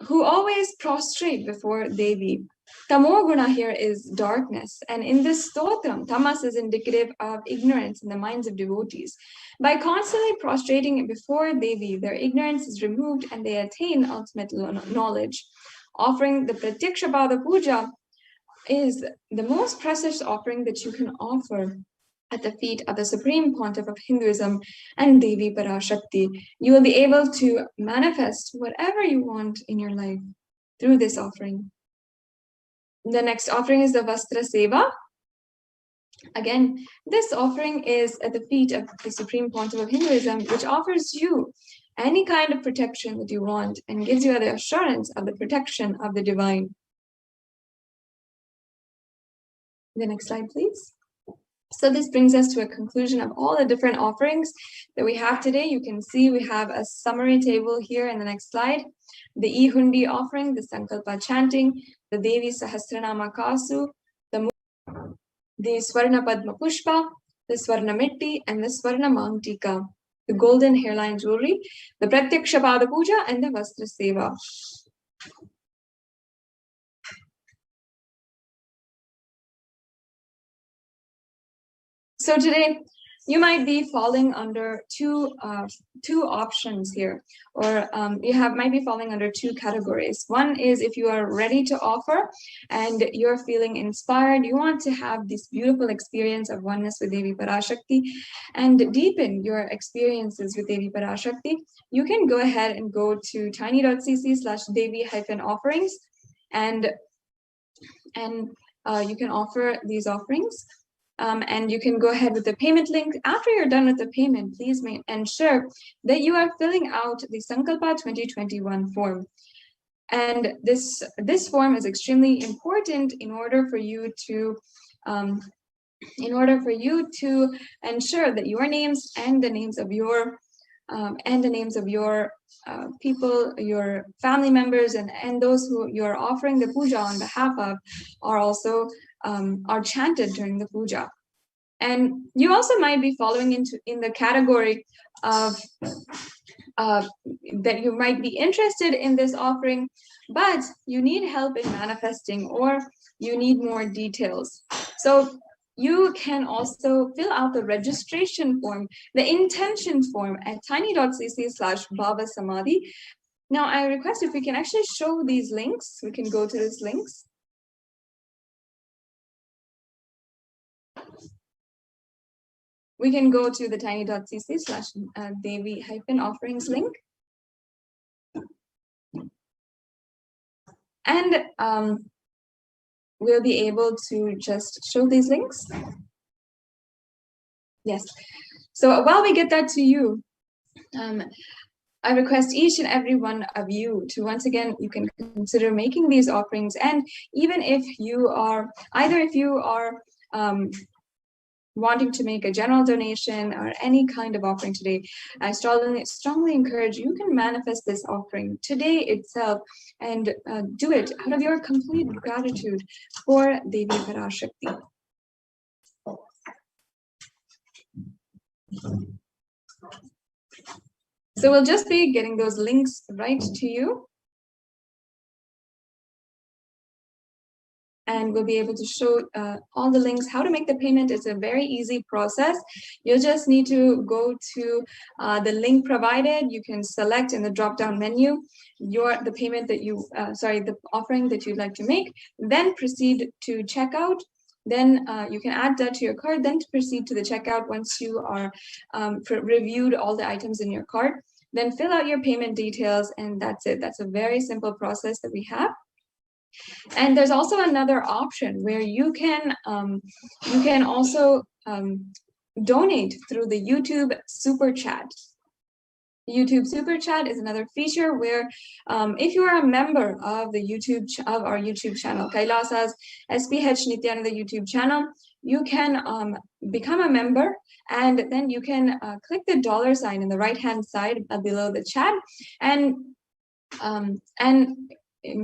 who always prostrate before Devi. Tamoguna here is darkness, and in this stotram, tamas is indicative of ignorance in the minds of devotees. By constantly prostrating before Devi, their ignorance is removed and they attain ultimate knowledge. Offering the Pratyakshapada Puja is the most precious offering that you can offer at the feet of the Supreme Pontiff of Hinduism and Devi Parashakti. You will be able to manifest whatever you want in your life through this offering. The next offering is the Vastra Seva. Again, this offering is at the feet of the Supreme Pontiff of Hinduism, which offers you any kind of protection that you want and gives you the assurance of the protection of the divine. The next slide, please. So this brings us to a conclusion of all the different offerings that we have today. You can see we have a summary table here in the next slide. The E-Hundi offering, the Sankalpa chanting, the Devi Sahasranama Kasu, the Swarna Padma Pushpa, the Swarna Mitti, and the Swarna Mantika, the golden hairline jewelry, the Pratyakshapada Puja, and the Vastra Seva. So today, you might be falling under two options here, or might be falling under two categories. One is if you are ready to offer and you're feeling inspired, you want to have this beautiful experience of oneness with Devi Parashakti and deepen your experiences with Devi Parashakti, you can go ahead and go to tiny.cc/Devi-offerings and you can offer these offerings. And you can go ahead with the payment link. After you're done with the payment, please ensure that you are filling out the Sankalpa 2021 form. And this form is extremely important in order for you to ensure that your names and the names of your people, your family members, and those who you're offering the puja on behalf of are also are chanted during the puja. And you also might be falling in the category of that you might be interested in this offering, but you need help in manifesting, or you need more details. So you can also fill out the registration form, the intention form at tiny.cc/Bhava Samadhi. Now I request if we can actually show these links, we can go to these links. We can go to the tiny.cc/Devi-offerings link. And we'll be able to just show these links. Yes. So while we get that to you, I request each and every one of you to, once again, you can consider making these offerings. And even if you are, wanting to make a general donation or any kind of offering today, I strongly encourage you can manifest this offering today itself and do it out of your complete gratitude for Devi Parashakti. So we'll just be getting those links right to you. And we'll be able to show all the links, how to make the payment. It's a very easy process. You'll just need to go to the link provided. You can select in the drop-down menu the payment that the offering that you'd like to make, then proceed to checkout. Then you can add that to your cart, then to proceed to the checkout once you are reviewed all the items in your cart. Then fill out your payment details, and that's it. That's a very simple process that we have. And there's also another option where you can also donate through the YouTube Super Chat. YouTube Super Chat is another feature where if you are a member of the our YouTube channel, Kailasa's HDH Nithyananda YouTube channel, you can become a member, and then you can click the $sign in the right-hand side below the chat and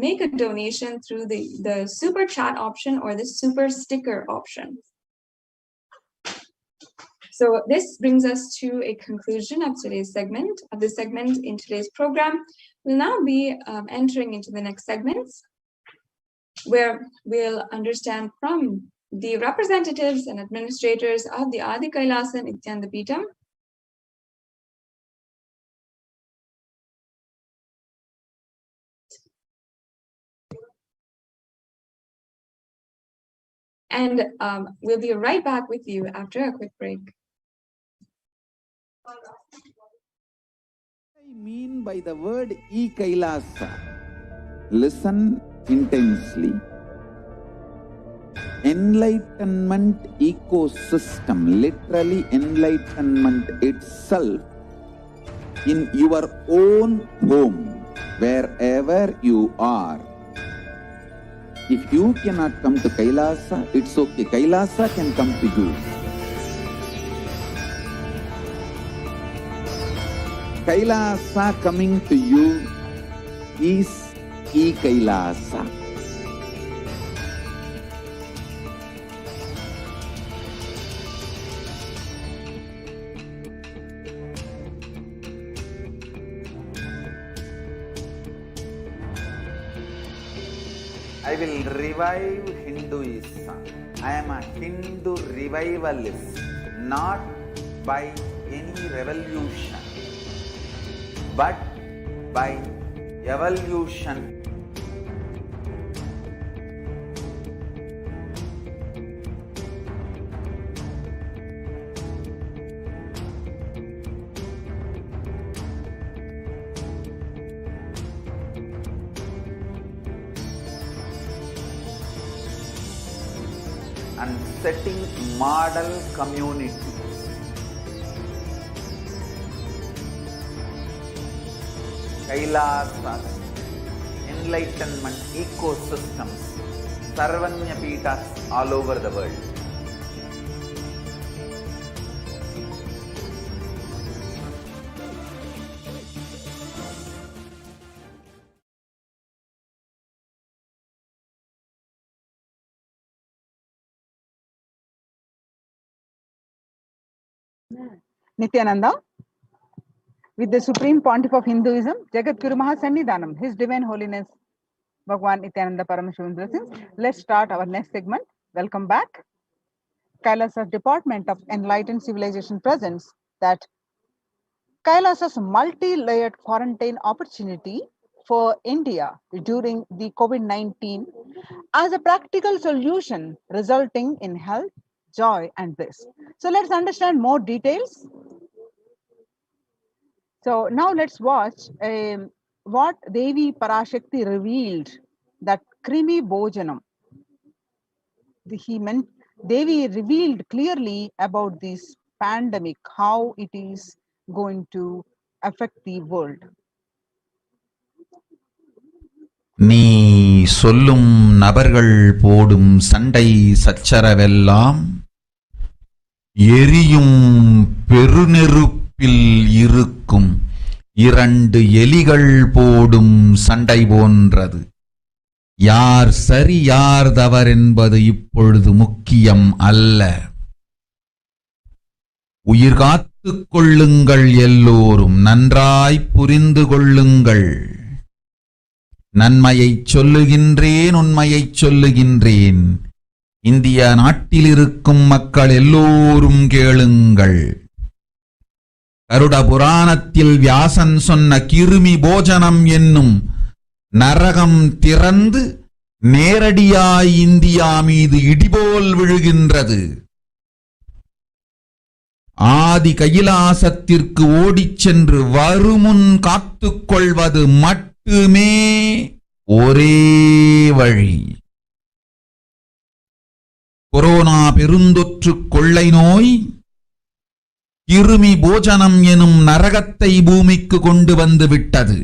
make a donation through the Super Chat option or the Super Sticker option. So this brings us to a conclusion of today's segment, in today's program. We'll now be entering into the next segments, where we'll understand from the representatives and administrators of the Adi Kailasa Nithyananda Peetham and we'll be right back with you after a quick break. What I mean by the word e-Kailasa, listen intensely. Enlightenment ecosystem, literally enlightenment itself, in your own home, wherever you are. If you cannot come to Kailasa, it's okay. Kailasa can come to you. Kailasa coming to you is e-Kailasa. I will revive Hinduism. I am a Hindu revivalist, not by any revolution, but by evolution. And setting model communities. Kailasas, enlightenment ecosystems, Sarvanya Peethas all over the world. Nithyananda, with the Supreme Pontiff of Hinduism, Jagat Guru Mahasannidhanam, His Divine Holiness Bhagwan Nithyananda Paramashivam blessings. Let's start our next segment. Welcome back. Kailasa's Department of Enlightened Civilization presents that Kailasa's multi-layered quarantine opportunity for India during the COVID-19 as a practical solution resulting in health, joy, and bliss. So let's understand more details. So now let's watch what Devi Parashakti revealed, that Krimi Bhojanam. Devi revealed clearly about this pandemic, how it is going to affect the world. நீ சொல்லும் நபர்கள் போடும் சண்டை சச்சரவெல்லாம் எரியும் பெருநெருப்பில் இருக்கும் இரண்டு எலிகள் போடும் சண்டை போன்றது. யார் சரி யார் தவறென்பது இப்பொழுது முக்கியம் அல்ல. உயிர் காத்துக் கொள்ளுங்கள், எல்லோரும் நன்றாய் புரிந்து கொள்ளுங்கள். நன்மையைச் சொல்லுகின்றேன், உண்மையைச் சொல்லுகின்றேன். இந்திய நாட்டில் இருக்கும் மக்கள் எல்லோரும் கேளுங்கள். கருட புராணத்தில் வியாசன் சொன்ன கிருமி போஜனம் என்னும் நரகம் திறந்து நேரடியாய் இந்தியா மீது இடிபோல் விழுகின்றது. ஆதி கைலாசத்திற்கு ஓடிச் சென்று வருமுன் காத்துக் கொள்வது மட்டுமே ஒரே வழி. கொரோனா பெருந்தொற்று கொள்ளை நோய் கிருமி போஜனம் எனும் நரகத்தை பூமிக்கு கொண்டு வந்து விட்டது.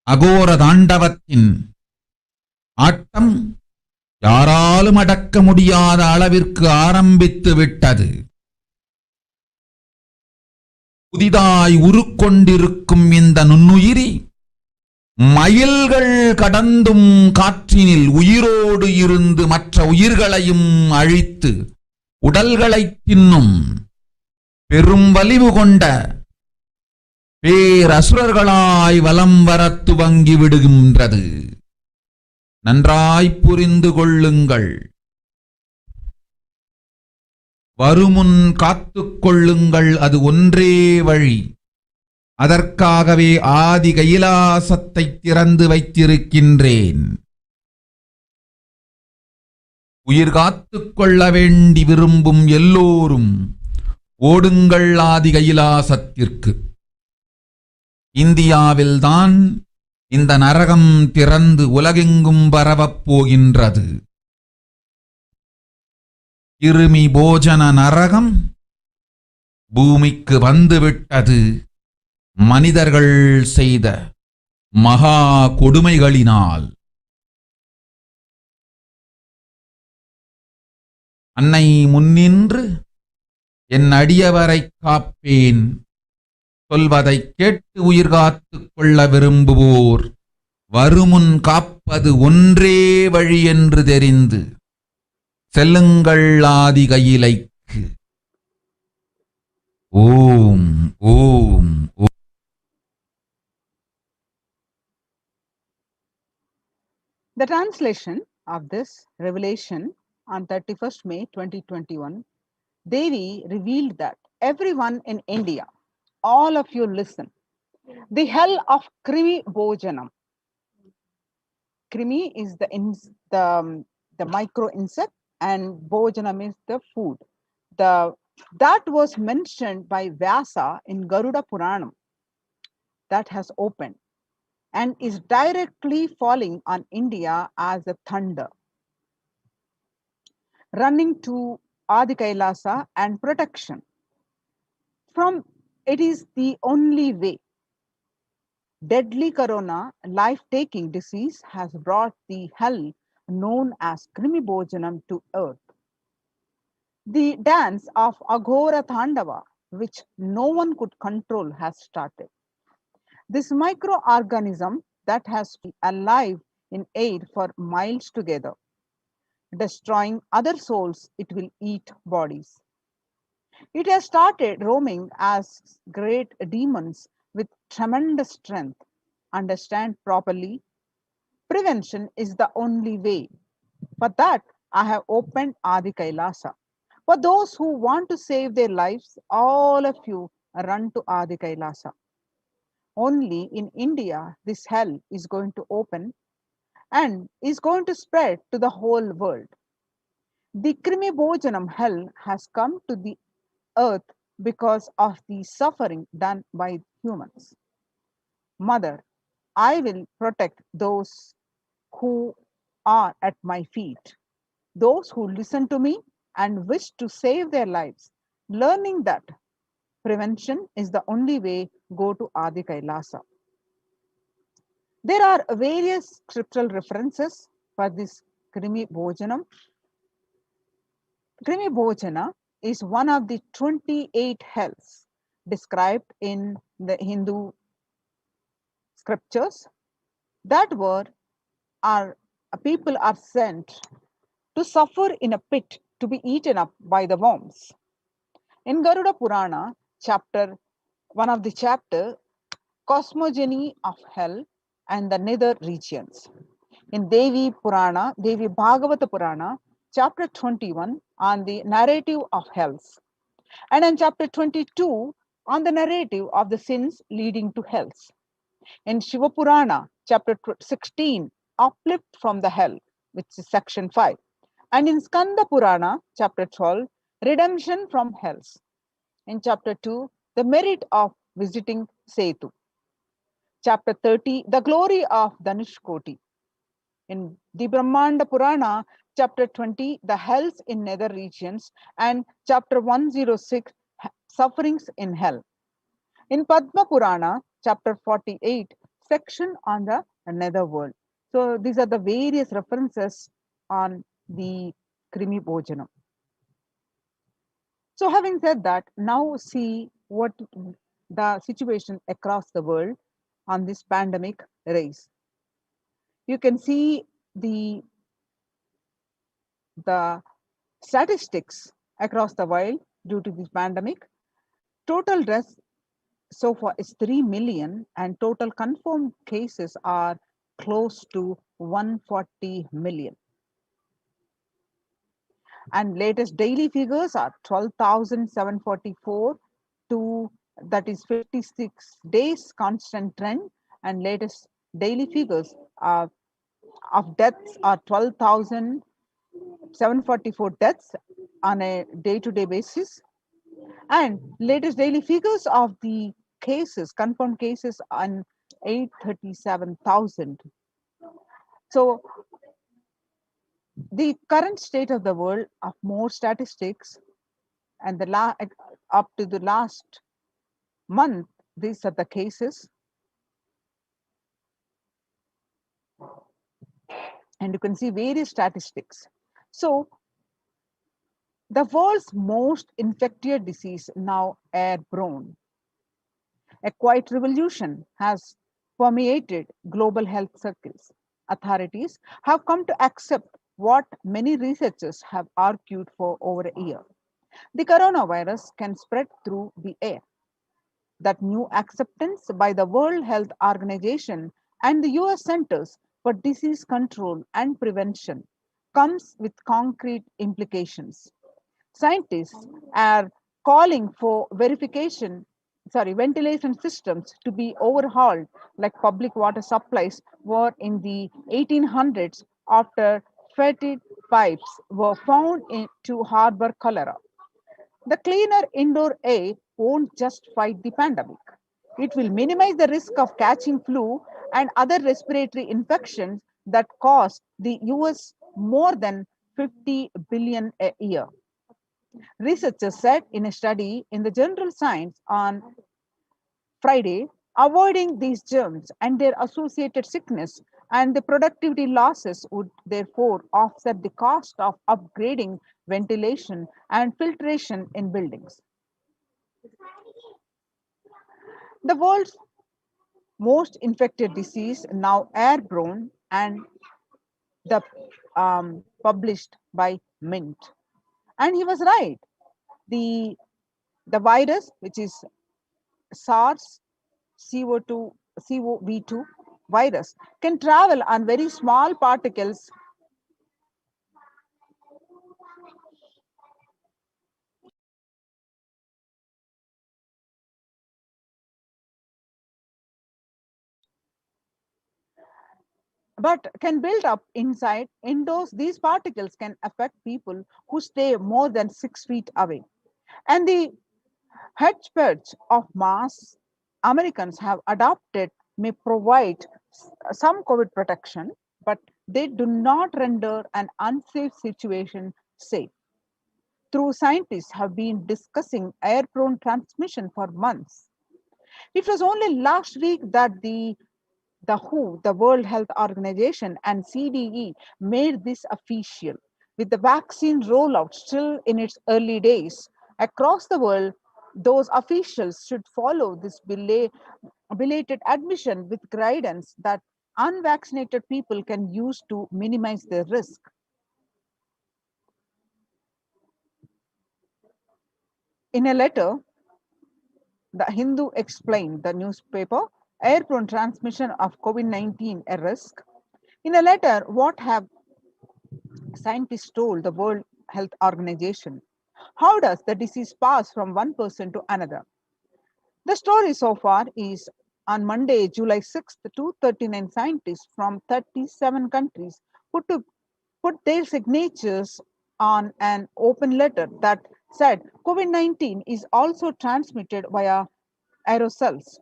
அகோர தாண்டவத்தின் ஆட்டம் யாராலும் அடக்க முடியாத அளவிற்கு ஆரம்பித்து விட்டது. புதிதாய் உருக்கொண்டிருக்கும் இந்த நுண்ணுயிரி மைல்கள் கடந்தும் காற்றினில் உயிரோடு இருந்து மற்ற உயிர்களையும் அழித்து உடல்களை தின்னும் பெரும் வலிவு கொண்ட பேரசுரர்களாய் வலம் வர துவங்கி விடுகின்றது. நன்றாய் புரிந்து கொள்ளுங்கள். வருமுன் காத்துக் கொள்ளுங்கள், அது ஒன்றே வழி. அதற்காகவே ஆதி கைலாசத்தை திறந்து வைத்திருக்கின்றேன். உயிர் காத்துக் கொள்ள வேண்டி விரும்பும் எல்லோரும் ஓடுங்கள் ஆதி கைலாசத்திற்கு. இந்தியாவில்தான் இந்த நரகம் திறந்து உலகெங்கும் பரவப் போகின்றது. கிருமி போஜன நரகம் பூமிக்கு வந்துவிட்டது. மனிதர்கள் செய்த மகா கொடுமைகளினால். அன்னை முன்னின்று என் அடியவரை காப்பேன் சொல்வதை கேட்டு உயிர் காத்துக் கொள்ள விரும்புவோர் வருமுன் காப்பது ஒன்றே வழி என்று தெரிந்து செல்லுங்கள் ஆதி கையிலைக்கு. ஓம் ஓம் ஓம். The translation of this revelation on 31st May 2021, Devi revealed that everyone in India, all of you listen. The hell of Krimi Bojanam. Krimi is the micro insect and Bojanam is the food. That was mentioned by Vyasa in Garuda Puranam. That has opened and is directly falling on India as a thunder, running to Adi Kailasa and protection. From it is the only way. Deadly corona, life-taking disease has brought the hell known as Krimi Bojanam to earth. The dance of Aghora Thandava, which no one could control, has started. This microorganism that has been alive in air for miles together, destroying other souls, it will eat bodies. It has started roaming as great demons with tremendous strength. Understand properly. Prevention is the only way. For that, I have opened Adi Kailasa. For those who want to save their lives, all of you run to Adi Kailasa. Only in India, this hell is going to open and is going to spread to the whole world. The Krimi Bojanam hell has come to the earth because of the suffering done by humans. Mother, I will protect those who are at my feet, those who listen to me and wish to save their lives, learning that prevention is the only way. Go to Adi Kailasa. There are various scriptural references for this Krimi Bojanam. Krimi Bojana is one of the 28 hells described in the Hindu scriptures that people are sent to suffer in a pit to be eaten up by the worms. In Garuda Purana, one of the chapter, Cosmogony of Hell and the Nether Regions. In Devi Bhagavata Purana, chapter 21 on the narrative of hells. And in chapter 22 on the narrative of the sins leading to hells. In Shiva Purana, chapter 16, uplift from the hell, which is section 5. And in Skanda Purana, chapter 12, redemption from hells. In chapter 2, the merit of visiting Setu. chapter 30, the glory of Dhanushkoti. In the Brahmanda Purana, chapter 20, the hells in nether regions, and chapter 106, sufferings in hell. In Padma Purana, chapter 48, section on the nether world. So these are the various references on the Krimi Bhojanam. So having said that, now see what the situation across the world on this pandemic race. You can see the statistics across the world due to this pandemic. Total deaths so far is 3 million and total confirmed cases are close to 140 million. And latest daily figures are 12,744 to, that is 56 days constant trend, and latest daily figures of deaths are 12,744 deaths on a day-to-day basis, and latest daily figures of the cases, confirmed cases, on 837,000. So the current state of the world of more statistics, and the up to the last month, these are the cases, and you can see various statistics. So the world's most infectious disease, now airborne. A quiet revolution has permeated global health circles. Authorities have come to accept what many researchers have argued for over a year. The coronavirus can spread through the air. That new acceptance by the World Health Organization and the US Centers for Disease Control and Prevention comes with concrete implications. Scientists are calling for ventilation systems to be overhauled, like public water supplies were in the 1800s after fetid pipes were found to harbor cholera. The cleaner indoor air won't just fight the pandemic. It will minimize the risk of catching flu and other respiratory infections that cost the US more than 50 billion a year. Researchers said in a study in the Journal Science on Friday, avoiding these germs and their associated sickness and the productivity losses would therefore offset the cost of upgrading ventilation and filtration in buildings. The world's most infected disease, now airborne, and the published by Mint. And he was right. The virus, which is SARS-CoV-2 virus, can travel on very small particles but can build up inside. Indoors, these particles can affect people who stay more than 6 feet away. And the hedgehogs of mass Americans have adopted may provide some COVID protection, but they do not render an unsafe situation safe. Through scientists have been discussing airborne transmission for months. It was only last week that the WHO, the World Health Organization, and CDE made this official. With the vaccine rollout still in its early days across the world, those officials should follow this belated admission with guidance that unvaccinated people can use to minimize their risk. In a letter, the Hindu explained, the newspaper, airborne transmission of COVID-19 a risk. In a letter, what have scientists told the World Health Organization? How does the disease pass from one person to another? The story so far is on Monday, July 6th, 239 scientists from 37 countries put their signatures on an open letter that said COVID-19 is also transmitted via aerosols.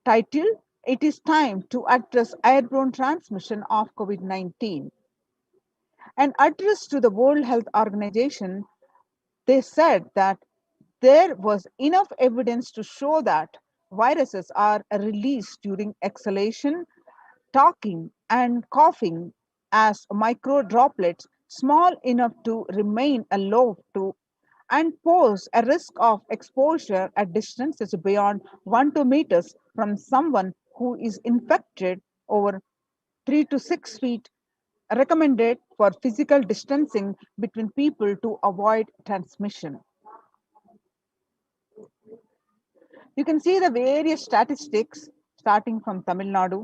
titled, "It is Time to Address Airborne Transmission of COVID-19." An address to the World Health Organization, they said that there was enough evidence to show that viruses are released during exhalation, talking, and coughing as micro droplets small enough to remain aloft to and pose a risk of exposure at distances beyond 1 to 2 meters from someone who is infected. Over 3 to 6 feet recommended for physical distancing between people to avoid transmission. You can see the various statistics starting from Tamil Nadu.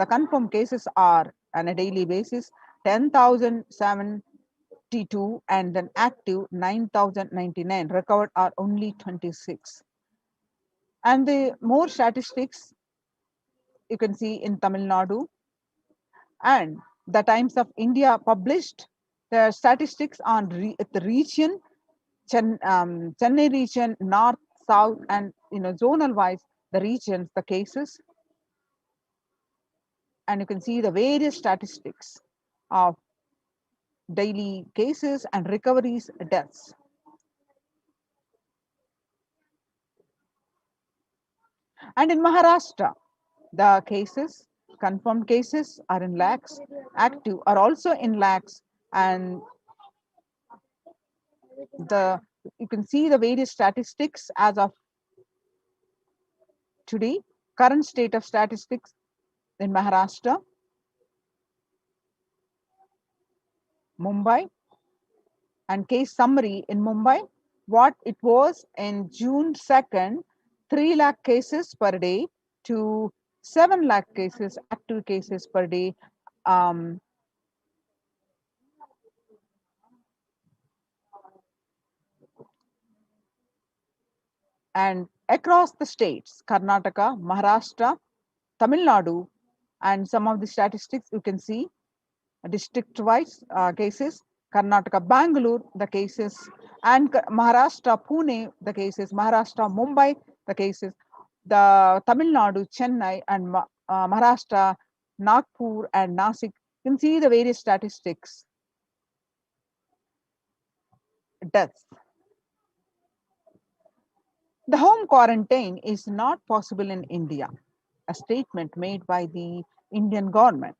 The confirmed cases are on a daily basis 10,072 and then active 9,099. Recovered are only 26. And the more statistics you can see in Tamil Nadu, and the Times of India published the statistics on the region, Chennai region, north, south, and zonal wise the regions, the cases, and you can see the various statistics of daily cases and recoveries, deaths. And in Maharashtra, the cases, confirmed cases are in lakhs, active are also in lakhs, and you can see the various statistics as of today. Current state of statistics in Maharashtra, Mumbai, and case summary in Mumbai, what it was in June 2nd, 3 lakh cases per day to 7 lakh cases, active cases per day. And across the states, Karnataka, Maharashtra, Tamil Nadu, and some of the statistics you can see district-wise cases, Karnataka, Bangalore, the cases, and Maharashtra, Pune, the cases, Maharashtra, Mumbai, the cases, the Tamil Nadu, Chennai, and Maharashtra, Nagpur, and Nasik. You can see the various statistics, deaths. The home quarantine is not possible in India, a statement made by the Indian government.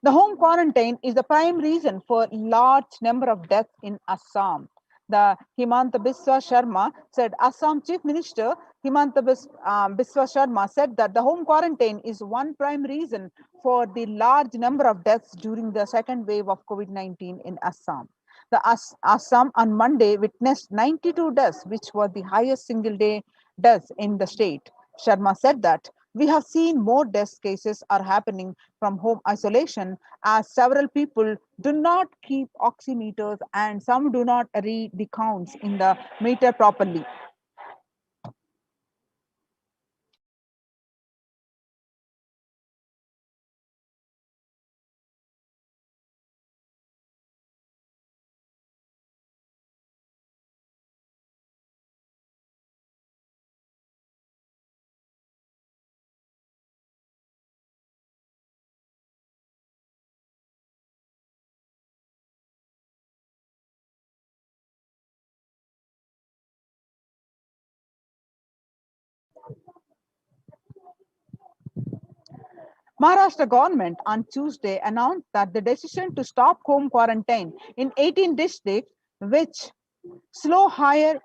The home quarantine is the prime reason for large number of deaths in Assam. The Himanta Biswa Sharma said, Assam Chief Minister Himanta Biswa Sharma said that the home quarantine is one prime reason for the large number of deaths during the second wave of COVID-19 in Assam. The Assam on Monday witnessed 92 deaths, which were the highest single day deaths in the state. Sharma said that we have seen more death cases are happening from home isolation as several people do not keep oximeters and some do not read the counts in the meter properly. Maharashtra government on Tuesday announced that the decision to stop home quarantine in 18 districts, which show higher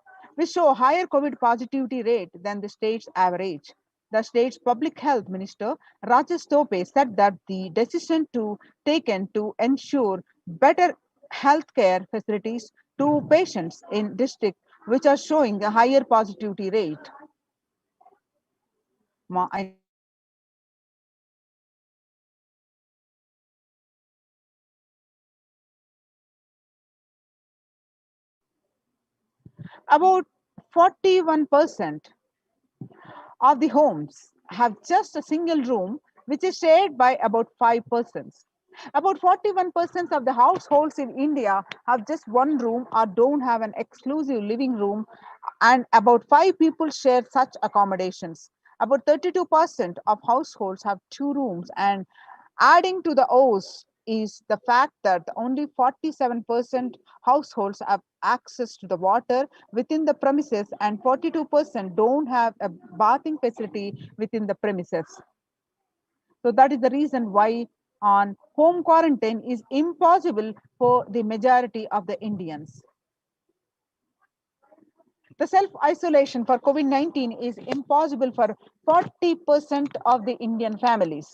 COVID positivity rate than the state's average. The state's public health minister Rajesh Tope said that the decision taken to ensure better healthcare facilities to patients in districts which are showing a higher positivity rate. About 41% of the homes have just a single room, which is shared by about 5 persons. About 41% of the households in India have just one room or don't have an exclusive living room, and about 5 people share such accommodations. About 32% of households have 2 rooms, and adding to the O's is the fact that only 47% households have access to the water within the premises and 42% don't have a bathing facility within the premises. So that is the reason why on home quarantine is impossible for the majority of the Indians. The self-isolation for COVID-19 is impossible for 40% of the Indian families.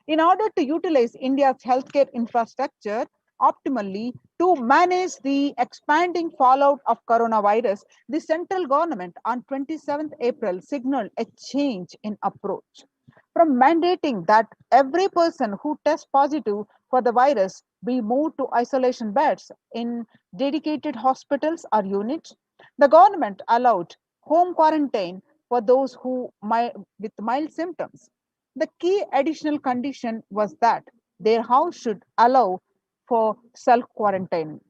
In order to utilize India's healthcare infrastructure optimally to manage the expanding fallout of coronavirus, the central government on 27th April signaled a change in approach from mandating that every person who tests positive for the virus be moved to isolation beds in dedicated hospitals or units. The government allowed home quarantine for those with mild symptoms. The key additional condition was that their house should allow for self-quarantine.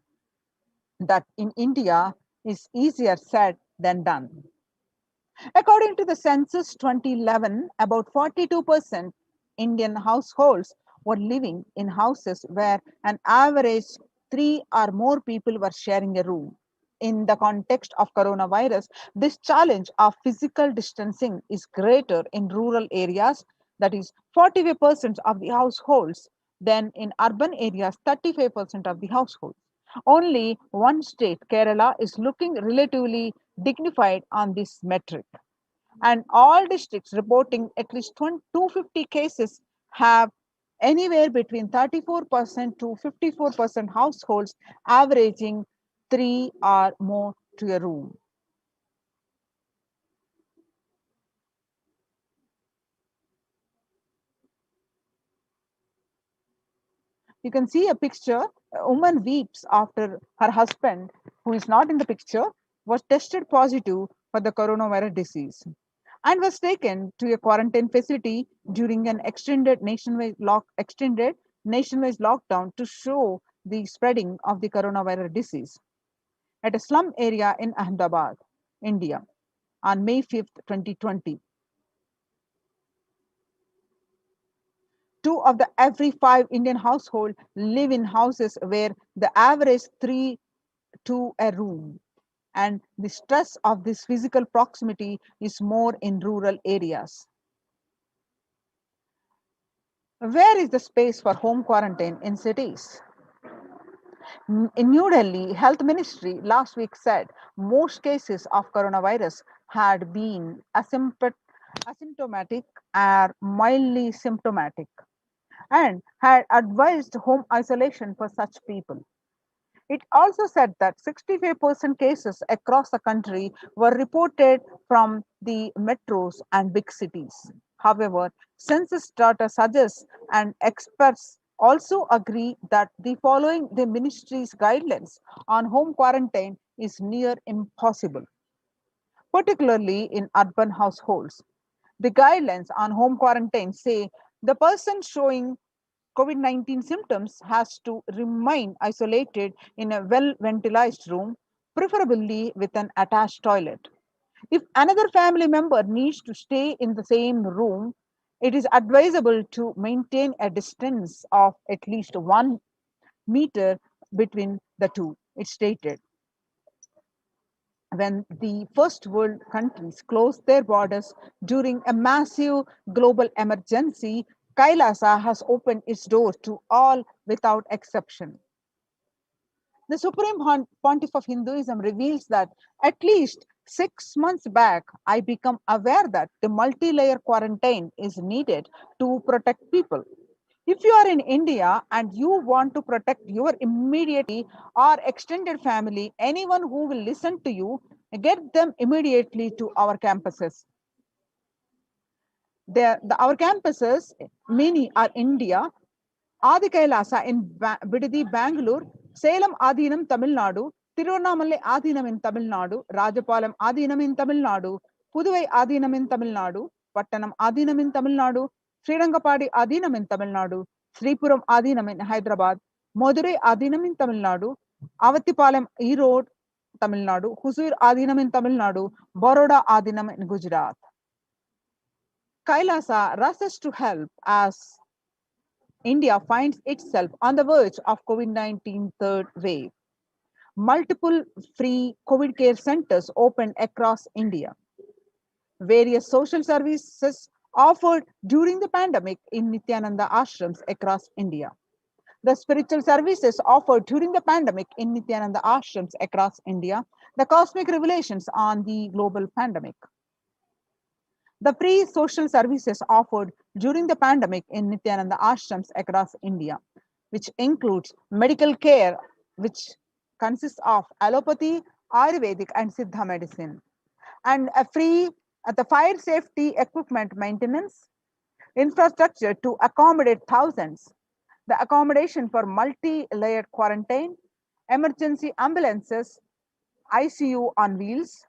That in India is easier said than done. According to the census 2011, about 42% Indian households were living in houses where an average 3 or more people were sharing a room. In the context of coronavirus, this challenge of physical distancing is greater in rural areas, that is 45% of the households, than in urban areas, 35% of the households. Only one state, Kerala, is looking relatively dignified on this metric. And all districts reporting at least 250 cases have anywhere between 34% to 54% households averaging 3 or more to a room. You can see a picture. A woman weeps after her husband, who is not in the picture, was tested positive for the coronavirus disease and was taken to a quarantine facility during an extended nationwide lockdown to show the spreading of the coronavirus disease at a slum area in Ahmedabad, India, on May 5th, 2020. 2 of the every 5 Indian households live in houses where the average 3 to a room, and the stress of this physical proximity is more in rural areas. Where is the space for home quarantine in cities? In New Delhi, Health Ministry last week said most cases of coronavirus had been asymptomatic or mildly symptomatic and had advised home isolation for such people. It also said that 65% cases across the country were reported from the metros and big cities. However, census data suggests and experts also agree that the following the ministry's guidelines on home quarantine is near impossible, particularly in urban households. The guidelines on home quarantine say the person showing COVID-19 symptoms has to remain isolated in a well-ventilated room, preferably with an attached toilet. If another family member needs to stay in the same room, it is advisable to maintain a distance of at least 1 meter between the two, it stated. When the first world countries closed their borders during a massive global emergency, Kailasa has opened its doors to all without exception. The Supreme Pontiff of Hinduism reveals that at least 6 months back, I became aware that the multi-layer quarantine is needed to protect people. If you are in India and you want to protect your immediately or extended family, anyone who will listen to you, get them immediately to our campuses. Our campuses, many are India, Adi Kailasa in Bidadi, Bangalore, Salem Adinam, Tamil Nadu, Tiruvannamalai Adinam in Tamil Nadu, Rajapalam Adinam in Tamil Nadu, Puduvai Adinam in Tamil Nadu, Pattanam Adinam in Tamil Nadu, Srirangapadi Adinam in Tamil Nadu, Sripuram Adinam in Hyderabad, Madurai Adinam in Tamil Nadu, Avattipalam Erode, Tamil Nadu, Husur Adinam in Tamil Nadu, Baroda Adinam in Gujarat. Kailasa rushes to help as India finds itself on the verge of COVID-19 third wave. Multiple free COVID care centers opened across India. Various social services offered during the pandemic in Nithyananda ashrams across India. The spiritual services offered during the pandemic in Nithyananda ashrams across India, the cosmic revelations on the global pandemic. The free social services offered during the pandemic in Nithyananda ashrams across India, which includes medical care, which consists of allopathy, Ayurvedic, and Siddha medicine, and a free the fire safety equipment maintenance, infrastructure to accommodate thousands, the accommodation for multi-layered quarantine, emergency ambulances, ICU on wheels,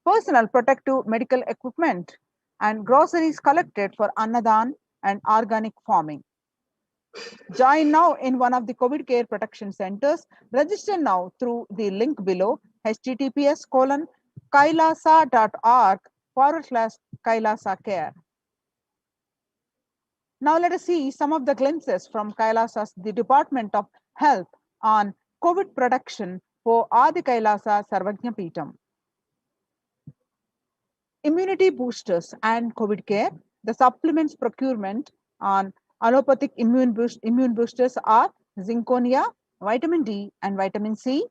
personal protective medical equipment, and groceries collected for Annadan and organic farming. Join now in one of the COVID care protection centers. Register now through the link below, https://kailasa.org/Kailasa care. Now let us see some of the glimpses from Kailasa's the Department of Health on COVID protection for Adi Kailasa Sarvajna Peetham. Immunity boosters and COVID care. The supplements procurement on allopathic immune boosters are zinconia, vitamin D, and vitamin C.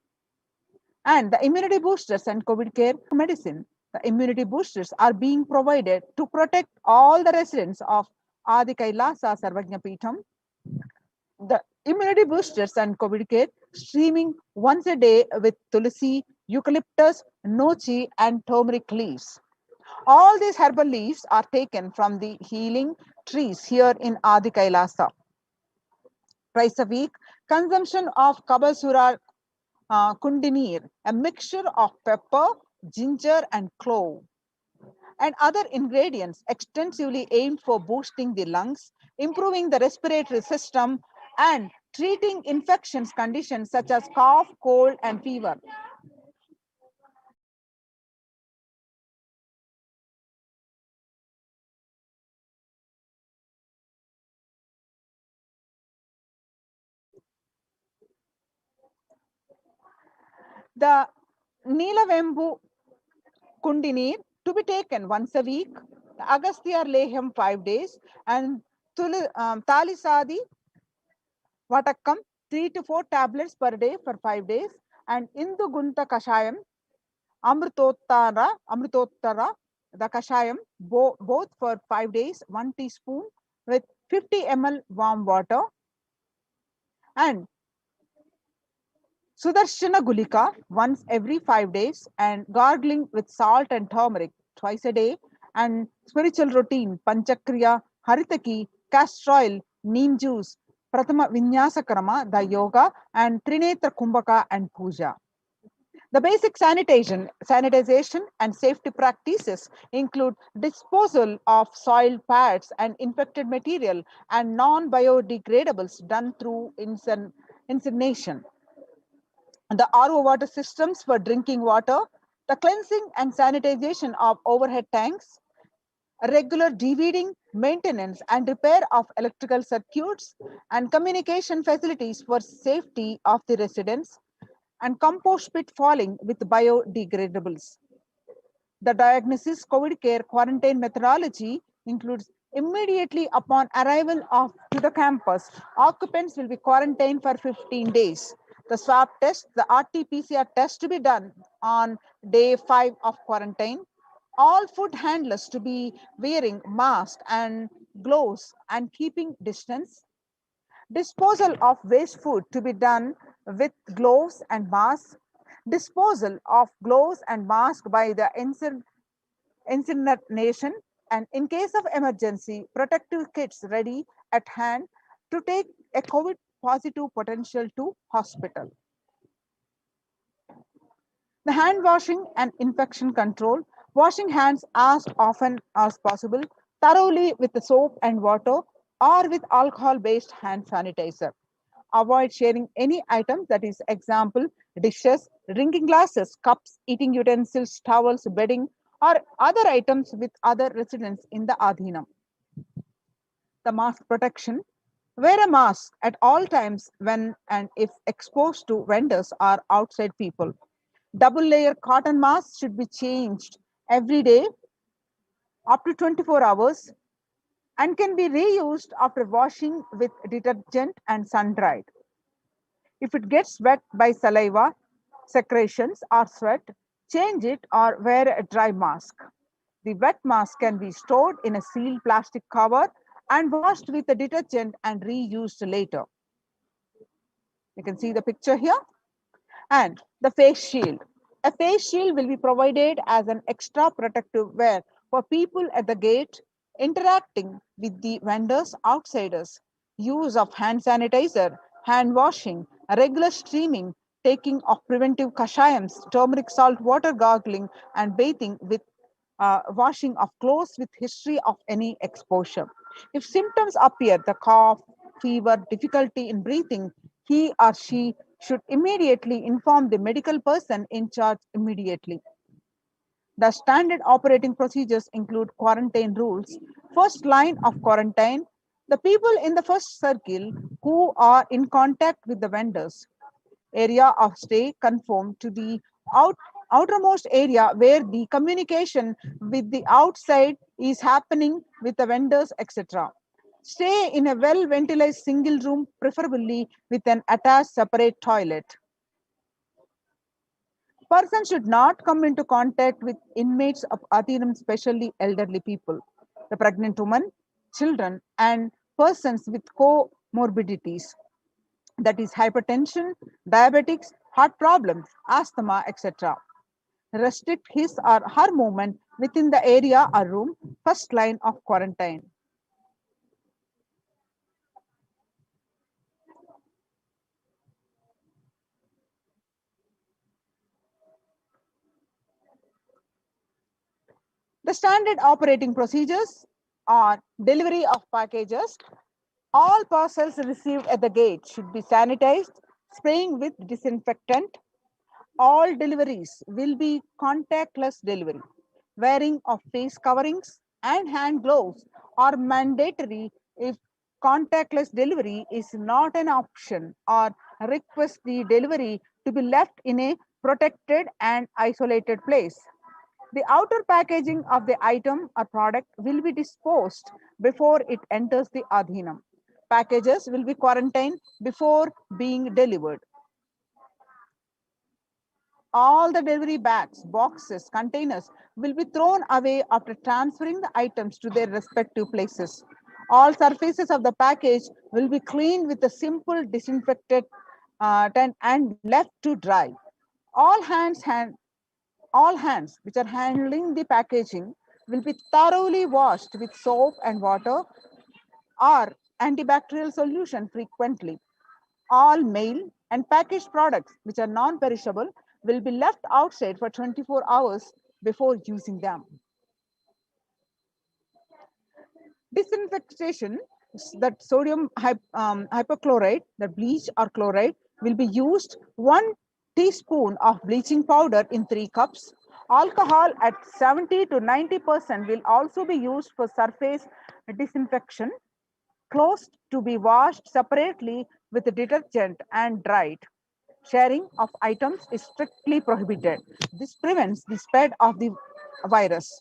And the immunity boosters and COVID care medicine. The immunity boosters are being provided to protect all the residents of Adi Kailasa Sarvajna Peetham. The immunity boosters and COVID care streaming once a day with tulsi, eucalyptus, nochi, and turmeric leaves. All these herbal leaves are taken from the healing trees here in Adi Kailasa. Twice a week, consumption of Kabasura Kundinir, a mixture of pepper, ginger, and clove, and other ingredients extensively aimed for boosting the lungs, improving the respiratory system, and treating infections conditions such as cough, cold, and fever. The Neelavembu Kundinir to be taken once a week, the Agastya Leham 5 days, and Talisadi Vatakam 3 to 4 tablets per day for 5 days, and Indu Gunta Kashayam, Amrutottara, the Kashayam, both for 5 days, 1 teaspoon with 50 ml warm water, and Sudarshana Gulika once every 5 days, and gargling with salt and turmeric twice a day, and spiritual routine Panchakriya, Haritaki, castor oil, neem juice, Prathama Vinyasa Krama, the yoga, and Trinetra Kumbhaka and Puja. The basic sanitization and safety practices include disposal of soil pads and infected material and non-biodegradables done through incineration. The RO water systems for drinking water, the cleansing and sanitization of overhead tanks, regular deweeding, maintenance and repair of electrical circuits, and communication facilities for safety of the residents, and compost pit falling with biodegradables. The diagnosis COVID care quarantine methodology includes immediately upon arrival to the campus, occupants will be quarantined for 15 days. The swab test, the RT-PCR test to be done on day 5 of quarantine. All food handlers to be wearing masks and gloves and keeping distance. Disposal of waste food to be done with gloves and masks. Disposal of gloves and masks by the incineration, and in case of emergency, protective kits ready at hand to take a COVID positive potential to hospital. The hand washing and infection control, washing hands as often as possible, thoroughly with the soap and water or with alcohol-based hand sanitizer. Avoid sharing any item, that is example, dishes, drinking glasses, cups, eating utensils, towels, bedding, or other items with other residents in the Adhinam. the mask protection. Wear a mask at all times when and if exposed to vendors or outside people. Double layer cotton masks should be changed every day up to 24 hours and can be reused after washing with detergent and sun dried. If it gets wet by saliva, secretions, or sweat, change it or wear a dry mask. The wet mask can be stored in a sealed plastic cover and washed with a detergent and reused later. You can see the picture here. And the face shield. A face shield will be provided as an extra protective wear for people at the gate, interacting with the vendors, outsiders. Use of hand sanitizer, hand washing, regular steaming, taking of preventive kashayams, turmeric salt water gargling, and bathing with washing of clothes with history of any exposure. If symptoms appear, the cough, fever, difficulty in breathing, he or she should immediately inform the medical person in charge immediately. The standard operating procedures include quarantine rules. First line of quarantine, the people in the first circle who are in contact with the vendors. Area of stay conform to the outermost area where the communication with the outside is happening with the vendors, etc. Stay in a well ventilated single room, preferably with an attached separate toilet. Person should not come into contact with inmates of Adhinam, especially elderly people, the pregnant woman, children, and persons with comorbidities, that is hypertension, diabetics, heart problems, asthma, etc. Restrict his or her movement within the area or room, first line of quarantine. The standard operating procedures are delivery of packages. All parcels received at the gate should be sanitized, spraying with disinfectant. All deliveries will be contactless delivery. Wearing of face coverings and hand gloves are mandatory if contactless delivery is not an option, or request the delivery to be left in a protected and isolated place. The outer packaging of the item or product will be disposed before it enters the Adhinam. Packages will be quarantined before being delivered. All the delivery bags, boxes, containers will be thrown away after transferring the items to their respective places. All surfaces of the package will be cleaned with a simple disinfectant and left to dry. All hands which are handling the packaging will be thoroughly washed with soap and water or antibacterial solution frequently. All mail and packaged products which are non-perishable will be left outside for 24 hours before using them. Disinfection, that sodium hypochlorite, the bleach or chloride, will be used 1 teaspoon of bleaching powder in 3 cups. Alcohol at 70 to 90% will also be used for surface disinfection. Clothes to be washed separately with detergent and dried. Sharing of items is strictly prohibited. This prevents the spread of the virus.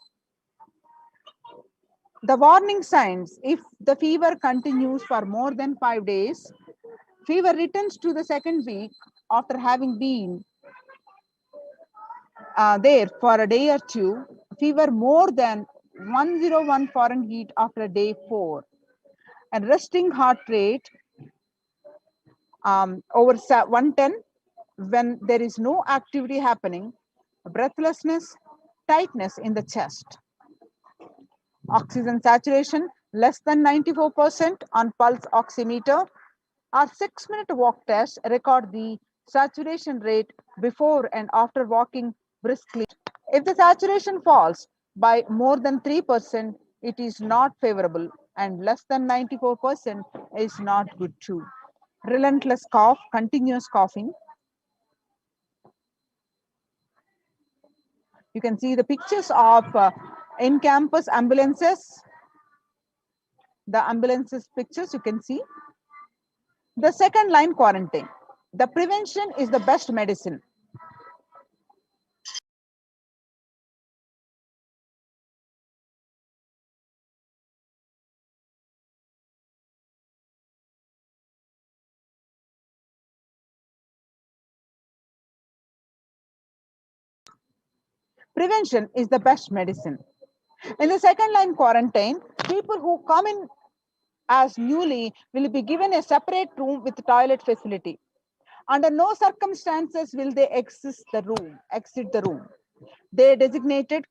The warning signs: if the fever continues for more than 5 days, fever returns to the second week after having been there for a day or two, fever more than 101 Fahrenheit after day 4, and resting heart rate over 110 when there is no activity happening, breathlessness, tightness in the chest. Oxygen saturation less than 94% on pulse oximeter. Our 6-minute walk test record the saturation rate before and after walking briskly. If the saturation falls by more than 3%, it is not favorable, and less than 94% is not good too. Relentless cough, continuous coughing. You can see the pictures of in-campus ambulances. The ambulances pictures you can see. The second line, quarantine. The prevention is the best medicine. Prevention is the best medicine. In the second line quarantine, people who come in as newly will be given a separate room with toilet facility. Under no circumstances will they exit the room. Their designated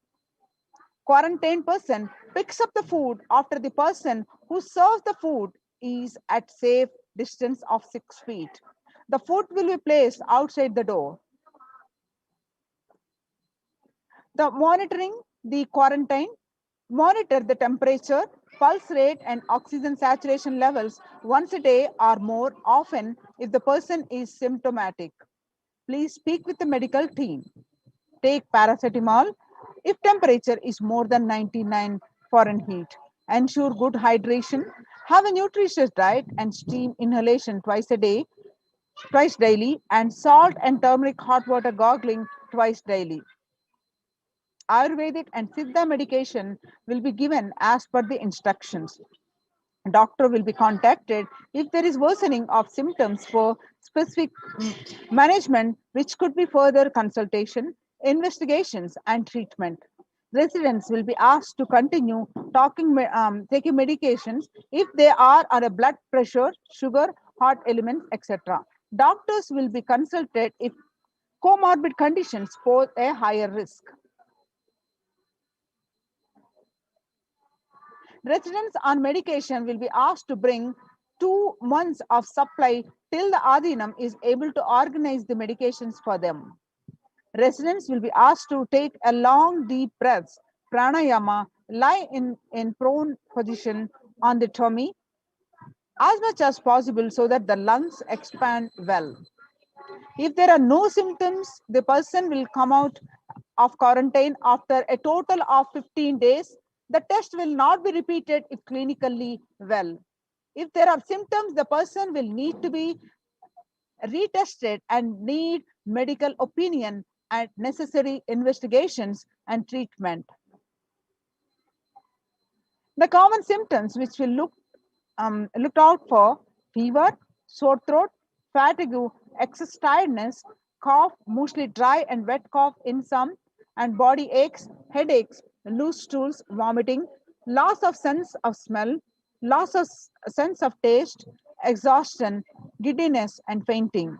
quarantine person picks up the food after the person who serves the food is at safe distance of 6 feet. The food will be placed outside the door. The monitoring the quarantine, monitor the temperature, pulse rate and oxygen saturation levels once a day or more often if the person is symptomatic. Please speak with the medical team. Take paracetamol if temperature is more than 99 Fahrenheit. Ensure good hydration. Have a nutritious diet and steam inhalation twice daily, and salt and turmeric hot water gargling twice daily. Ayurvedic and Siddha medication will be given as per the instructions. Doctor will be contacted if there is worsening of symptoms for specific management, which could be further consultation, investigations, and treatment. Residents will be asked to continue taking medications if they are on a blood pressure, sugar, heart elements, etc. Doctors will be consulted if comorbid conditions pose a higher risk. Residents on medication will be asked to bring 2 months of supply till the Adhinam is able to organize the medications for them. Residents will be asked to take a long deep breaths, pranayama, lie in prone position on the tummy as much as possible so that the lungs expand well. If there are no symptoms, the person will come out of quarantine after a total of 15 days. The test will not be repeated if clinically well. If there are symptoms, the person will need to be retested and need medical opinion and necessary investigations and treatment. The common symptoms which will looked out for: fever, sore throat, fatigue, excess tiredness, cough, mostly dry and wet cough in some, and body aches, headaches, loose stools, vomiting, loss of sense of smell, loss of sense of taste, exhaustion, giddiness, and fainting.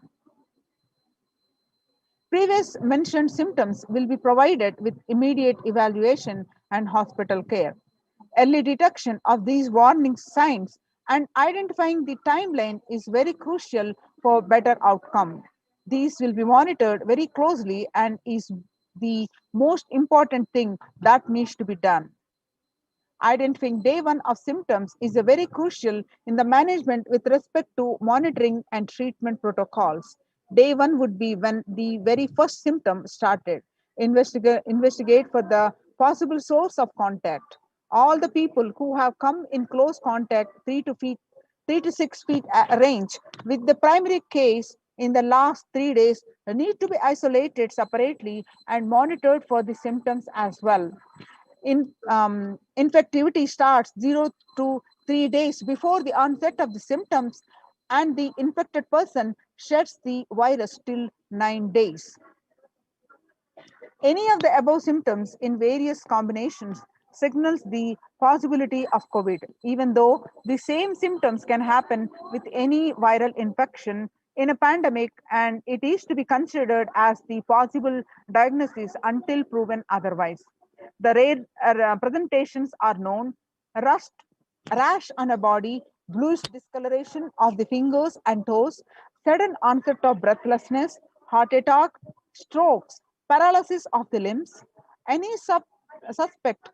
Previous mentioned symptoms will be provided with immediate evaluation and hospital care. Early detection of these warning signs and identifying the timeline is very crucial for better outcome. These will be monitored very closely and is the most important thing that needs to be done. Identifying day one of symptoms is a very crucial in the management with respect to monitoring and treatment protocols. Day one would be when the very first symptom started. Investigate for the possible source of contact. All the people who have come in close contact 3 to 6 feet range with the primary case in the last 3 days need to be isolated separately and monitored for the symptoms as well. Infectivity starts 0 to 3 days before the onset of the symptoms, and the infected person sheds the virus till 9 days. Any of the above symptoms in various combinations signals the possibility of COVID, even though the same symptoms can happen with any viral infection in a pandemic, and it is to be considered as the possible diagnosis until proven otherwise. The rare presentations are known: rust, rash on a body, bluish discoloration of the fingers and toes, sudden onset of breathlessness, heart attack, strokes, paralysis of the limbs. Any suspect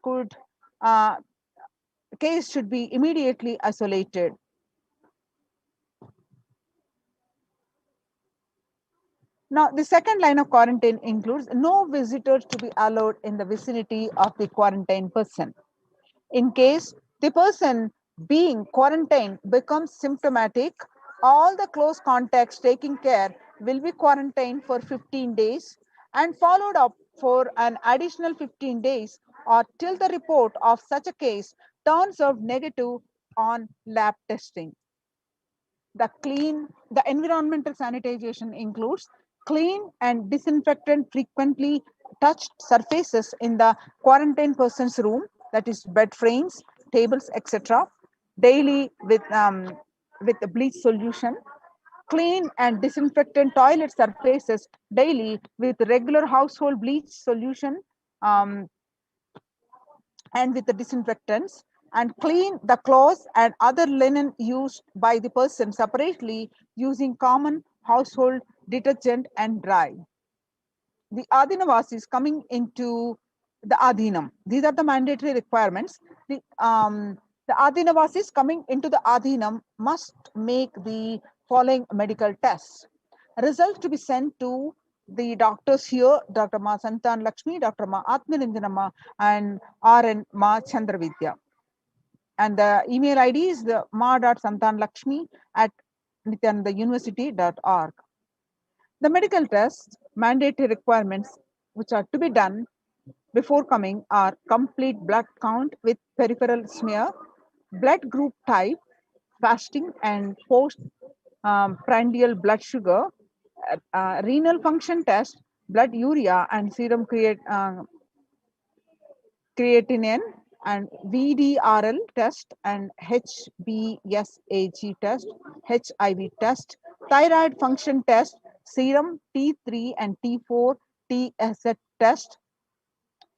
case should be immediately isolated. Now, the second line of quarantine includes no visitors to be allowed in the vicinity of the quarantine person. In case the person being quarantined becomes symptomatic, all the close contacts taking care will be quarantined for 15 days and followed up for an additional 15 days or till the report of such a case turns out negative on lab testing. The environmental sanitization includes clean and disinfectant frequently touched surfaces in the quarantine person's room, that is bed frames, tables, etc. Daily with the bleach solution. Clean and disinfectant toilet surfaces daily with regular household bleach solution, um, and with the disinfectants, and clean the clothes and other linen used by the person separately using common household detergent and dry. The Adhinavasis coming into the Adhinam. These are the mandatory requirements. The Adhinavasis coming into the Adhinam must make the following medical tests. Results to be sent to the doctors here, Dr. Ma Santan Lakshmi, Dr. Ma Atmalinjanamma, and RN Ma Chandravidya. And the email ID is the ma.santanlakshmi at nithyanandauniversity.org. The medical tests, mandatory requirements which are to be done before coming are complete blood count with peripheral smear, blood group type, fasting and post prandial blood sugar, renal function test, blood urea and serum creatinine, and VDRL test and HBsAg test, HIV test, thyroid function test, serum T3 and T4 TSH test,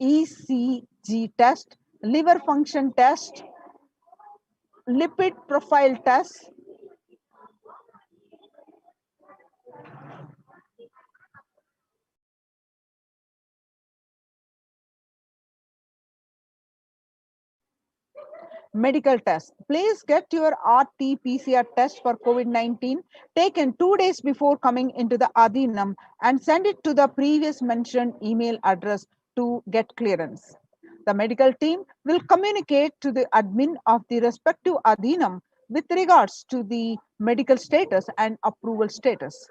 ECG test, liver function test, lipid profile test, medical test. Please get your RT-PCR test for COVID-19 taken 2 days before coming into the Adhinam and send it to the previous mentioned email address to get clearance. The medical team will communicate to the admin of the respective Adhinam with regards to the medical status and approval status.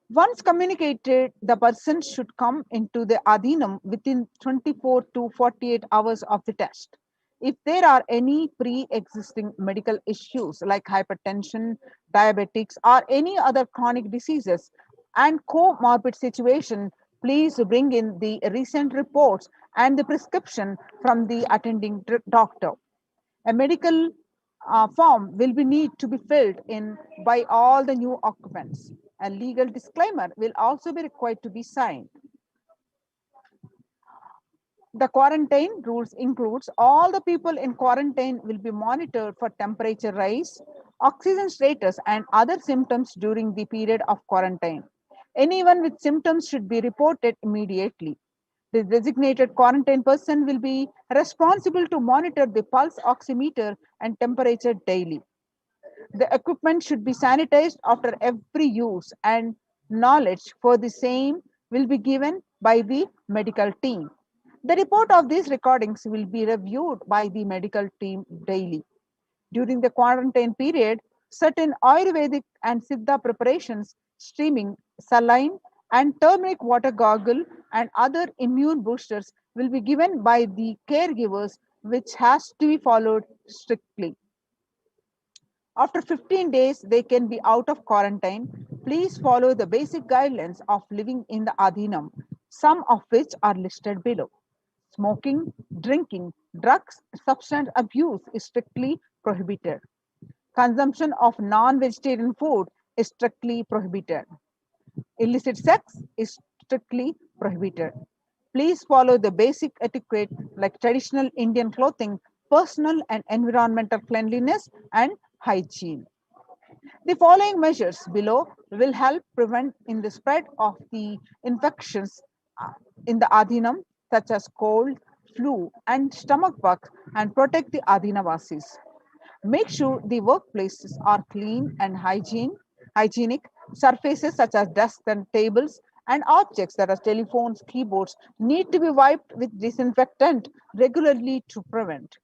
Once communicated, the person should come into the Adhinam within 24 to 48 hours of the test. If there are any pre-existing medical issues like hypertension, diabetics, or any other chronic diseases and comorbid situation, please bring in the recent reports and the prescription from the attending doctor. A medical form will be need to be filled in by all the new occupants. A legal disclaimer will also be required to be signed. The quarantine rules includes all the people in quarantine will be monitored for temperature rise, oxygen status, and other symptoms during the period of quarantine. Anyone with symptoms should be reported immediately. The designated quarantine person will be responsible to monitor the pulse oximeter and temperature daily. The equipment should be sanitized after every use, and knowledge for the same will be given by the medical team. The report of these recordings will be reviewed by the medical team daily. During the quarantine period, certain Ayurvedic and Siddha preparations, steaming, saline, and turmeric water gargle, and other immune boosters will be given by the caregivers, which has to be followed strictly. After 15 days, they can be out of quarantine. Please follow the basic guidelines of living in the Adhinam, some of which are listed below. Smoking, drinking, drugs, substance abuse is strictly prohibited. Consumption of non-vegetarian food is strictly prohibited. Illicit sex is strictly prohibited. Please follow the basic etiquette like traditional Indian clothing, personal and environmental cleanliness, and hygiene. The following measures below will help prevent in the spread of the infections in the Adhinam, such as cold, flu, and stomach bug, and protect the Adhinavasis. Make sure the workplaces are clean and hygienic. Surfaces such as desks and tables and objects such as telephones, keyboards need to be wiped with disinfectant regularly to prevent.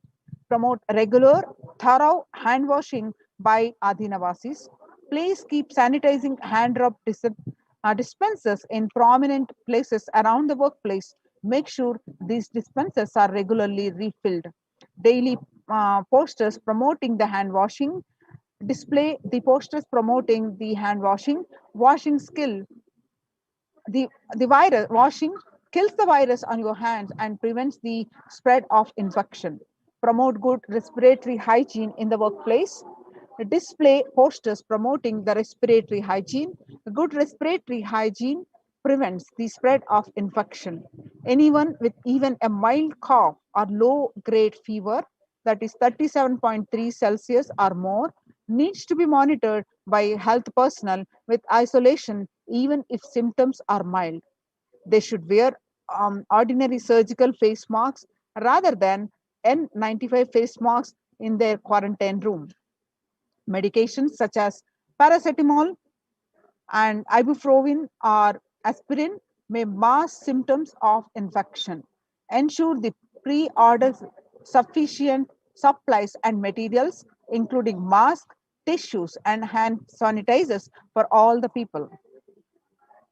promote regular, thorough hand washing by Adinavasis. Please keep sanitizing hand rub dispensers in prominent places around the workplace. Make sure these dispensers are regularly refilled. Daily posters promoting the hand washing. Display the posters promoting the hand washing skill. The virus washing kills the virus on your hands and prevents the spread of infection. Promote good respiratory hygiene in the workplace. Display posters promoting the respiratory hygiene. Good respiratory hygiene prevents the spread of infection. Anyone with even a mild cough or low grade fever, that is 37.3 Celsius or more, needs to be monitored by health personnel with isolation even if symptoms are mild. They should wear ordinary surgical face masks rather than N95 face masks in their quarantine room. Medications such as paracetamol and ibuprofen or aspirin may mask symptoms of infection. Ensure the pre-order sufficient supplies and materials, including masks, tissues, and hand sanitizers for all the people.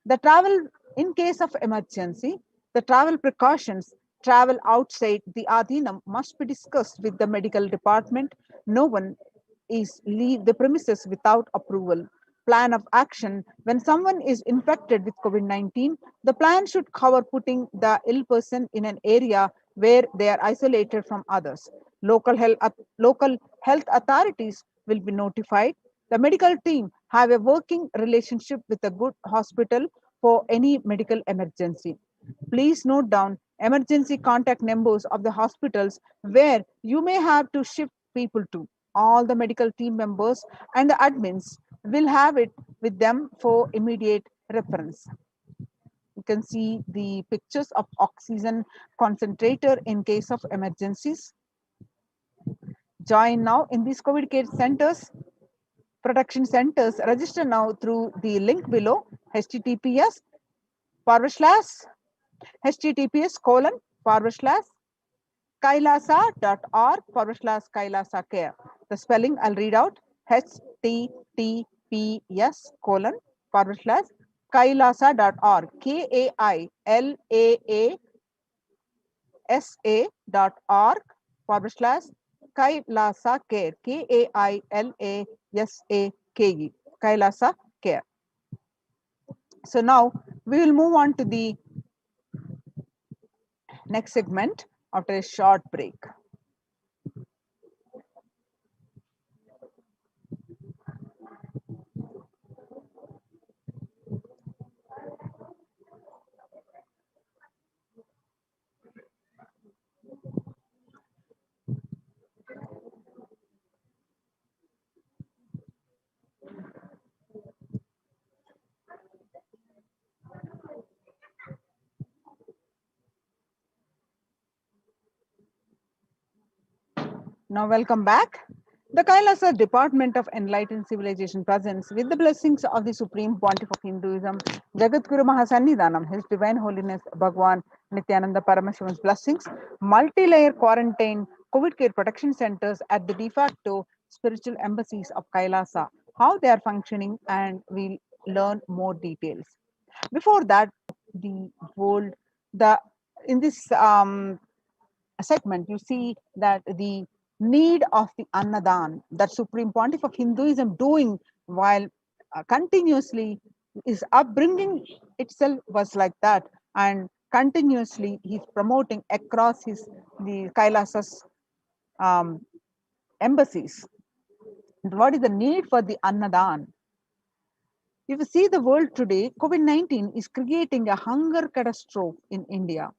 The travel in case of emergency, the travel precautions, travel outside the Adhinam must be discussed with the medical department. No one is leave the premises without approval. Plan of action. When someone is infected with COVID-19, the plan should cover putting the ill person in an area where they are isolated from others. Local health authorities will be notified. The medical team have a working relationship with a good hospital for any medical emergency. Please note down emergency contact numbers of the hospitals where you may have to shift people to. All the medical team members and the admins will have it with them for immediate reference. You can see the pictures of oxygen concentrator in case of emergencies. Join now in these COVID care centers, production centers. Register now through the link below, https https://kailasa.org/kailasa care. The spelling I'll read out, https://kailasa.org, kailasa.org/kailasa care, KAILASAKE, Kailasa care. So now we will move on to the next segment after a short break. Now, welcome back. The Kailasa Department of Enlightened Civilization presents, with the blessings of the Supreme Pontiff of Hinduism, Jagadguru Mahasannidhanam, His Divine Holiness Bhagwan Nithyananda Paramashivan's blessings, multi-layer quarantine COVID care protection centers at the de facto spiritual embassies of Kailasa, how they are functioning, and we'll learn more details. Before that, in this segment, you see that the need of the Annadan, that Supreme Pontiff of Hinduism doing while continuously his upbringing itself was like that, and continuously he's promoting across the Kailasas embassies. What is the need for the Annadan? If you see the world today, COVID-19 is creating a hunger catastrophe in India.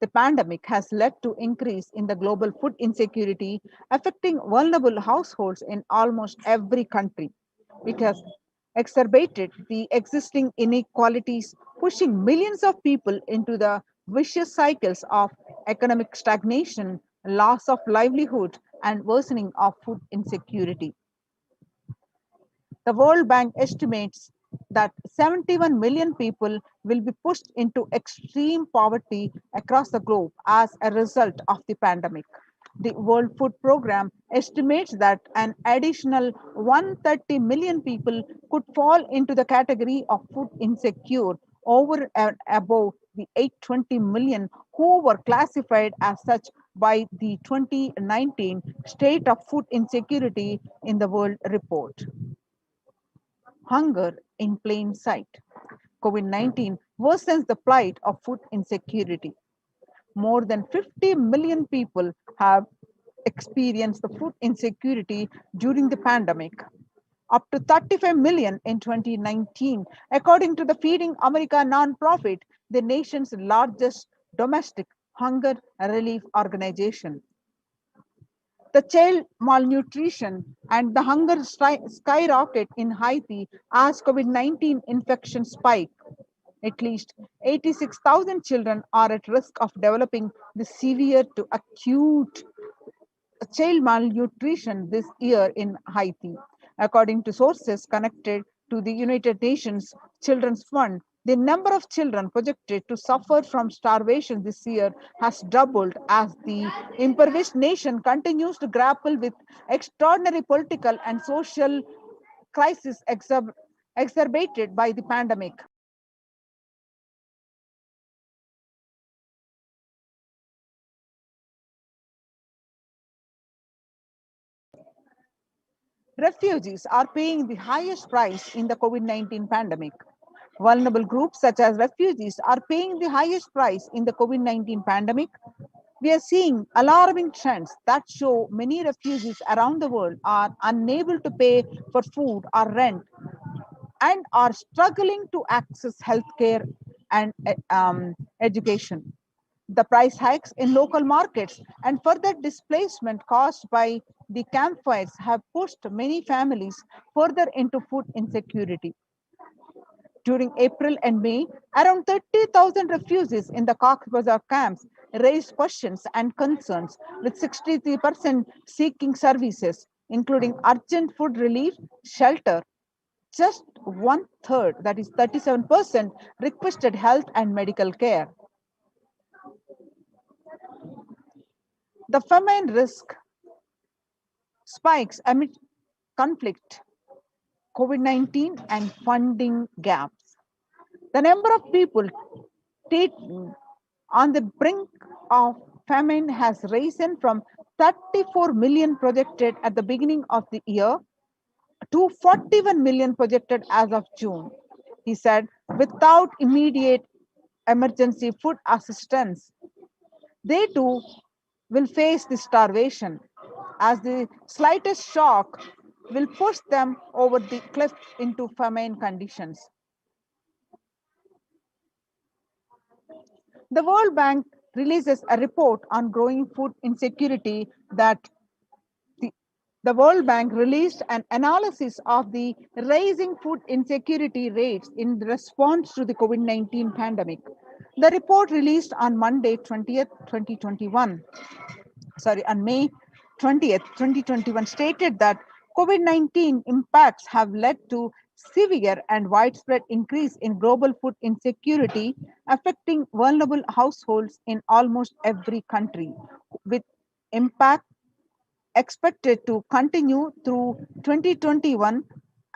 The pandemic has led to increase in the global food insecurity, affecting vulnerable households in almost every country. It has exacerbated the existing inequalities, pushing millions of people into the vicious cycles of economic stagnation, loss of livelihood, and worsening of food insecurity. The World Bank estimates that 71 million people will be pushed into extreme poverty across the globe as a result of the pandemic. The World Food Program estimates that an additional 130 million people could fall into the category of food insecure over and above the 820 million who were classified as such by the 2019 State of Food Insecurity in the World report. Hunger in plain sight. COVID-19 worsens the plight of food insecurity. More than 50 million people have experienced the food insecurity during the pandemic, up to 35 million in 2019, according to the Feeding America nonprofit, the nation's largest domestic hunger relief organization. The child malnutrition and the hunger skyrocket in Haiti as COVID-19 infection spike. At least 86,000 children are at risk of developing the severe to acute child malnutrition this year in Haiti. According to sources connected to the United Nations Children's Fund, the number of children projected to suffer from starvation this year has doubled as the impoverished nation continues to grapple with extraordinary political and social crisis exacerbated by the pandemic. Refugees are paying the highest price in the COVID-19 pandemic. Vulnerable groups such as refugees are paying the highest price in the COVID-19 pandemic. We are seeing alarming trends that show many refugees around the world are unable to pay for food or rent and are struggling to access healthcare and education. The price hikes in local markets and further displacement caused by the campfires have pushed many families further into food insecurity. During April and May, around 30,000 refugees in the Cox's Bazar camps raised questions and concerns, with 63% seeking services, including urgent food relief, shelter. Just one third, that is 37%, requested health and medical care. The famine risk spikes amid conflict, COVID-19, and funding gaps. The number of people on the brink of famine has risen from 34 million projected at the beginning of the year to 41 million projected as of June. He said, without immediate emergency food assistance, they too will face the starvation, as the slightest shock will push them over the cliff into famine conditions. The World Bank releases a report on growing food insecurity that the World Bank released an analysis of the rising food insecurity rates in response to the COVID-19 pandemic. The report released on Monday, 20th, 2021, on May 20th, 2021, stated that COVID-19 impacts have led to severe and widespread increase in global food insecurity, affecting vulnerable households in almost every country, with impact expected to continue through 2021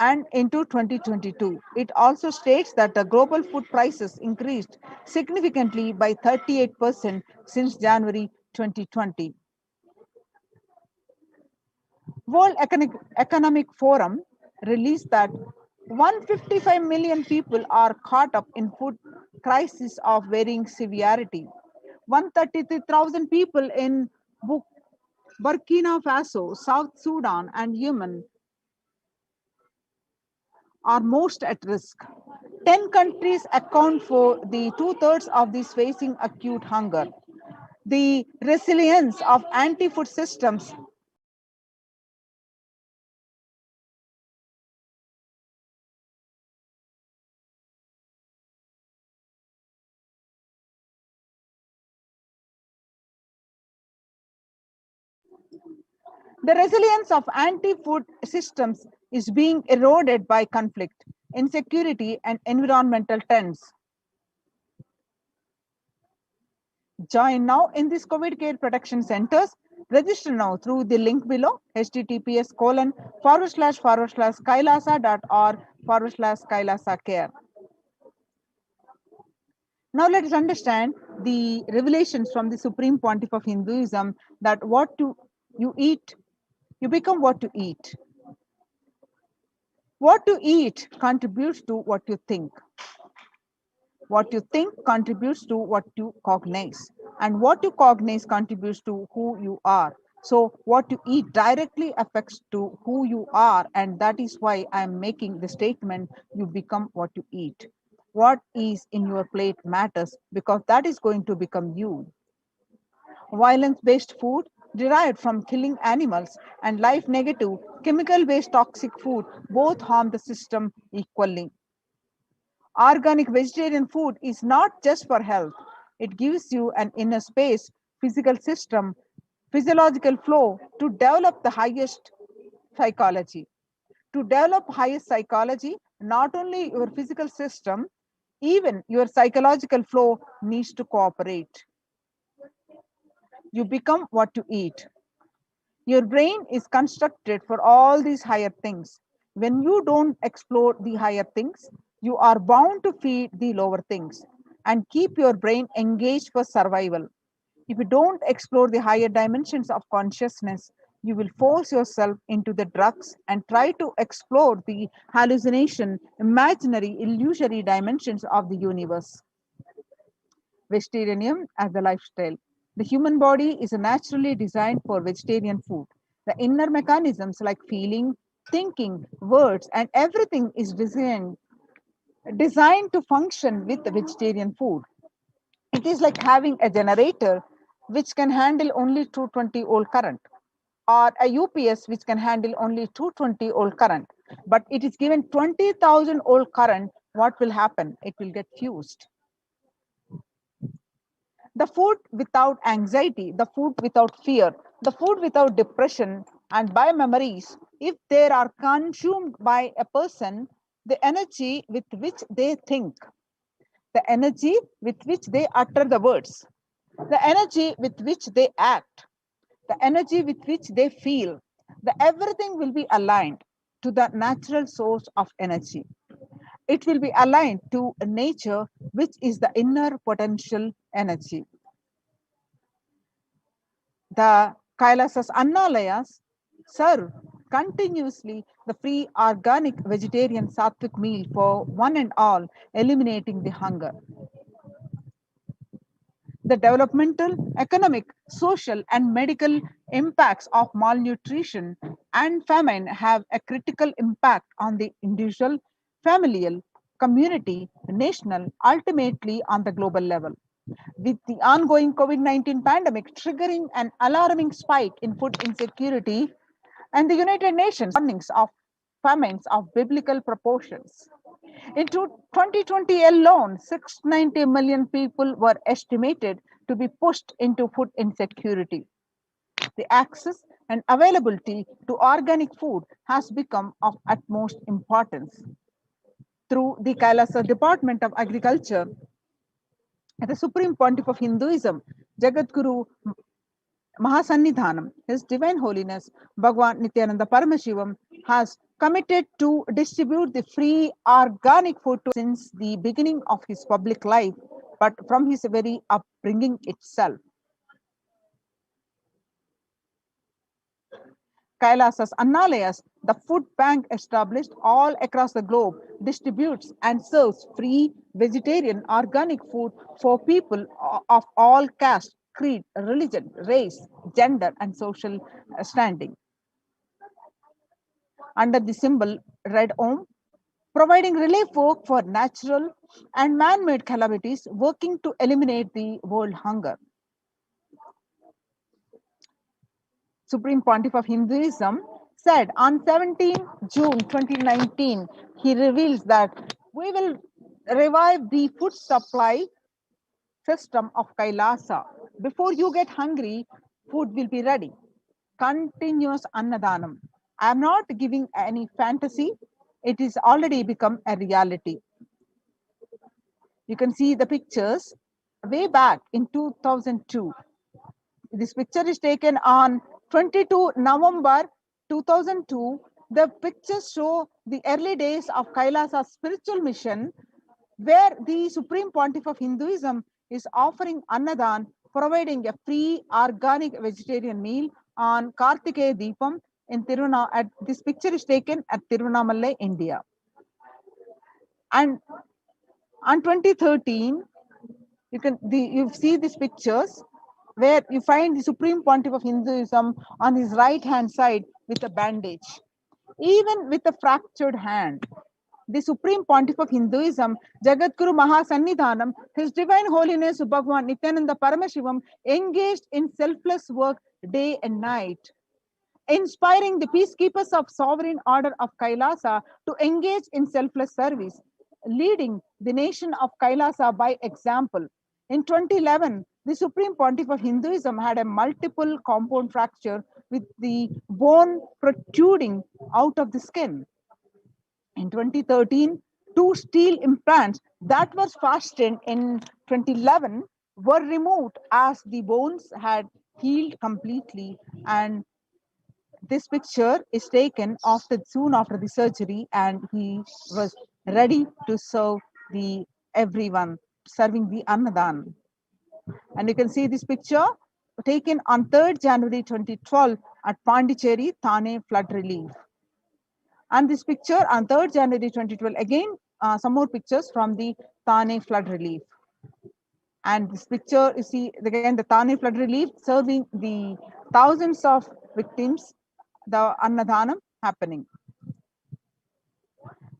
and into 2022. It also states that the global food prices increased significantly by 38% since January 2020. World Economic Forum released that 155 million people are caught up in food crisis of varying severity. 133,000 people in Burkina Faso, South Sudan, and Yemen are most at risk. 10 countries account for the 2/3 of these facing acute hunger. The resilience of anti-food systems The resilience of anti-food systems is being eroded by conflict, insecurity, and environmental trends. Join now in these COVID care protection centers. Register now through the link below, https://kailasa.org/kailasa care. Now let us understand the revelations from the Supreme Pontiff of Hinduism, that you eat, you become what you eat. What you eat contributes to what you think. What you think contributes to what you cognize, and what you cognize contributes to who you are. So what you eat directly affects to who you are, and that is why I am making the statement, you become what you eat. What is in your plate matters, because that is going to become you. Violence-based food derived from killing animals and life-negative, chemical-based toxic food both harm the system equally. Organic vegetarian food is not just for health. It gives you an inner space, physical system, physiological flow to develop the highest psychology. To develop highest psychology, not only your physical system, even your psychological flow needs to cooperate. You become what you eat. Your brain is constructed for all these higher things. When you don't explore the higher things, you are bound to feed the lower things and keep your brain engaged for survival. If you don't explore the higher dimensions of consciousness, you will force yourself into the drugs and try to explore the hallucination, imaginary, illusory dimensions of the universe. Vegetarianism as a lifestyle. The human body is naturally designed for vegetarian food. The inner mechanisms like feeling, thinking, words, and everything is designed to function with the vegetarian food. It is like having a generator which can handle only 220-volt current, or a UPS which can handle only 220-volt current. But it is given 20,000-volt current, what will happen? It will get fused. The food without anxiety, the food without fear, the food without depression and by memories, if they are consumed by a person, the energy with which they think, the energy with which they utter the words, the energy with which they act, the energy with which they feel, everything will be aligned to the natural source of energy. It will be aligned to nature, which is the inner potential energy. The Kailasas Annalayas serve continuously the free organic vegetarian sattvic meal for one and all, eliminating the hunger. The developmental, economic, social, and medical impacts of malnutrition and famine have a critical impact on the individual, familial, community, national, ultimately on the global level. With the ongoing COVID-19 pandemic triggering an alarming spike in food insecurity and the United Nations warnings of famines of biblical proportions. In 2020 alone, 690 million people were estimated to be pushed into food insecurity. The access and availability to organic food has become of utmost importance. Through the Kailasa Department of Agriculture, the Supreme Pontiff of Hinduism, Jagadguru Mahasannidhanam, His Divine Holiness Bhagwan Nithyananda Paramashivam, has committed to distribute the free organic food since the beginning of his public life, but from his very upbringing itself. Kailasas Annalayas, the food bank established all across the globe, distributes and serves free vegetarian organic food for people of all caste, creed, religion, race, gender, and social standing. Under the symbol Red Om, providing relief work for natural and man-made calamities, working to eliminate the world hunger. Supreme Pontiff of Hinduism said on 17 June 2019, he reveals that we will revive the food supply system of Kailasa. Before you get hungry, food will be ready. Continuous Annadanam. I am not giving any fantasy. It is already become a reality. You can see the pictures way back in 2002. This picture is taken on 22 November 2002. The pictures show the early days of Kailasa's spiritual mission, where the Supreme Pontiff of Hinduism is offering Annadan, providing a free organic vegetarian meal on Kartikeya Deepam in Tirunamallai. This picture is taken at Tirunamallai, India. And on 2013, you see these pictures where you find the Supreme Pontiff of Hinduism on his right hand side with a bandage, even with a fractured hand. The Supreme Pontiff of Hinduism, Jagadguru Mahasannidhanam, His Divine Holiness Bhagwan Nithyananda Paramashivam, engaged in selfless work day and night, inspiring the peacekeepers of Sovereign Order of Kailasa to engage in selfless service, leading the nation of Kailasa by example. In 2011, the Supreme Pontiff of Hinduism had a multiple compound fracture with the bone protruding out of the skin. In 2013, 2 steel implants that were fastened in 2011 were removed as the bones had healed completely, and this picture is taken soon after the surgery, and he was ready to serve the everyone, serving the Annadan. And you can see this picture taken on 3rd January 2012 at Pondicherry, Thane flood relief. And this picture on 3rd January 2012, again, some more pictures from the Thane flood relief. And this picture, you see, again, the Thane flood relief serving the thousands of victims, the Annadanam happening.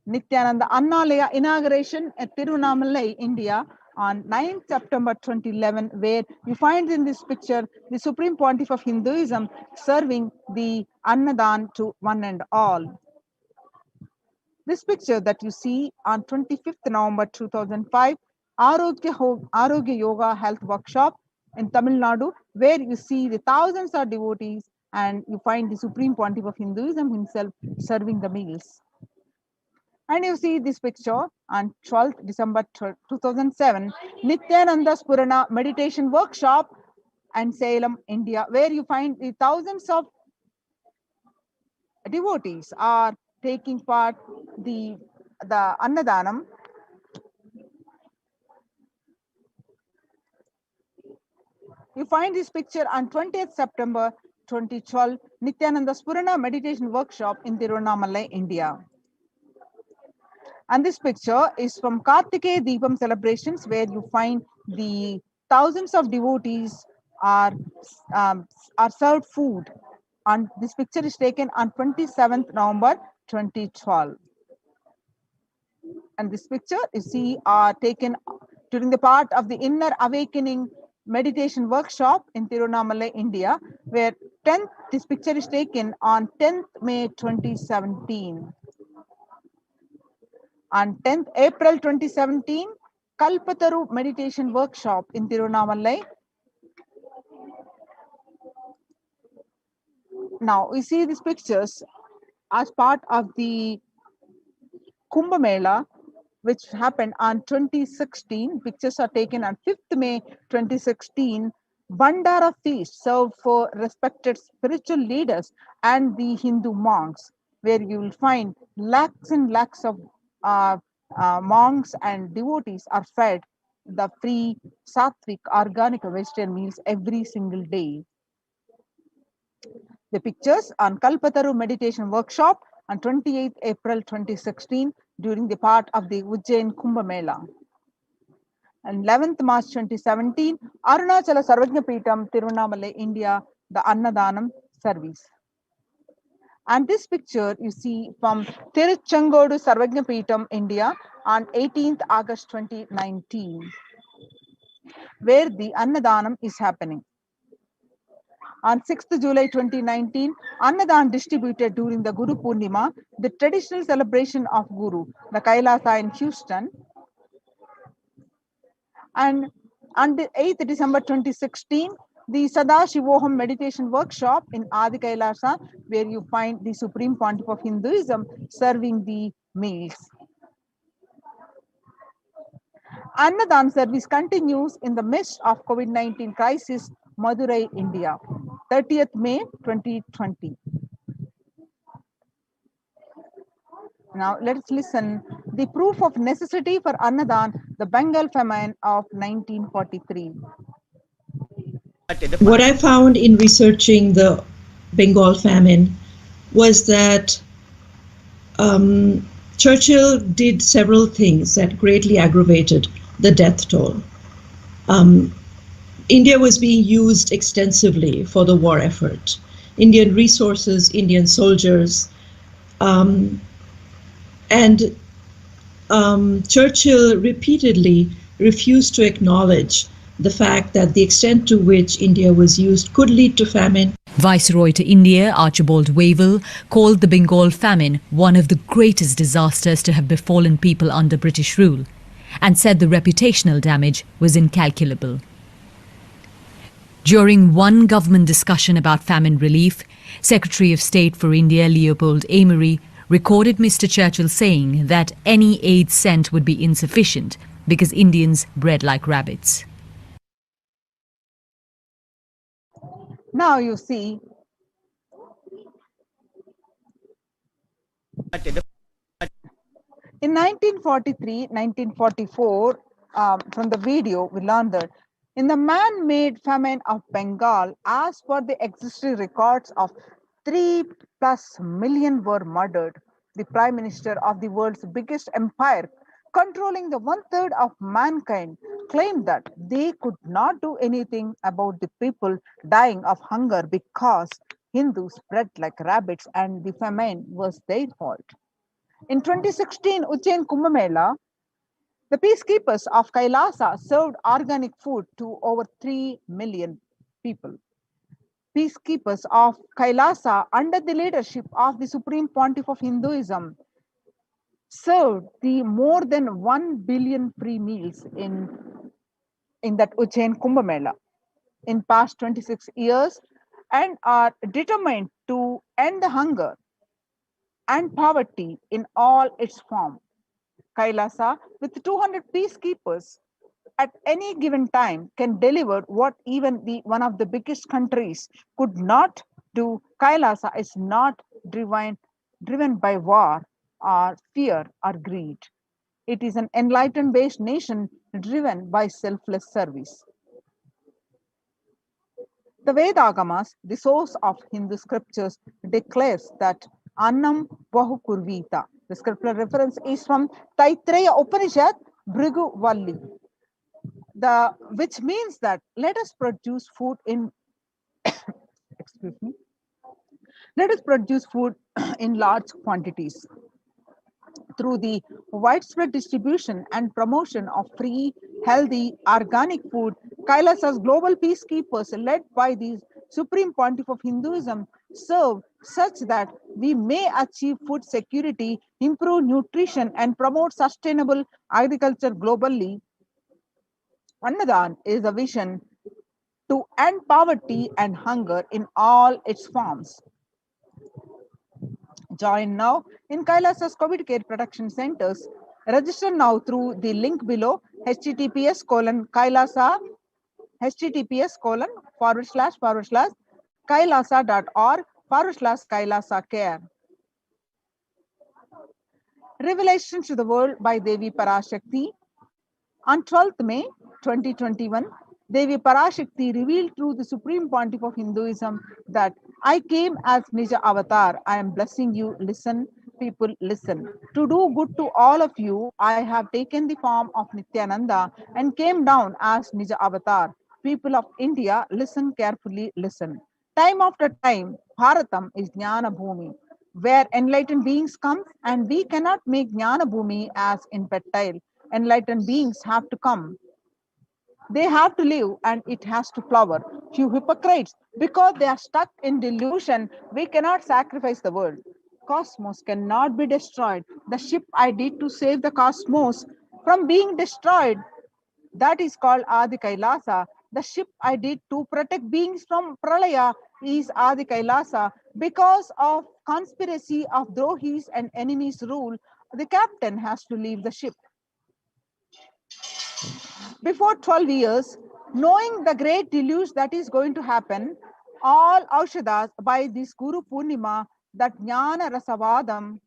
Nithyananda Annalaya inauguration at Tirunamallai, India on 9th September 2011, where you find in this picture the Supreme Pontiff of Hinduism serving the Annadan to one and all. This picture that you see on 25th November 2005, Arogya Yoga Health Workshop in Tamil Nadu, where you see the thousands of devotees and you find the Supreme Pontiff of Hinduism himself serving the meals. And you see this picture on 12th December 2007, Nithyananda Purana Meditation Workshop and Salem, India, where you find the thousands of devotees are taking part the Annadanam. You find this picture on 20th September 2012, Nithyananda Purana Meditation Workshop in Tirunamallai, India. And this picture is from Kartikeya Deepam celebrations, where you find the thousands of devotees are served food. And this picture is taken on 27th November 2012. And this picture you see are taken during the part of the Inner Awakening Meditation Workshop in Tirunamallai, India, where this picture is taken on 10th May 2017. On 10th April 2017, Kalpataru Meditation Workshop in Tirunamallai. Now, we see these pictures as part of the Kumbh Mela, which happened on 2016. Pictures are taken on 5th May 2016. Bandara feast served for respected spiritual leaders and the Hindu monks, where you will find lakhs and lakhs of monks and devotees are fed the free sattvic organic vegetarian meals every single day. The pictures on Kalpataru Meditation Workshop on 28th April 2016 during the part of the Ujjain Kumbh Mela. And 11th March 2017, Arunachala Sarvajna Peetham, Tirunamallai, India, the Annadanam service. And this picture you see from Tiruchengodu Sarvajna Peetham, India on 18th August 2019, where the Annadanam is happening. On 6th July 2019, Annadan distributed during the Guru Purnima, the traditional celebration of Guru, the Kailasa in Houston. And on the 8th December 2016, the Sadashivoham Meditation Workshop in Adi Kailasa, where you find the Supreme Pontiff of Hinduism serving the meals. Annadan service continues in the midst of COVID-19 crisis Madurai, India, 30th May 2020. Now let's listen the proof of necessity for Annadan, the Bengal famine of 1943. What I found in researching the Bengal famine was that Churchill did several things that greatly aggravated the death toll. India was being used extensively for the war effort. Indian resources, Indian soldiers, and Churchill repeatedly refused to acknowledge the fact that the extent to which India was used could lead to famine. Viceroy to India, Archibald Wavell, called the Bengal famine one of the greatest disasters to have befallen people under British rule, and said the reputational damage was incalculable. During one government discussion about famine relief, Secretary of State for India Leopold Amery recorded Mr. Churchill saying that any aid sent would be insufficient because Indians bred like rabbits. Now you see, in 1943-1944, from the video, we learned that in the man-made famine of Bengal, as per the existing records of 3+ million were murdered. The Prime Minister of the world's biggest empire, controlling the 1/3 of mankind, claimed that they could not do anything about the people dying of hunger because Hindus bred like rabbits and the famine was their fault. In 2016 Ujjain Kumbh Mela, the peacekeepers of Kailasa served organic food to over 3 million people. Peacekeepers of Kailasa, under the leadership of the Supreme Pontiff of Hinduism, served the more than 1 billion free meals in that Ujjain Kumbh Mela in past 26 years, and are determined to end the hunger and poverty in all its form. Kailasa, with 200 peacekeepers at any given time, can deliver what even one of the biggest countries could not do. Kailasa is not driven by war or fear or greed. It is an enlightenment-based nation driven by selfless service. The Vedagamas, the source of Hindu scriptures, declares that Annam Bahukurvita. The scriptural reference is from Taittiriya Upanishad, Bhrigu Valli, which means that let us produce food in excuse me, let us produce food in large quantities. Through the widespread distribution and promotion of free, healthy, organic food, Kailasa's global peacekeepers, led by the Supreme Pontiff of Hinduism, serve such that we may achieve food security, improve nutrition, and promote sustainable agriculture globally. Annadan is a vision to end poverty and hunger in all its forms. Join now in Kailasa's COVID care production centers. Register now through the link below, https://kailasa, https://kailasa.org/kailasa care. Revelation to the world by Devi Parashakti. On 12th May 2021, Devi Parashakti revealed through the Supreme Pontiff of Hinduism that I came as Nija Avatar. I am blessing you. Listen, people, listen. To do good to all of you, I have taken the form of Nithyananda and came down as Nija Avatar. People of India, listen carefully, listen. Time after time, Bharatam is Jnana Bhumi, where enlightened beings come, and we cannot make Jnana Bhumi as in Petile. Enlightened beings have to come. They have to live and it has to flower. Few hypocrites, because they are stuck in delusion, we cannot sacrifice the world. Cosmos cannot be destroyed. The ship I did to save the cosmos from being destroyed, that is called Adi Kailasa. The ship I did to protect beings from Pralaya is Adi Kailasa. Because of conspiracy of Drohis and enemies rule, the captain has to leave the ship. Before 12 years, knowing the great deluge that is going to happen, all Aushadas by this Guru Purnima, that Jnana Rasavadam,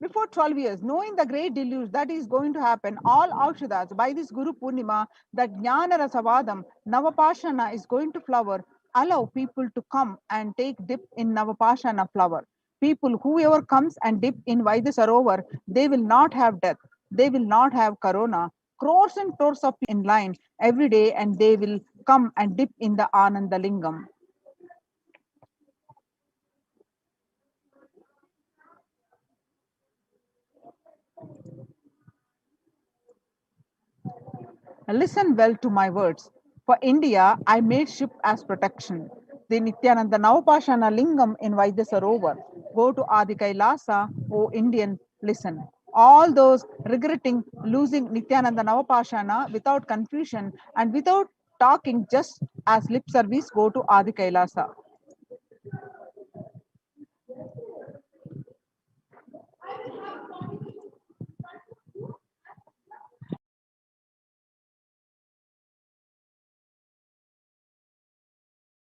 before 12 years, knowing the great deluge that is going to happen, all Aushadas by this Guru Purnima, that Jnana Rasavadam, Navapashana is going to flower, allow people to come and take dip in Navapashana flower. People, whoever comes and dip in Vaidya Sarovar, they will not have death, they will not have corona. Crores and crores of people in line every day, and they will come and dip in the Ananda Lingam. Listen well to my words. For India, I made ship as protection. The Nithyananda Navapashana Lingam in Vaidya Sarovar. Go to Adi Kailasa, O Indian, listen. All those regretting losing Nithyananda Navapashana without confusion and without talking just as lip service, go to Adi Kailasa.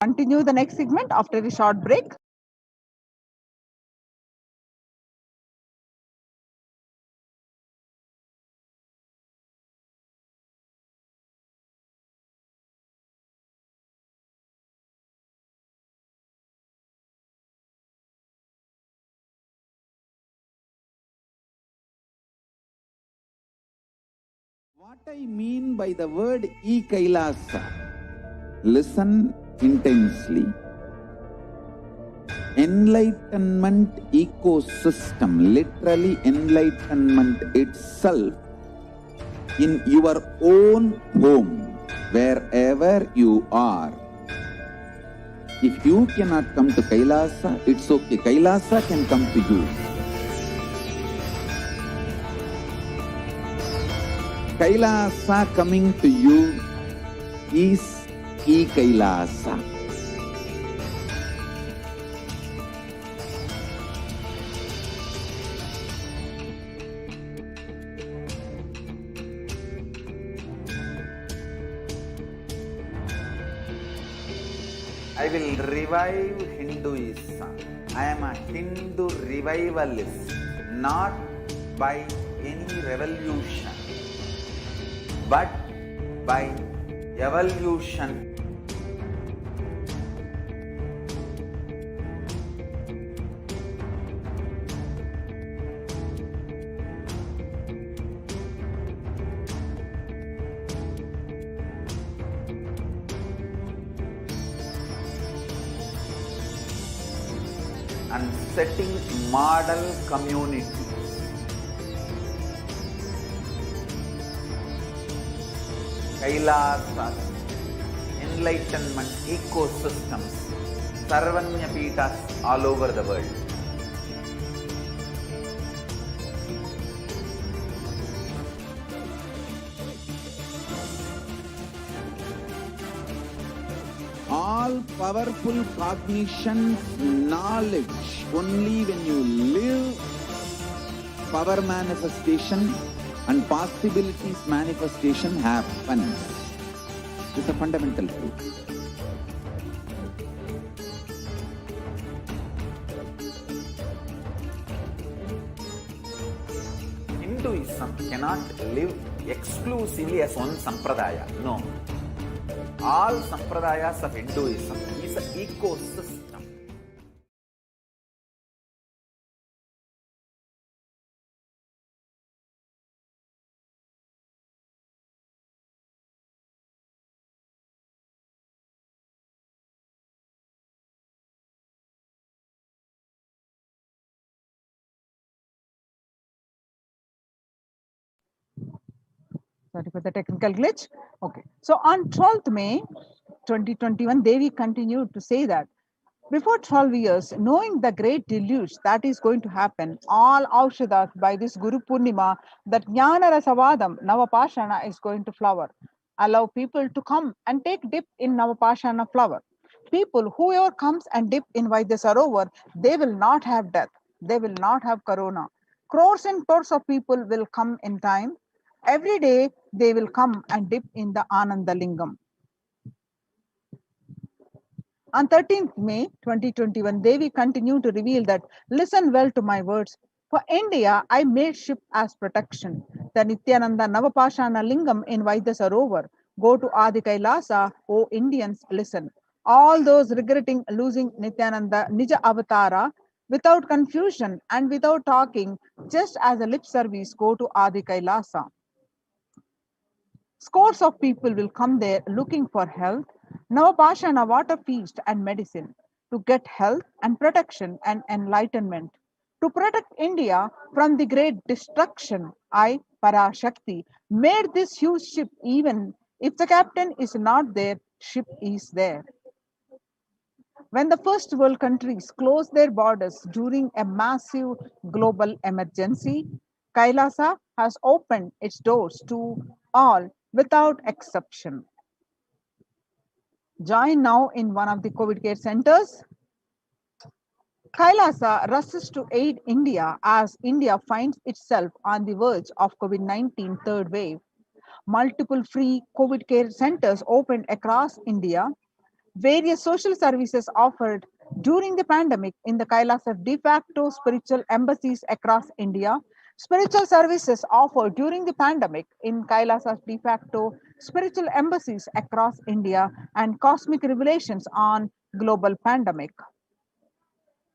Continue the next segment after a short break. What I mean by the word e-Kailasa, listen intensely. Enlightenment ecosystem, literally enlightenment itself, in your own home, wherever you are. If you cannot come to Kailasa, it's okay. Kailasa can come to you. Kailasa coming to you is e-Kailasa. I will revive Hinduism. I am a Hindu revivalist, not by any revolution, but by evolution. And setting model community. Kailasas, enlightenment ecosystems, Sarvanya Pitas all over the world. All powerful cognition, knowledge, only when you live, power manifestation and possibilities manifestation happens. It's a fundamental truth. Hinduism cannot live exclusively as one sampradaya. No. All sampradayas of Hinduism is an ecosystem. Sorry for the technical glitch. Okay. So on 12th May 2021, Devi continued to say that before 12 years, knowing the great deluge that is going to happen, all Aushadas by this Guru Purnima, that Jnana Rasavadam, Navapashana is going to flower. allow people to come and take dip in Navapashana flower. People, whoever comes and dip in Vaidya Sarovar, they will not have death. They will not have corona. Crores and crores of people will come in time. Every day they will come and dip in the Ananda Lingam. On 13th May 2021, Devi continued to reveal that, listen well to my words. For India, I made ship as protection. The Nithyananda Navapashana Lingam in Vaidya Sarovar. Go to Adi Kailasa, O Indians, listen. All those regretting losing Nithyananda Nija Avatara, without confusion and without talking, just as a lip service, go to Adi Kailasa. Scores of people will come there looking for health, Navapashana water feast and medicine, to get health and protection and enlightenment. To protect India from the great destruction, I, Parashakti, made this huge ship. Even if the captain is not there, ship is there. When the first world countries closed their borders during a massive global emergency, Kailasa has opened its doors to all without exception. Join now in one of the COVID care centers. Kailasa rushes to aid India as India finds itself on the verge of COVID-19 third wave. Multiple free COVID care centers opened across India. Various social services offered during the pandemic in the Kailasa de facto spiritual embassies across India. Spiritual services offered during the pandemic in Kailasa's de facto spiritual embassies across India, and cosmic revelations on global pandemic.